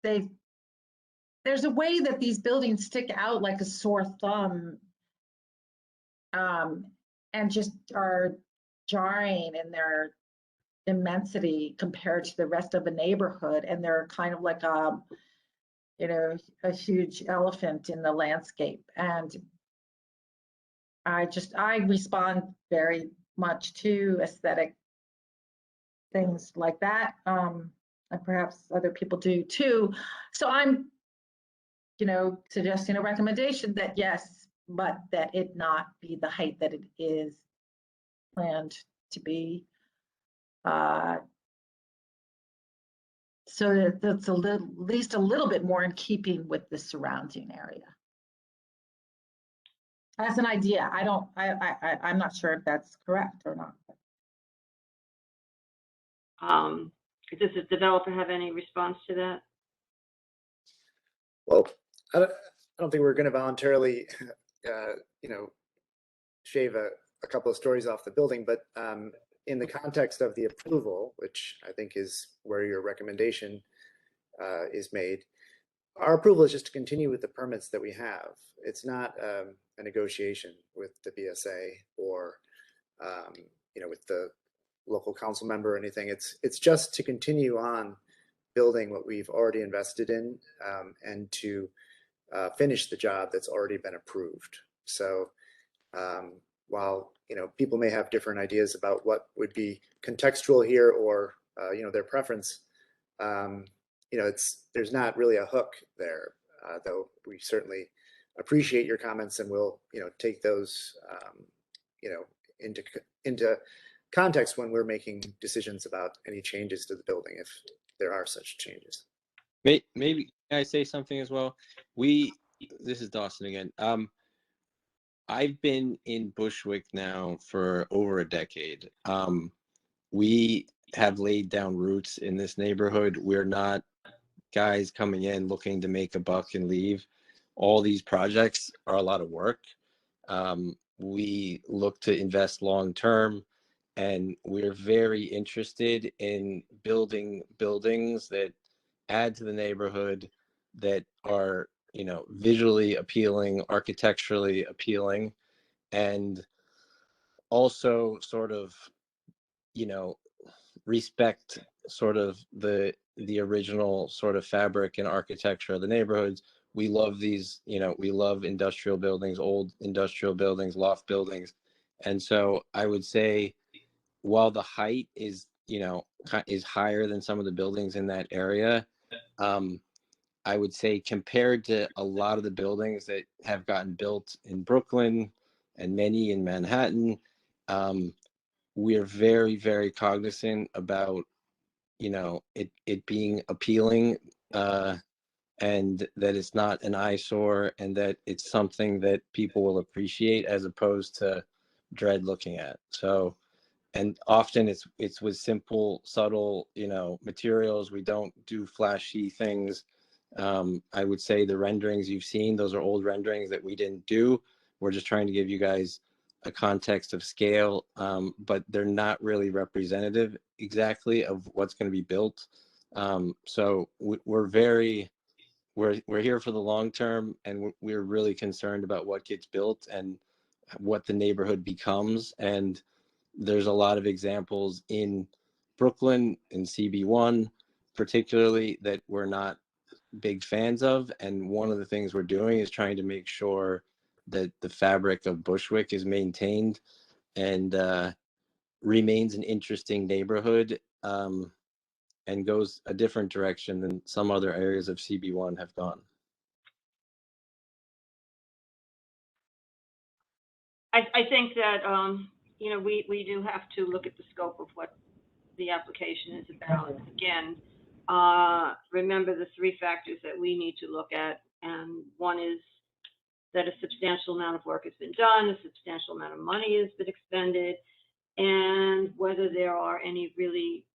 there's a way that these buildings stick out like a sore thumb and just are jarring in their immensity compared to the rest of the neighborhood. And they're kind of like you know, a huge elephant in the landscape. And I respond very much to aesthetic things like that. And perhaps other people do too. So I'm, you know, suggesting a recommendation that yes, but that it not be the height that it is planned to be. So that that's at least a little bit more in keeping with the surrounding area. As an idea, I'm not sure if that's correct or not. Does the developer have any response to that? Well, I don't think we're going to voluntarily, you know, shave a couple of stories off the building, but in the context of the approval, which I think is where your recommendation is made, our approval is just to continue with the permits that we have. It's not a negotiation with the BSA or, you know, with the local council member or anything. It's just to continue on building what we've already invested in and to finish the job that's already been approved. So while, you know, people may have different ideas about what would be contextual here or, you know, their preference, you know, there's not really a hook there, though we certainly appreciate your comments and we'll, you know, take those, you know, into context when we're making decisions about any changes to the building, if there are such changes. Maybe can I say something as well? This is Dawson again. I've been in Bushwick now for over a decade. We have laid down roots in this neighborhood. We're not guys coming in looking to make a buck and leave. All these projects are a lot of work. We look to invest long term, and we're very interested in building buildings that add to the neighborhood, that are, you know, visually appealing, architecturally appealing, and also sort of, you know, respect sort of the original sort of fabric and architecture of the neighborhoods. We love these, you know, we love industrial buildings, old industrial buildings, loft buildings. And so I would say, while the height is, you know, is higher than some of the buildings in that area, I would say compared to a lot of the buildings that have gotten built in Brooklyn and many in Manhattan, we're very, very cognizant about, you know, it being appealing, and that it's not an eyesore, and that it's something that people will appreciate as opposed to dread looking at. So, and often it's with simple, subtle, you know, materials. We don't do flashy things. I would say the renderings you've seen, those are old renderings that we didn't do. We're just trying to give you guys a context of scale, but they're not really representative exactly of what's going to be built. So we're here for the long term, and we're really concerned about what gets built and what the neighborhood becomes. And there's a lot of examples in Brooklyn, in CB1 particularly, that we're not big fans of. And one of the things we're doing is trying to make sure that the fabric of Bushwick is maintained and remains an interesting neighborhood, and goes a different direction than some other areas of CB1 have gone. I think that, you know, we do have to look at the scope of what the application is about. Again, remember the three factors that we need to look at, and one is that a substantial amount of work has been done, a substantial amount of money has been expended, and whether there are any really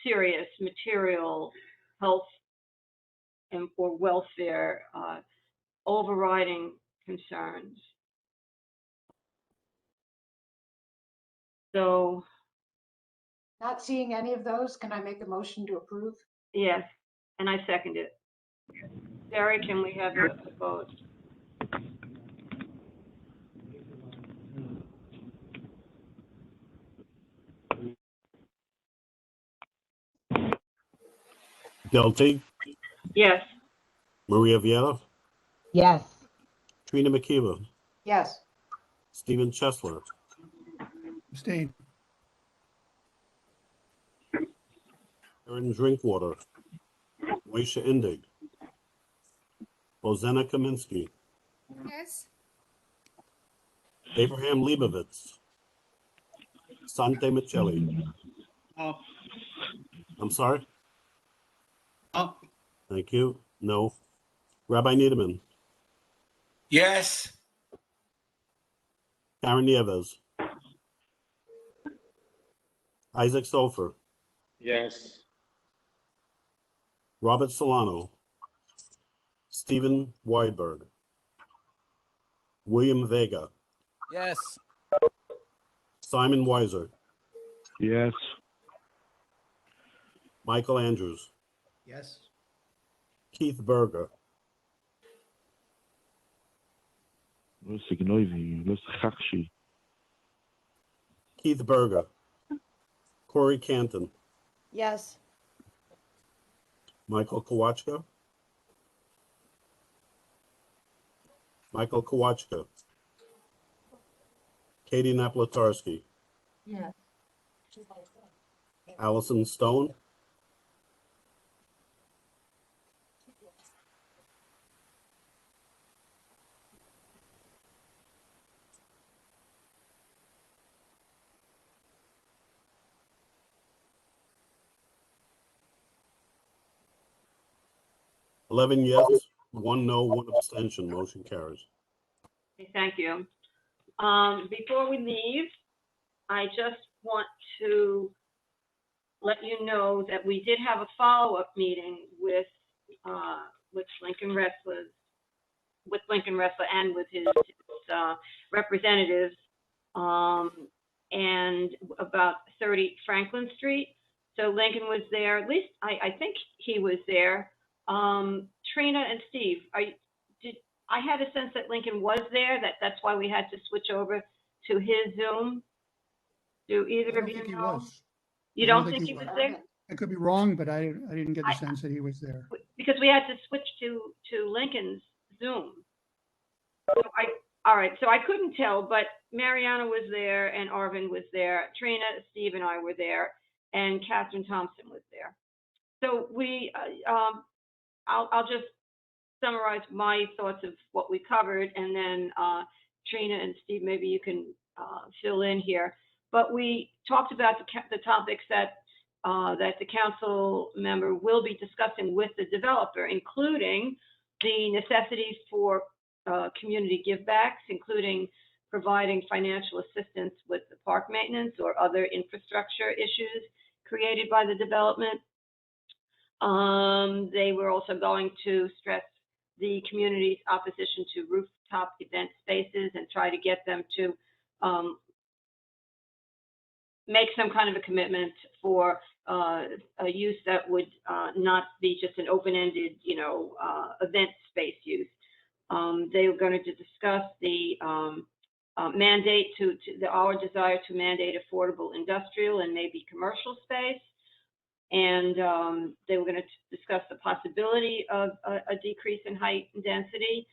serious material health and or welfare overriding concerns. So, Not seeing any of those, can I make a motion to approve? yes, and I second it. Sarah, can we have a vote? Del T, Yes. Maria Vieira, Yes. Trina McKeever, Yes. Stephen Chesler, Abstain. Erin Drinkwater, Moisha Indig, Rosanna Kaminsky, Yes. Abraham Leibovitz, Sante Michelli. No. I'm sorry? No. Thank you. No. Rabbi Niederman, Yes. Karen Nieves, Isaac Sofer, Yes. Robert Solano, Stephen Weidberg, William Vega, Yes. Simon Weiser, Yes. Michael Andrews, Yes. Keith Berger, Keith Berger, Corey Canton, Yes. Michael Kowachka, Katie Naplatarski, Yes. Allison Stone, $11 yes, 1 no, 1 abstention. Motion carries. Okay, thank you. Before we leave, I just want to let you know that we did have a follow-up meeting with Lincoln Wrestlers, and with his representatives, and about 30 Franklin Street. So Lincoln was there, at least I think he was there. Trina and Steve, I had a sense that Lincoln was there, that's why we had to switch over to his Zoom. Do I either don't of you think he know? was. You I don't think he was there? I could be wrong, but I didn't get the sense that he was there. Because we had to switch to Lincoln's Zoom. So all right, so I couldn't tell, but Mariana was there and Arvin was there. Trina, Steve, and I were there, and Catherine Thompson was there. So I'll just summarize my thoughts of what we covered, and then Trina and Steve, maybe you can fill in here. But we talked about the topics that the council member will be discussing with the developer, including the necessities for community givebacks, including providing financial assistance with the park maintenance or other infrastructure issues created by the development. They were also going to stress the community's opposition to rooftop event spaces and try to get them to make some kind of a commitment for a use that would not be just an open-ended, event space use. They were going to discuss the mandate our desire to mandate affordable industrial and maybe commercial space. And they were going to discuss the possibility of a decrease in height and density,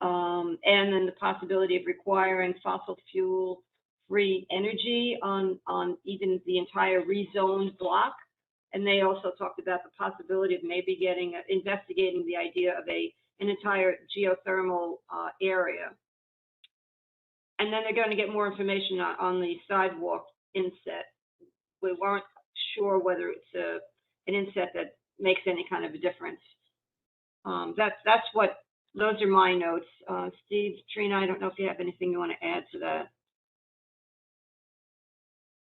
and then the possibility of requiring fossil fuel free energy on even the entire rezoned block. And they also talked about the possibility of maybe investigating the idea of an entire geothermal area. And then they're going to get more information on the sidewalk inset. We weren't sure whether it's an inset that makes any kind of a difference. Those are my notes. Steve, Trina, I don't know if you have anything you want to add to that.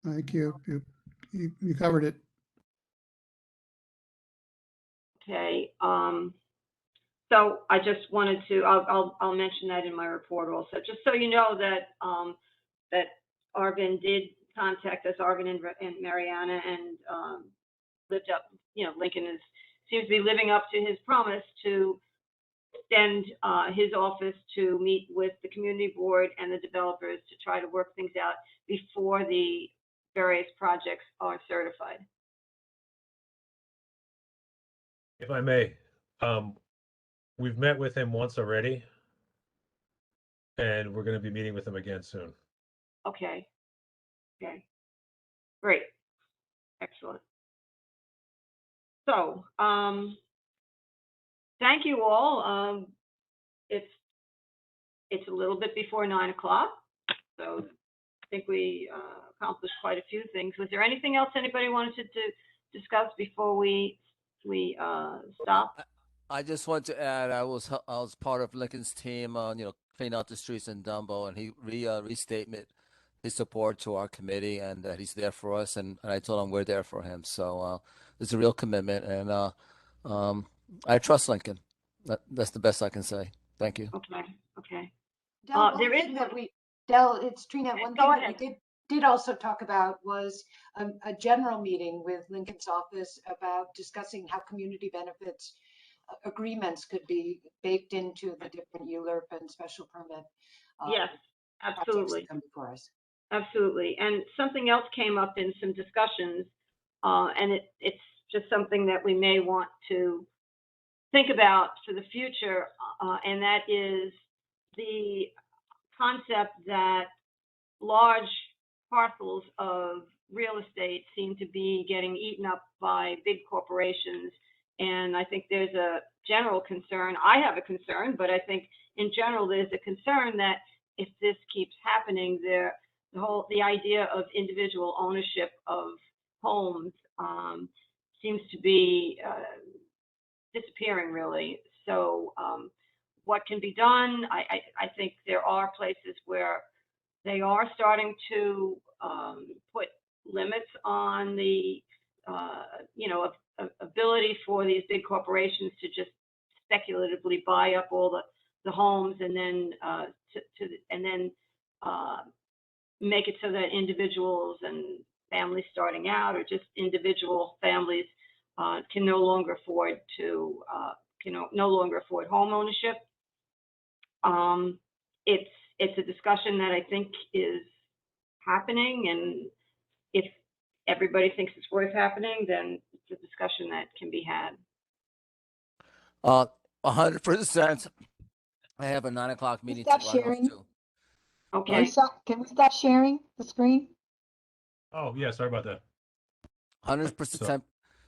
Thank you. You covered it. Okay. So I just wanted to, I'll mention that in my report also, just so you know that that Arvin did contact us, Arvin and Mariana, and lived up, Lincoln seems to be living up to his promise to extend his office to meet with the community board and the developers to try to work things out before the various projects are certified. If I may, we've met with him once already, and we're going to be meeting with him again soon. Okay. Okay. Great. Excellent. So, thank you all. It's a little bit before 9 o'clock, so I think we accomplished quite a few things. Was there anything else anybody wanted to discuss before we stop? I just want to add, I was part of Lincoln's team on clean out the streets in Dumbo, and he restatement his support to our committee and that he's there for us, and I told him we're there for him. So it's a real commitment, and I trust Lincoln. That's the best I can say. Thank you. Okay. Okay. Del, there is it's Trina. One Go thing ahead. that we did also talk about was a general meeting with Lincoln's office about discussing how community benefits agreements could be baked into the different ULURP and special permit. Yes, projects absolutely. that come before us. Absolutely. And something else came up in some discussions, and it's just something that we may want to think about for the future, and that is the concept that large parcels of real estate seem to be getting eaten up by big corporations. And I think there's a general concern. I have a concern, but I think in general there's a concern that if this keeps happening, the idea of individual ownership of homes seems to be disappearing, really. So what can be done? I think there are places where they are starting to put limits on the ability for these big corporations to just speculatively buy up all the homes and then make it so that individuals and families starting out, or just individual families, can no longer afford home ownership. It's a discussion that I think is happening, and if everybody thinks it's worth happening, then it's a discussion that can be had. 100%. I have a 9 o'clock meeting to Stop run off sharing. to. Okay. Can we stop sharing the screen? Oh, yeah, sorry about that. 100%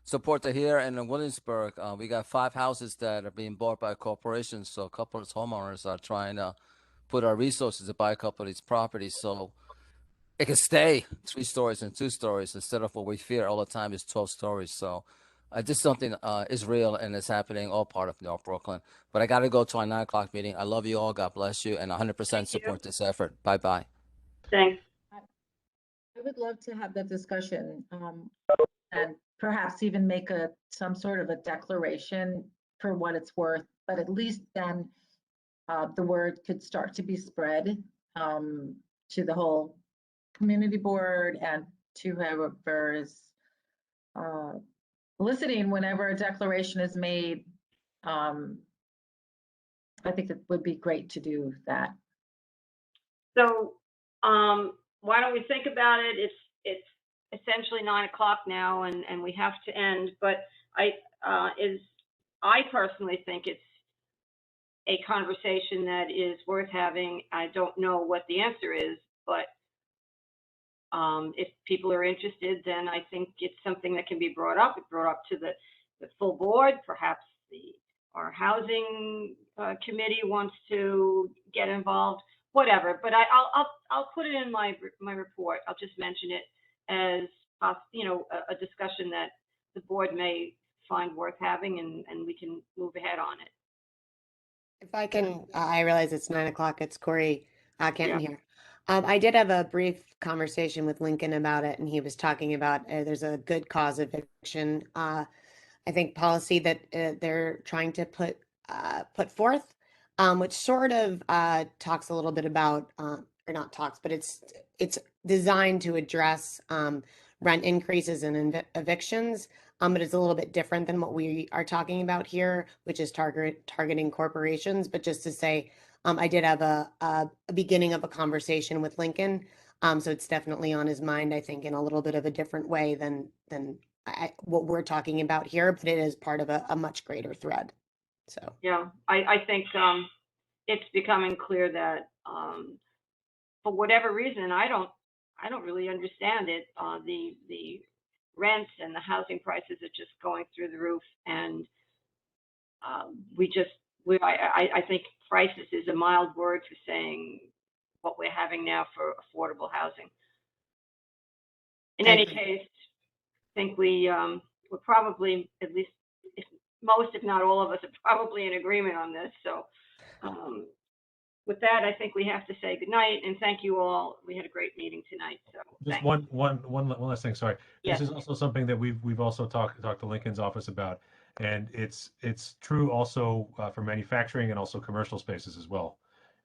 support to here and in Williamsburg. We got 5 houses that are being bought by corporations. So a couple of homeowners are trying to put our resources to buy a couple of these properties. So it can stay 3 stories and 2 stories instead of what we fear all the time is 12 stories. So just something is real and it's happening all part of North Brooklyn. But I got to go to our 9 o'clock meeting. I love you all. God bless you. And 100% support this effort. Bye-bye. Thanks. I would love to have that discussion and perhaps even make some sort of a declaration for what it's worth, but at least then the word could start to be spread to the whole community board and to whoever is listening whenever a declaration is made. I think it would be great to do that. So why don't we think about it? It's essentially 9 o'clock now, and we have to end. But I personally think it's a conversation that is worth having. I don't know what the answer is, but if people are interested, then I think it's something that can be brought up. It's brought up to the full board. Perhaps our housing committee wants to get involved. Whatever, but I'll put it in my report. I'll just mention it as a discussion that the board may find worth having, and we can move ahead on it. If I can, I realize it's 9 o'clock. It's Corey Canton Yeah. here. I did have a brief conversation with Lincoln about it, and he was talking about there's a good cause eviction. I think policy that they're trying to put forth, which sort of talks a little bit about, or not talks, but it's designed to address rent increases and evictions. But it's a little bit different than what we are talking about here, which is targeting corporations. But just to say, I did have a beginning of a conversation with Lincoln. So it's definitely on his mind, I think, in a little bit of a different way than what we're talking about here, but it is part of a much greater thread. So yeah, I think it's becoming clear that for whatever reason, I don't really understand it. The rents and the housing prices are just going through the roof, and I think crisis is a mild word for saying what we're having now for affordable housing. In any case, I think we're probably, at least most, if not all of us, are probably in agreement on this. So with that, I think we have to say goodnight and thank you all. We had a great meeting tonight. So Just thanks. one last thing. Sorry, Yes. this is also something that we've also talked to Lincoln's office about, and it's true also for manufacturing and also commercial spaces as well.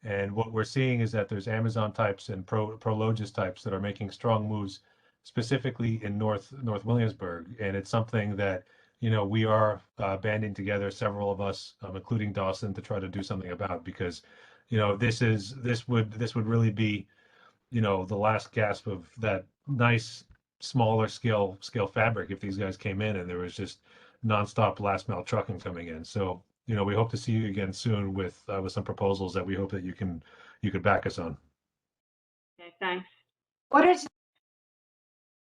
And what we're seeing is that there's Amazon types and Prologis types that are making strong moves, specifically in North Williamsburg, and it's something that we are banding together, several of us, including Dawson, to try to do something about, because this would really be the last gasp of that nice smaller scale fabric if these guys came in and there was just nonstop last mile trucking coming in. So we hope to see you again soon with some proposals that we hope that you could back us on. Okay, thanks. What is,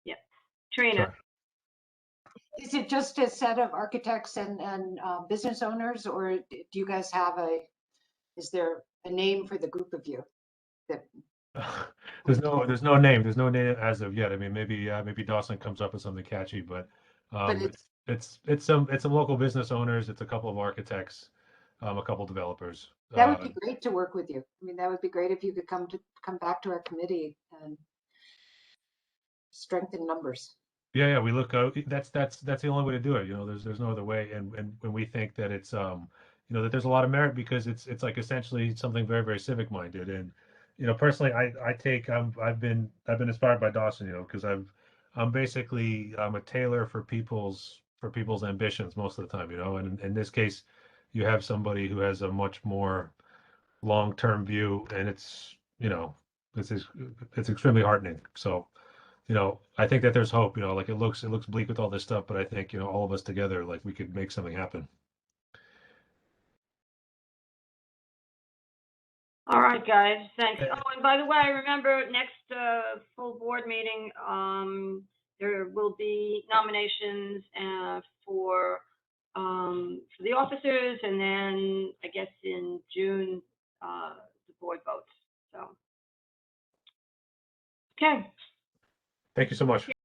Yeah, Trina. Sorry. is it just a set of architects and business owners, or do you guys have is there a name for the group of you? That There's no name as of yet. I mean, maybe Dawson comes up with something catchy, but it's some local business owners, it's a couple of architects, a couple developers. that would be great to work with you. I mean, that would be great if you could come back to our committee and strengthen numbers. Yeah, we look. That's the only way to do it. There's no other way. And when we think that it's that there's a lot of merit, because it's like essentially something very, very civic minded. And personally, I've been inspired by Dawson. Because I'm basically a tailor for people's ambitions most of the time. And in this case, you have somebody who has a much more long-term view, and it's extremely heartening. So. I think that there's hope. Like it looks bleak with all this stuff, but I think all of us together, like, we could make something happen. All right, guys, thanks. Oh, and by the way, remember, next full board meeting, there will be nominations for the officers, and then I guess in June the board votes. So, okay. Thank you so much.